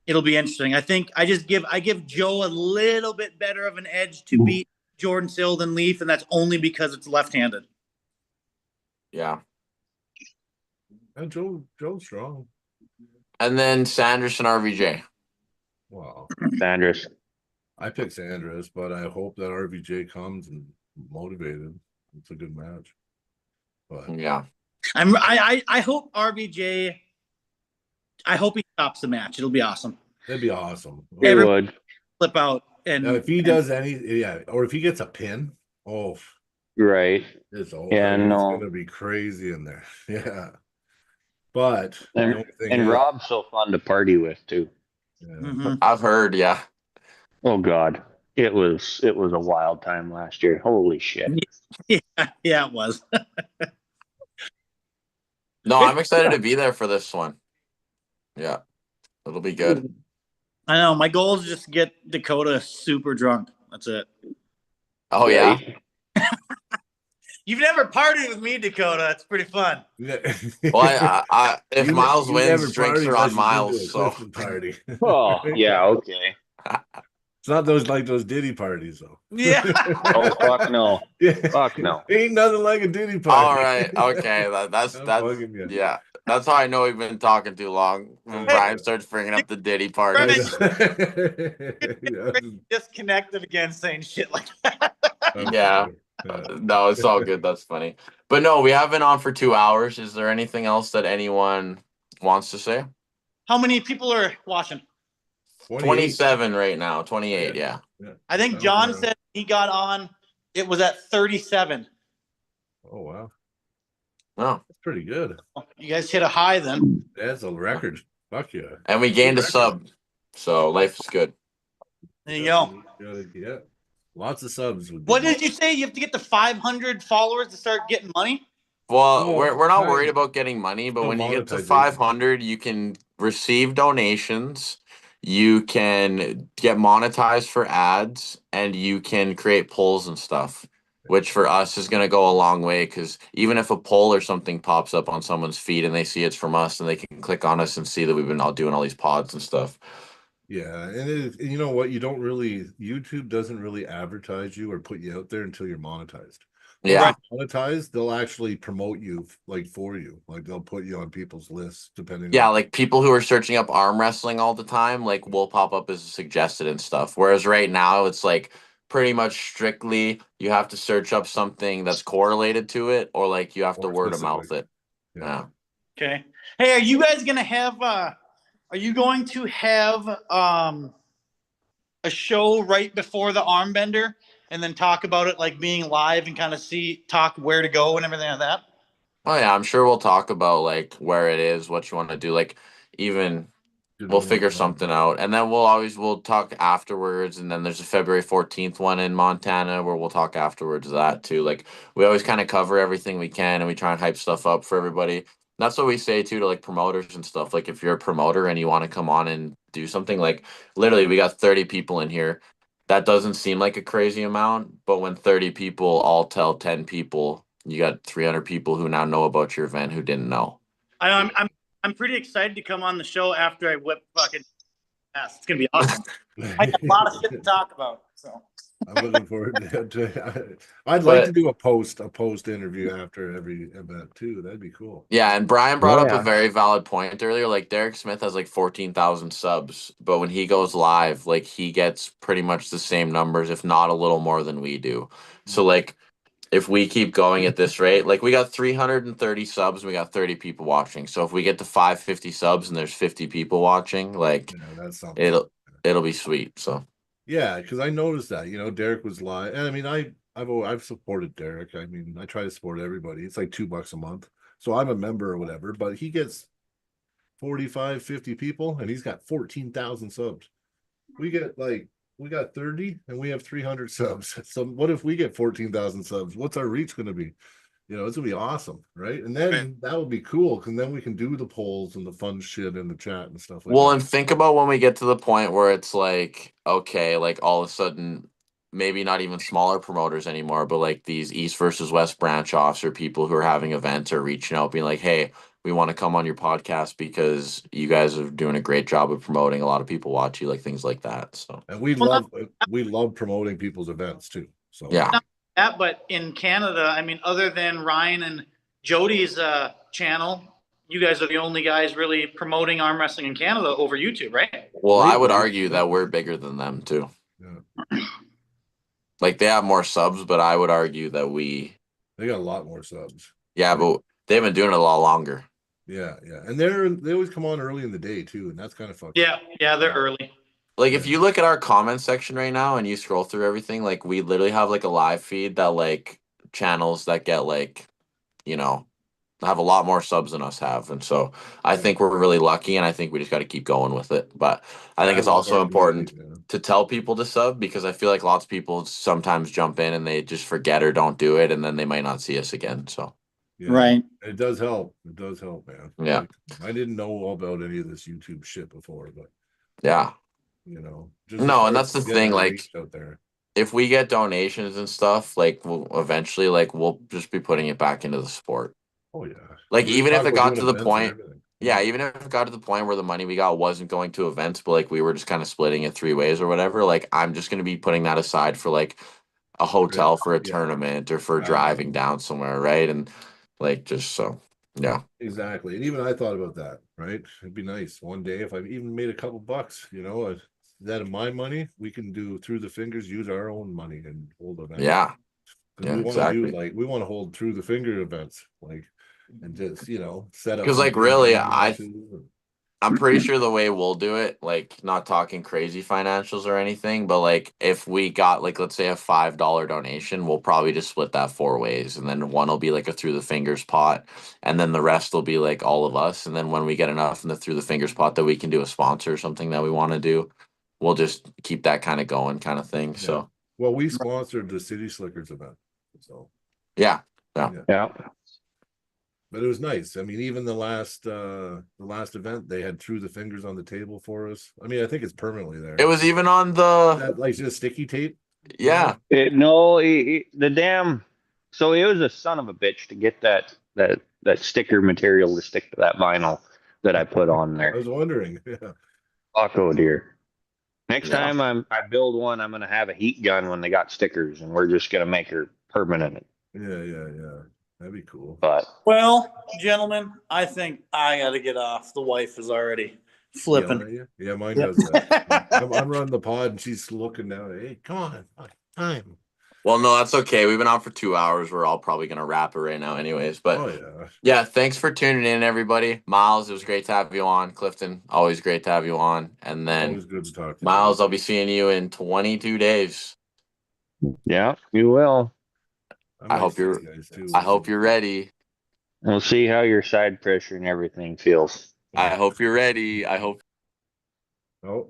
interesting. I think I give Joe a little bit better of an edge to beat Jordan Sill than Leaf, and that's only because it's left-handed. Yeah. And Joe's strong. And then Sanders and RVJ. Wow. Sanders. I picked Sanders, but I hope that RVJ comes and motivated. It's a good match. But Yeah. I hope RBJ. I hope he stops the match. It'll be awesome. that'd be awesome. It would. Flip out and Now, if he does or if he gets a pin, Right. it's over. Yeah, It's no. gonna be crazy in there. Yeah. But the And, only thing and is, Rob's so fun to party with too. yeah. Mhm. I've heard, yeah. Oh God. It was a wild time last year. Holy shit. yeah, it was. No, I'm excited to be there for this one. Yeah. It'll be good. I know. My goal is just to get Dakota super drunk. That's it. Oh, yeah. You've never partied with me, Dakota. That's pretty fun. Well, if You Myles you never wins, drinks partied are on unless you've been to a Myles. So Clifton party. Oh, yeah, okay. It's not those Diddy parties though. Yeah. Oh fuck no. Yeah. Fuck no. Ain't nothing like a Diddy party. all right, okay, that's I'm that's bugging you. yeah. That's how I know we've been talking too long. When Brian starts bringing up the Diddy parties. Disconnected again, saying shit like that. Yeah. No, it's all good. That's funny. But no, we have been on for 2 hours. Is there anything else that anyone wants to say? How many people are watching? 27 right now. 28, yeah. I think John said he got on. It was at 37. Oh wow, No. that's pretty good. You guys hit a high then. That's a record. Fuck yeah. And we gained a sub. So life is good. There you go. Yeah, lots of subs. What did you say? You have to get to 500 followers to start getting money? Well, Well, we're not fine. worried about getting money, but No when you get to monetization. 500, you can receive donations, you can get monetized for ads, and you can create polls and stuff, which for us is going to go a long way because even if a poll or something pops up on someone's feed and they see it's from us, and they can click on us and see that we've been all doing all these pods and stuff. Yeah, and you know what? YouTube doesn't really advertise you or put you out there until you're monetized. Yeah. Monetized, they'll actually promote you for you. Like they'll put you on people's lists depending. Yeah, on like people who are searching up arm wrestling all the time, like will pop up as suggested and stuff. Whereas right now it's like pretty much strictly you have to search up something that's correlated to it, or like you have to Or word of mouth specific. it. Yeah. Okay. Hey, are you guys gonna have are you going to have a show right before the arm bender and then talk about it like being live and kind of talk where to go and everything like that? Oh yeah, I'm sure we'll talk about like where it is, what you want to do, like even we'll figure something out, and then we'll talk afterwards. And then there's a February 14th one in Montana where we'll talk afterwards of that too. Like we always kind of cover everything we can, and we try and hype stuff up for everybody. That's what we say too to like promoters and stuff. Like if you're a promoter and you want to come on and do something, like literally we got 30 people in here. That doesn't seem like a crazy amount, but when 30 people all tell 10 people, you got 300 people who now know about your event who didn't know. I'm pretty excited to come on the show after I whip fucking ass. It's gonna be awesome. I got a lot of shit to talk about. So I'm looking forward to I'd like to do a post interview after every event too. That'd be cool. Yeah, and Brian brought up Yeah. a very valid point earlier. Like Derek Smith has like 14,000 subs, but when he goes live, like he gets pretty much the same numbers, if not a little more than we do. So like if we keep going at this rate, like we got 330 subs, we got 30 people watching. So if we get to 550 subs and there's 50 people watching, like Yeah, that's something. it'll be sweet. So Yeah, because I noticed that, Derek was live. And I mean, I've supported Derek. I mean, I try to support everybody. It's like $2 a month. So I'm a member or whatever, but he gets 45, 50 people and he's got 14,000 subs. We got 30 and we have 300 subs. So what if we get 14,000 subs? What's our reach going to be? It's gonna be awesome, right? And then that would be cool because then we can do the polls and the fun shit in the chat and stuff like well, that. and think about when we get to the point where it's like, okay, like all of a sudden, maybe not even smaller promoters anymore, but like these East versus West branch offs or people who are having events are reaching out, being like, hey, we want to come on your podcast because you guys are doing a great job of promoting. A lot of people watch you, like things like that. So, And we love promoting people's events too. So yeah. but in Canada, I mean, other than Ryan and Jody's channel, you guys are the only guys really promoting arm wrestling in Canada over YouTube, right? Well, I would Lately, argue that we're bigger than them too. Yeah. Like they have more subs, but I would argue that we, They got a lot more subs. yeah, but they've been doing it a lot longer. Yeah, and they always come on early in the day too, and that's kind of fucked. Yeah, they're early. Like if you look at our comment section right now and you scroll through everything, like we literally have like a live feed that like channels that get like, you know, have a lot more subs than us have. And so I think we're really lucky, and I think we just got to keep going with it. But I think it's love also our important community, to tell people to sub, because I feel like lots of people sometimes jump in and they just forget or don't do it, and then they might not see us again. So yeah. Right. It does help. It does help, man. Yeah. Like, I didn't know all about any of this YouTube shit before, but yeah, just No, and that's the getting thing, our like, reach out there. if we get donations and stuff, like we'll eventually, like we'll just be putting it back into the sport. Oh yeah. Like We even talk if it about got doing to the events and point, everything. yeah, even if it got to the point where the money we got wasn't going to events, but like we were just kind of splitting it 3 ways or whatever, like I'm just gonna be putting that aside for like a hotel for a Yeah. tournament or for driving down somewhere, right? And like just so, yeah. Exactly. And even I thought about that, right? It'd be nice one day if I even made a couple bucks, that of my money, we can do through the fingers, use our own money and hold events. Yeah. Because Yeah, we want to do exactly. we want to hold through the finger events, like, and just, set up. Because some like big really, matches. I'm pretty sure the way we'll do it, like not talking crazy financials or anything, but like if we got like let's say a $5 donation, we'll probably just split that 4 ways, and then one will be like a through the fingers pot, and then the rest will be like all of us, and then when we get enough in the through the fingers pot that we can do a sponsor or something that we want to do, we'll just keep that kind of going, kind of thing. Yeah. So Well, we sponsored the City Slickers event, so yeah. Yeah. but it was nice. I mean, even the last event, they had through the fingers on the table for us. I mean, I think it's permanently there. It was even on the that like just sticky tape. yeah. The damn. So it was a son of a bitch to get that sticker material to stick to that vinyl that I put on I there. was wondering. Yeah. Oh dear. Next Yeah. time I build one, I'm gonna have a heat gun when they got stickers, and we're just gonna make her permanent. Yeah. That'd be cool. But Well, gentlemen, I think I got to get off. The wife is already flipping. Yelling at you? Yeah, mine Yep. does that. I'm running the pod and she's looking down. Hey, come on, time. Well, no, that's okay. We've been on for 2 hours. We're all probably gonna wrap it right now, anyways. But Oh yeah. yeah, thanks for tuning in, everybody. Myles, it was great to have you on. Clifton, always great to have you on. And then Always good to talk to you. Myles, I'll be seeing you in 22 days. yeah, you will. might hope see you're- you guys, too. I hope you're ready. We'll see how your side pressure and everything feels. I hope you're ready. I hope. Oh,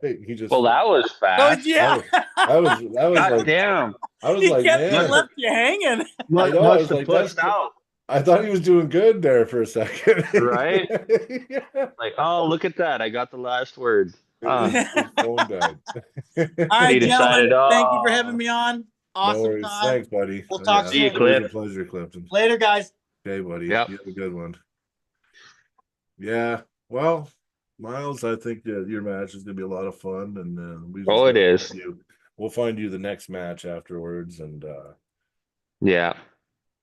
he just. Well, that was Oh, fast. yeah. That was God like. damn. I was He like, kept man. left you hanging. Must, I know, I was must have like, pushed that's- out. I thought he was doing good there for a second. Right? Yeah. Like, oh, look at that. I got the last word. His phone died. All right, He gentlemen. decided, Thank you for oh. having me on. No Awesome worries. time. Thanks, buddy. We'll talk See you, soon. Cliff. Pleasure, Clifton. Later, guys. Okay, buddy. Yep. You have a good one. Yeah. Well, Myles, I think that your match is gonna be a lot of fun, and we. Oh, it is. We'll find you the next match afterwards, and Yeah.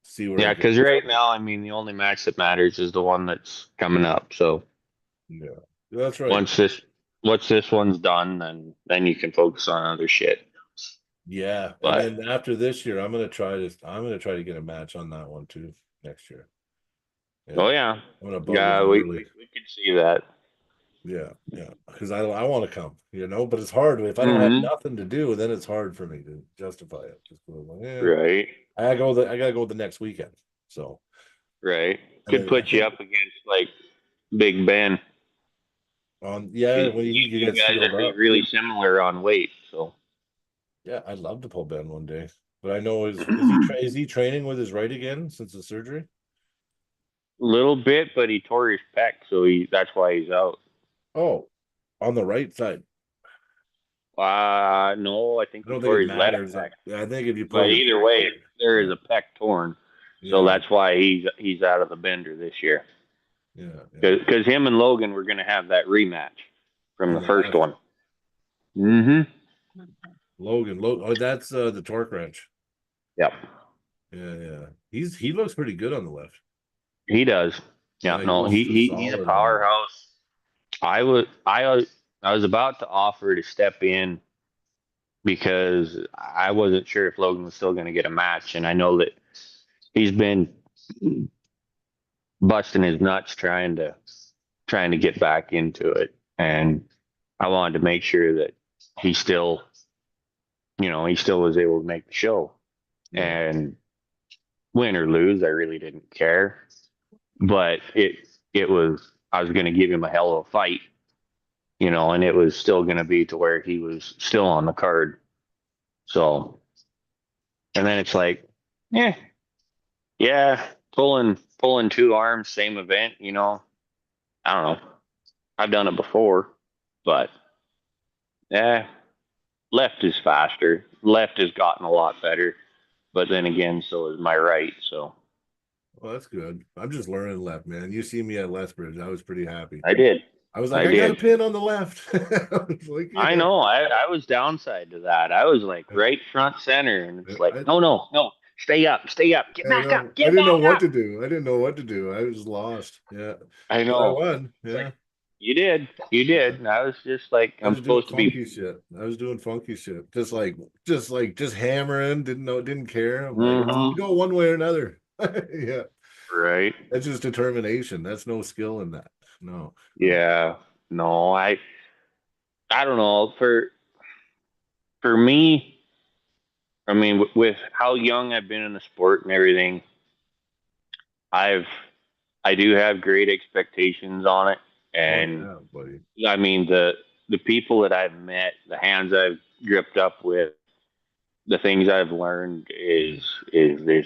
see where. Yeah, it because goes. right now, I mean, the only match that matters is the one that's coming up. So Yeah, that's right. once this one's done, then you can focus on other shit. Yeah, But- and then after this year, I'm gonna try to get a match on that one too next year. Oh yeah. I'm gonna bug Yeah, him we early. could see that. Yeah, because I want to come, but it's hard if I don't have Mhm. nothing to do. Then it's hard for me to justify it. Just like, Right. I gotta go the next weekend. So Right. And Could then I put you think- up against like Big Ben. when You you get guys sealed are up, really similar on weight. So yeah, I'd love to pull Ben one day. But I know is he training with his right again since the surgery? a little bit, but he tore his pec, so that's why he's out. Oh, on the right side. No, I think I don't he tore think it his left matters. pec. I think if you pull But your either pec way, out, there is a pec torn, so that's why he's out of the bender this year. yeah. Because him and Logan were going to have that rematch from On the the first left. one. Mm-hmm. Logan. Oh, that's the torque wrench. Yep. Yeah. He looks pretty good on the left. He does. Yeah, Yeah, no, was he's a solid, man. powerhouse. I was about to offer to step in because I wasn't sure if Logan was still going to get a match, and I know that he's been busting his nuts trying to get back into it, and I wanted to make sure that he still, he still was able to make the show. Yeah. And win or lose, I really didn't care, but it was I was going to give him a hell of a fight, and it was still going to be to where he was still on the card. So, and then it's like, yeah, yeah, pulling two arms, same event, I don't know. I've done it before, but yeah, left is faster. Left has gotten a lot better, but then again, so is my right. So Well, that's good. I'm just learning left, man. You see me at Lethbridge. I was pretty happy. I did. I was like, I I got a did. pin on the left. I was like, I yeah. know. I was downside to that. I was like right front center, and it's like, no, no, no, stay up, get I back know. up, I get didn't know back what up. to do. I didn't know what to do. I was lost. Yeah. I But I know. won. It's Yeah. like, you did, you Yeah. did. And I was just like, I I'm was doing supposed to be funky shit. I was doing funky shit. Just hammering. Didn't care. I'm like, Mhm. go one way or another. Yeah. right. That's just determination. That's no skill in that. No. Yeah. No, I don't know. For me, I mean, with how young I've been in the sport and everything, I've I do have great expectations on it, Oh and yeah, buddy. I mean the people that I've met, the hands I've gripped up with, the things I've learned is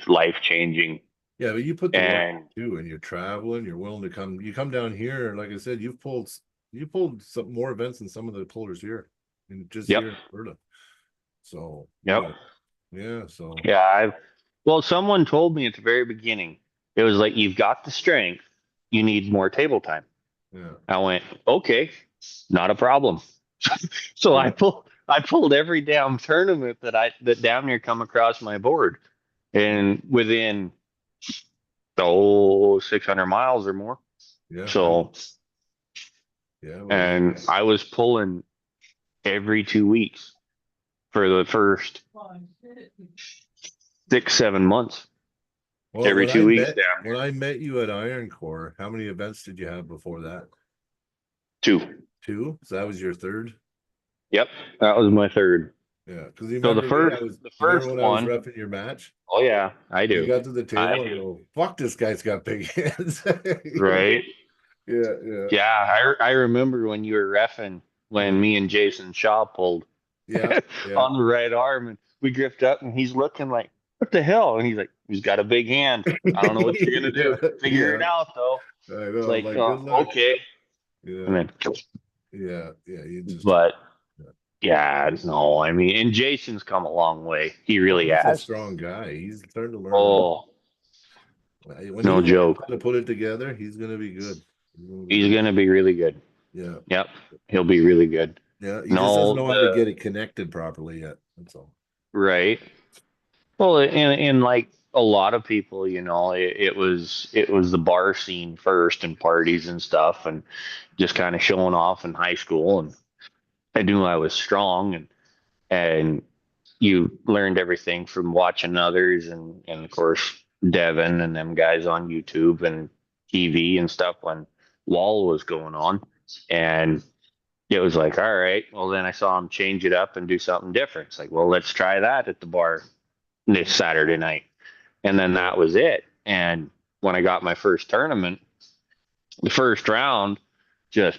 life changing. Yeah, but you put the work And too, and you're traveling. You're willing to come. You come down here. Like I said, you pulled some more events than some of the pullers here, and just yep, here in Alberta. So yep, yeah. So yeah. Well, someone told me at the very beginning, it was like you've got the strength, you need more table time. yeah, I went, okay, not a problem. So yeah. I pulled every damn tournament that damn near come across my board, and within 600 miles or more. Yeah, So, yeah, buddy. and I was pulling every 2 weeks for the first 6-7 months. Well, Every when 2 weeks down when here. I met you at Iron Core, how many events did you have before that? Two. Two? So that was your third? Yep, that was my third. Yeah, because you So the remember me? first the You remember first when I was one, refing your match? oh yeah, I You do. got to the I table and do. go, fuck, this guy's got big hands. Right? Yeah, yeah, Yeah, I remember when you were reffing when yeah, me and Jason Shaw pulled yeah, yeah. on the right arm, and we gripped up, and he's looking like, what the hell? And he's like, he's got a big hand. I don't know what you're gonna do. Yeah, Figure yeah. it out though. I It's know. I'm like, like, good luck. okay. And Yeah, then, yeah, yeah. You just, but yeah. yeah, no, I mean, and Jason's come a long way. He Oh, really he's a has. strong guy. He's starting to learn. Oh, When he no learns joke. how to put it together, he's gonna be good. He's gonna be really good. Yeah, Yep, he'll be really good. yeah. He just doesn't No, know how to get it connected properly yet. That's all. right. Well, and like a lot of people, it was the bar scene first and parties and stuff, and just kind of showing off in high school, and I knew I was strong, and you learned everything from watching others, and of course Devin and them guys on YouTube and TV and stuff when Wall was going on, and it was like, all right, well then I saw him change it up and do something different. It's like, well, let's try that at the bar this Saturday night. And then that was it. And when I got my first tournament, the first round, just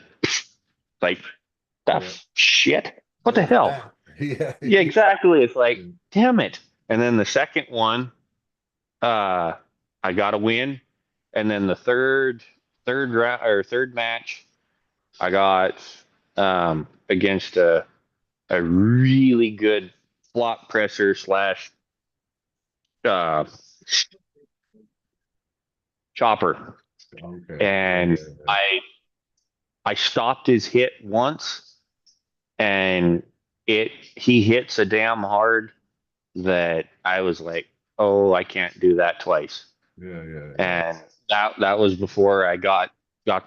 like, the Yeah. shit. What the hell? Yeah. Yeah, exactly. It's like, damn it. And then the second one, I got a win. And then the third round or third match, I got against a really good block presser slash uh, chopper, Okay. and Yeah. I stopped his hit once, and he hit so damn hard that I was like, oh, I can't do that twice. Yeah. And that was before I got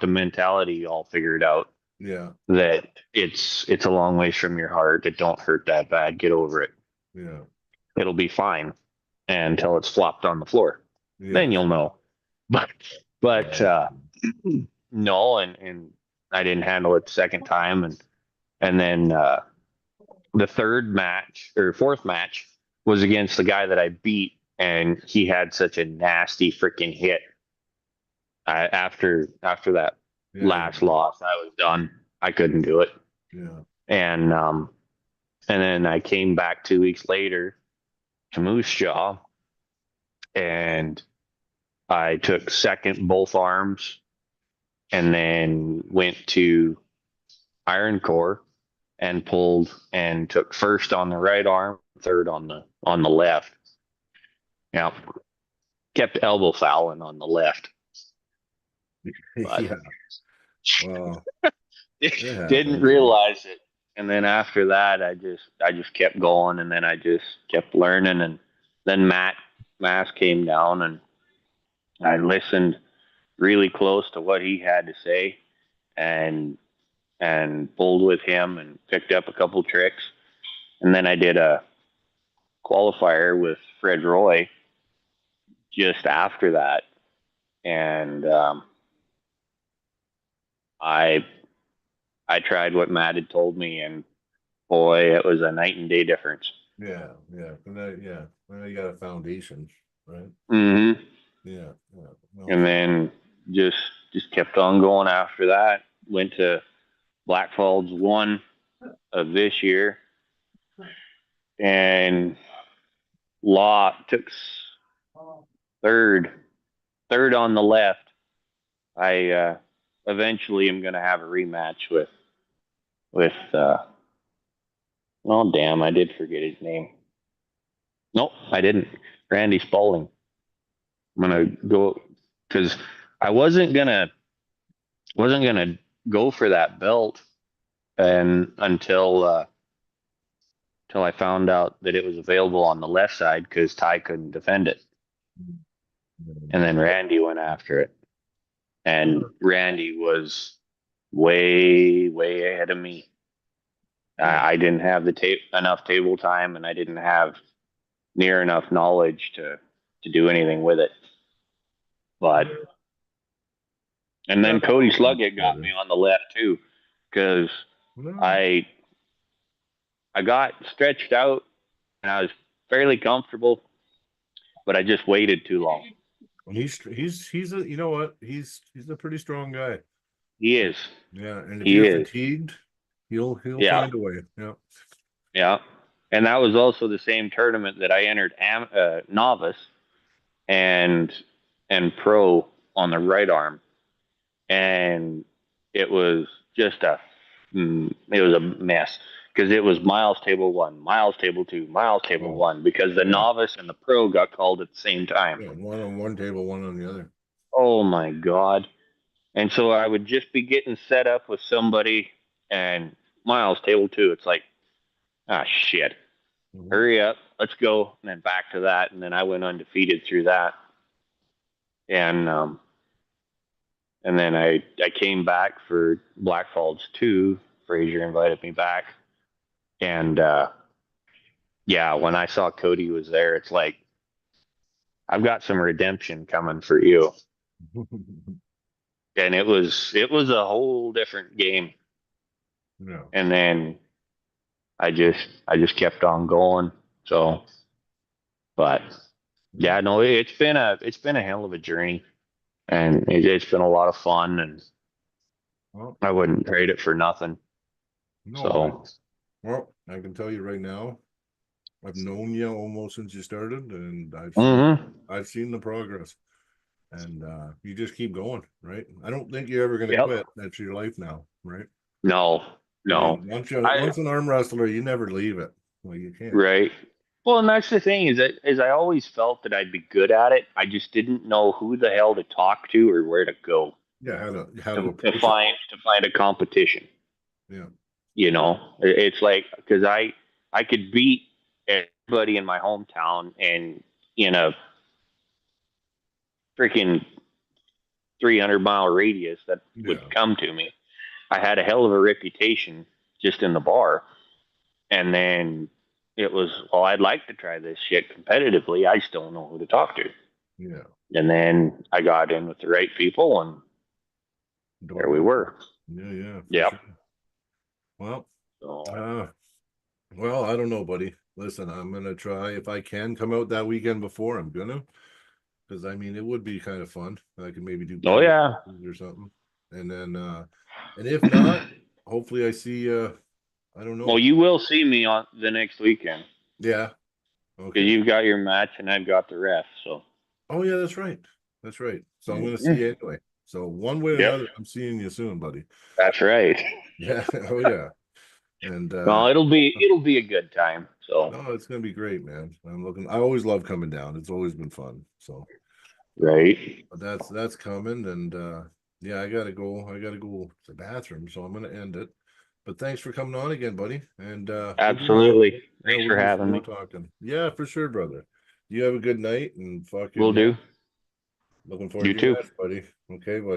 the mentality all figured out Yeah, that it's a long ways from your heart. It don't hurt that bad. Get over it. yeah, It'll be fine until it's flopped on the floor. yeah. Then you'll know. But but Yeah. no, and I didn't handle it the second time, and then the third match or fourth match was against the guy that I beat, and he had such a nasty freaking hit. After that Yeah, last loss, I was done. I couldn't do it, yeah, and then I came back 2 weeks later to Moose Jaw, and I took second both arms, and then went to Iron Core and pulled and took first on the right arm, third on the left. Yeah, kept elbow fouling on the left, but yeah. Well, it didn't happens. realize it. And then after that, I just kept going, and then I just kept learning, and then Mass came down, and I listened really close to what he had to say, and pulled with him and picked up a couple tricks, and then I did a qualifier with Fred Roy just after that, and I I tried what Matt had told me, and boy, it was a night and day difference. Yeah, yeah. And that, yeah. Well, you got a foundation, right? Mm-hmm. Yeah, yeah. No, And then just kept on going after that. Went to Black Falls 1 of this year, and Law took third on the left. I eventually am going to have a rematch with oh damn, I did forget his name. Nope, I didn't. Randy Spaulding. I'm gonna go because I wasn't gonna go for that belt, and until I found out that it was available on the left side because Ty couldn't defend it, and then Randy went after it, and Randy was way ahead of me. I didn't have enough table time, and I didn't have near enough knowledge to do anything with it. But and then Cody Sluggett got me on the left too, because I got stretched out and I was fairly comfortable, but I just waited too long. He's a, you know what? He's a pretty strong guy. He is. Yeah, and if He you're is. fatigued, he'll Yeah. find a way. Yeah. Yeah. And that was also the same tournament that I entered novice and pro on the right arm, and it was just it was a mess because it was Myles table 1, Myles table 2, Myles table 1, because the novice and the pro got called at the same time. Yeah, one on one table, one on the other. Oh my God. And so I would just be getting set up with somebody, and Myles table 2, it's like, ah, shit. Mhm. Hurry up, let's go, and then back to that, and then I went undefeated through that, and then I came back for Black Falls 2. Frazier invited me back, and yeah, when I saw Cody was there, it's like, I've got some redemption coming for you, and it was a whole different game, Yeah. and then I just kept on going. So, but yeah, no, it's been a hell of a journey, and it's been a lot of fun, and Well, I wouldn't trade it for nothing. no, So, well, I can tell you right now, I've known you almost since you started, and mhm. I've seen the progress, and you just keep going, right? I don't think you're ever gonna Yep. quit. That's your life now, right? No, I no. mean, once an arm wrestler, you never leave it. Well, you can't. Right. Well, and that's the thing is I always felt that I'd be good at it. I just didn't know who the hell to talk to or where to go Yeah, how to to approach it. find a competition. Yeah. You know, it's like because I could beat everybody in my hometown and in a freaking 300-mile radius that would Yeah. come to me. I had a hell of a reputation just in the bar. And then it was, well, I'd like to try this shit competitively. I just don't know who to talk to. Yeah. And then I got in with the right people, and there we were. Yeah. Yep. Sure. Well, So, well, I don't know, buddy. Listen, I'm gonna try if I can come out that weekend before. I'm gonna, because I mean it would be kind of fun. I could maybe do oh yeah. or something, and then and if not, hopefully I see. I don't know. Well, you will see me on the next weekend Yeah. because Okay. you've got your match and I've got the ref. So. Oh yeah, that's right. That's right. So I'm gonna Mhm. see you anyway. So one way or Yep. another, I'm seeing you soon, buddy. That's right. Yeah. Oh yeah. And Well, it'll be a good time. So. no, it's gonna be great, man. I always love coming down. It's always been fun. So Right. but that's coming, and yeah, I gotta go to the bathroom, so I'm gonna end it. But thanks for coming on again, buddy. And Absolutely. Thanks for we'll do some having more me. talking. Yeah, for sure, brother. You have a good night, and fucking Will do. looking forward You to your too. match, buddy. Okay, buddy.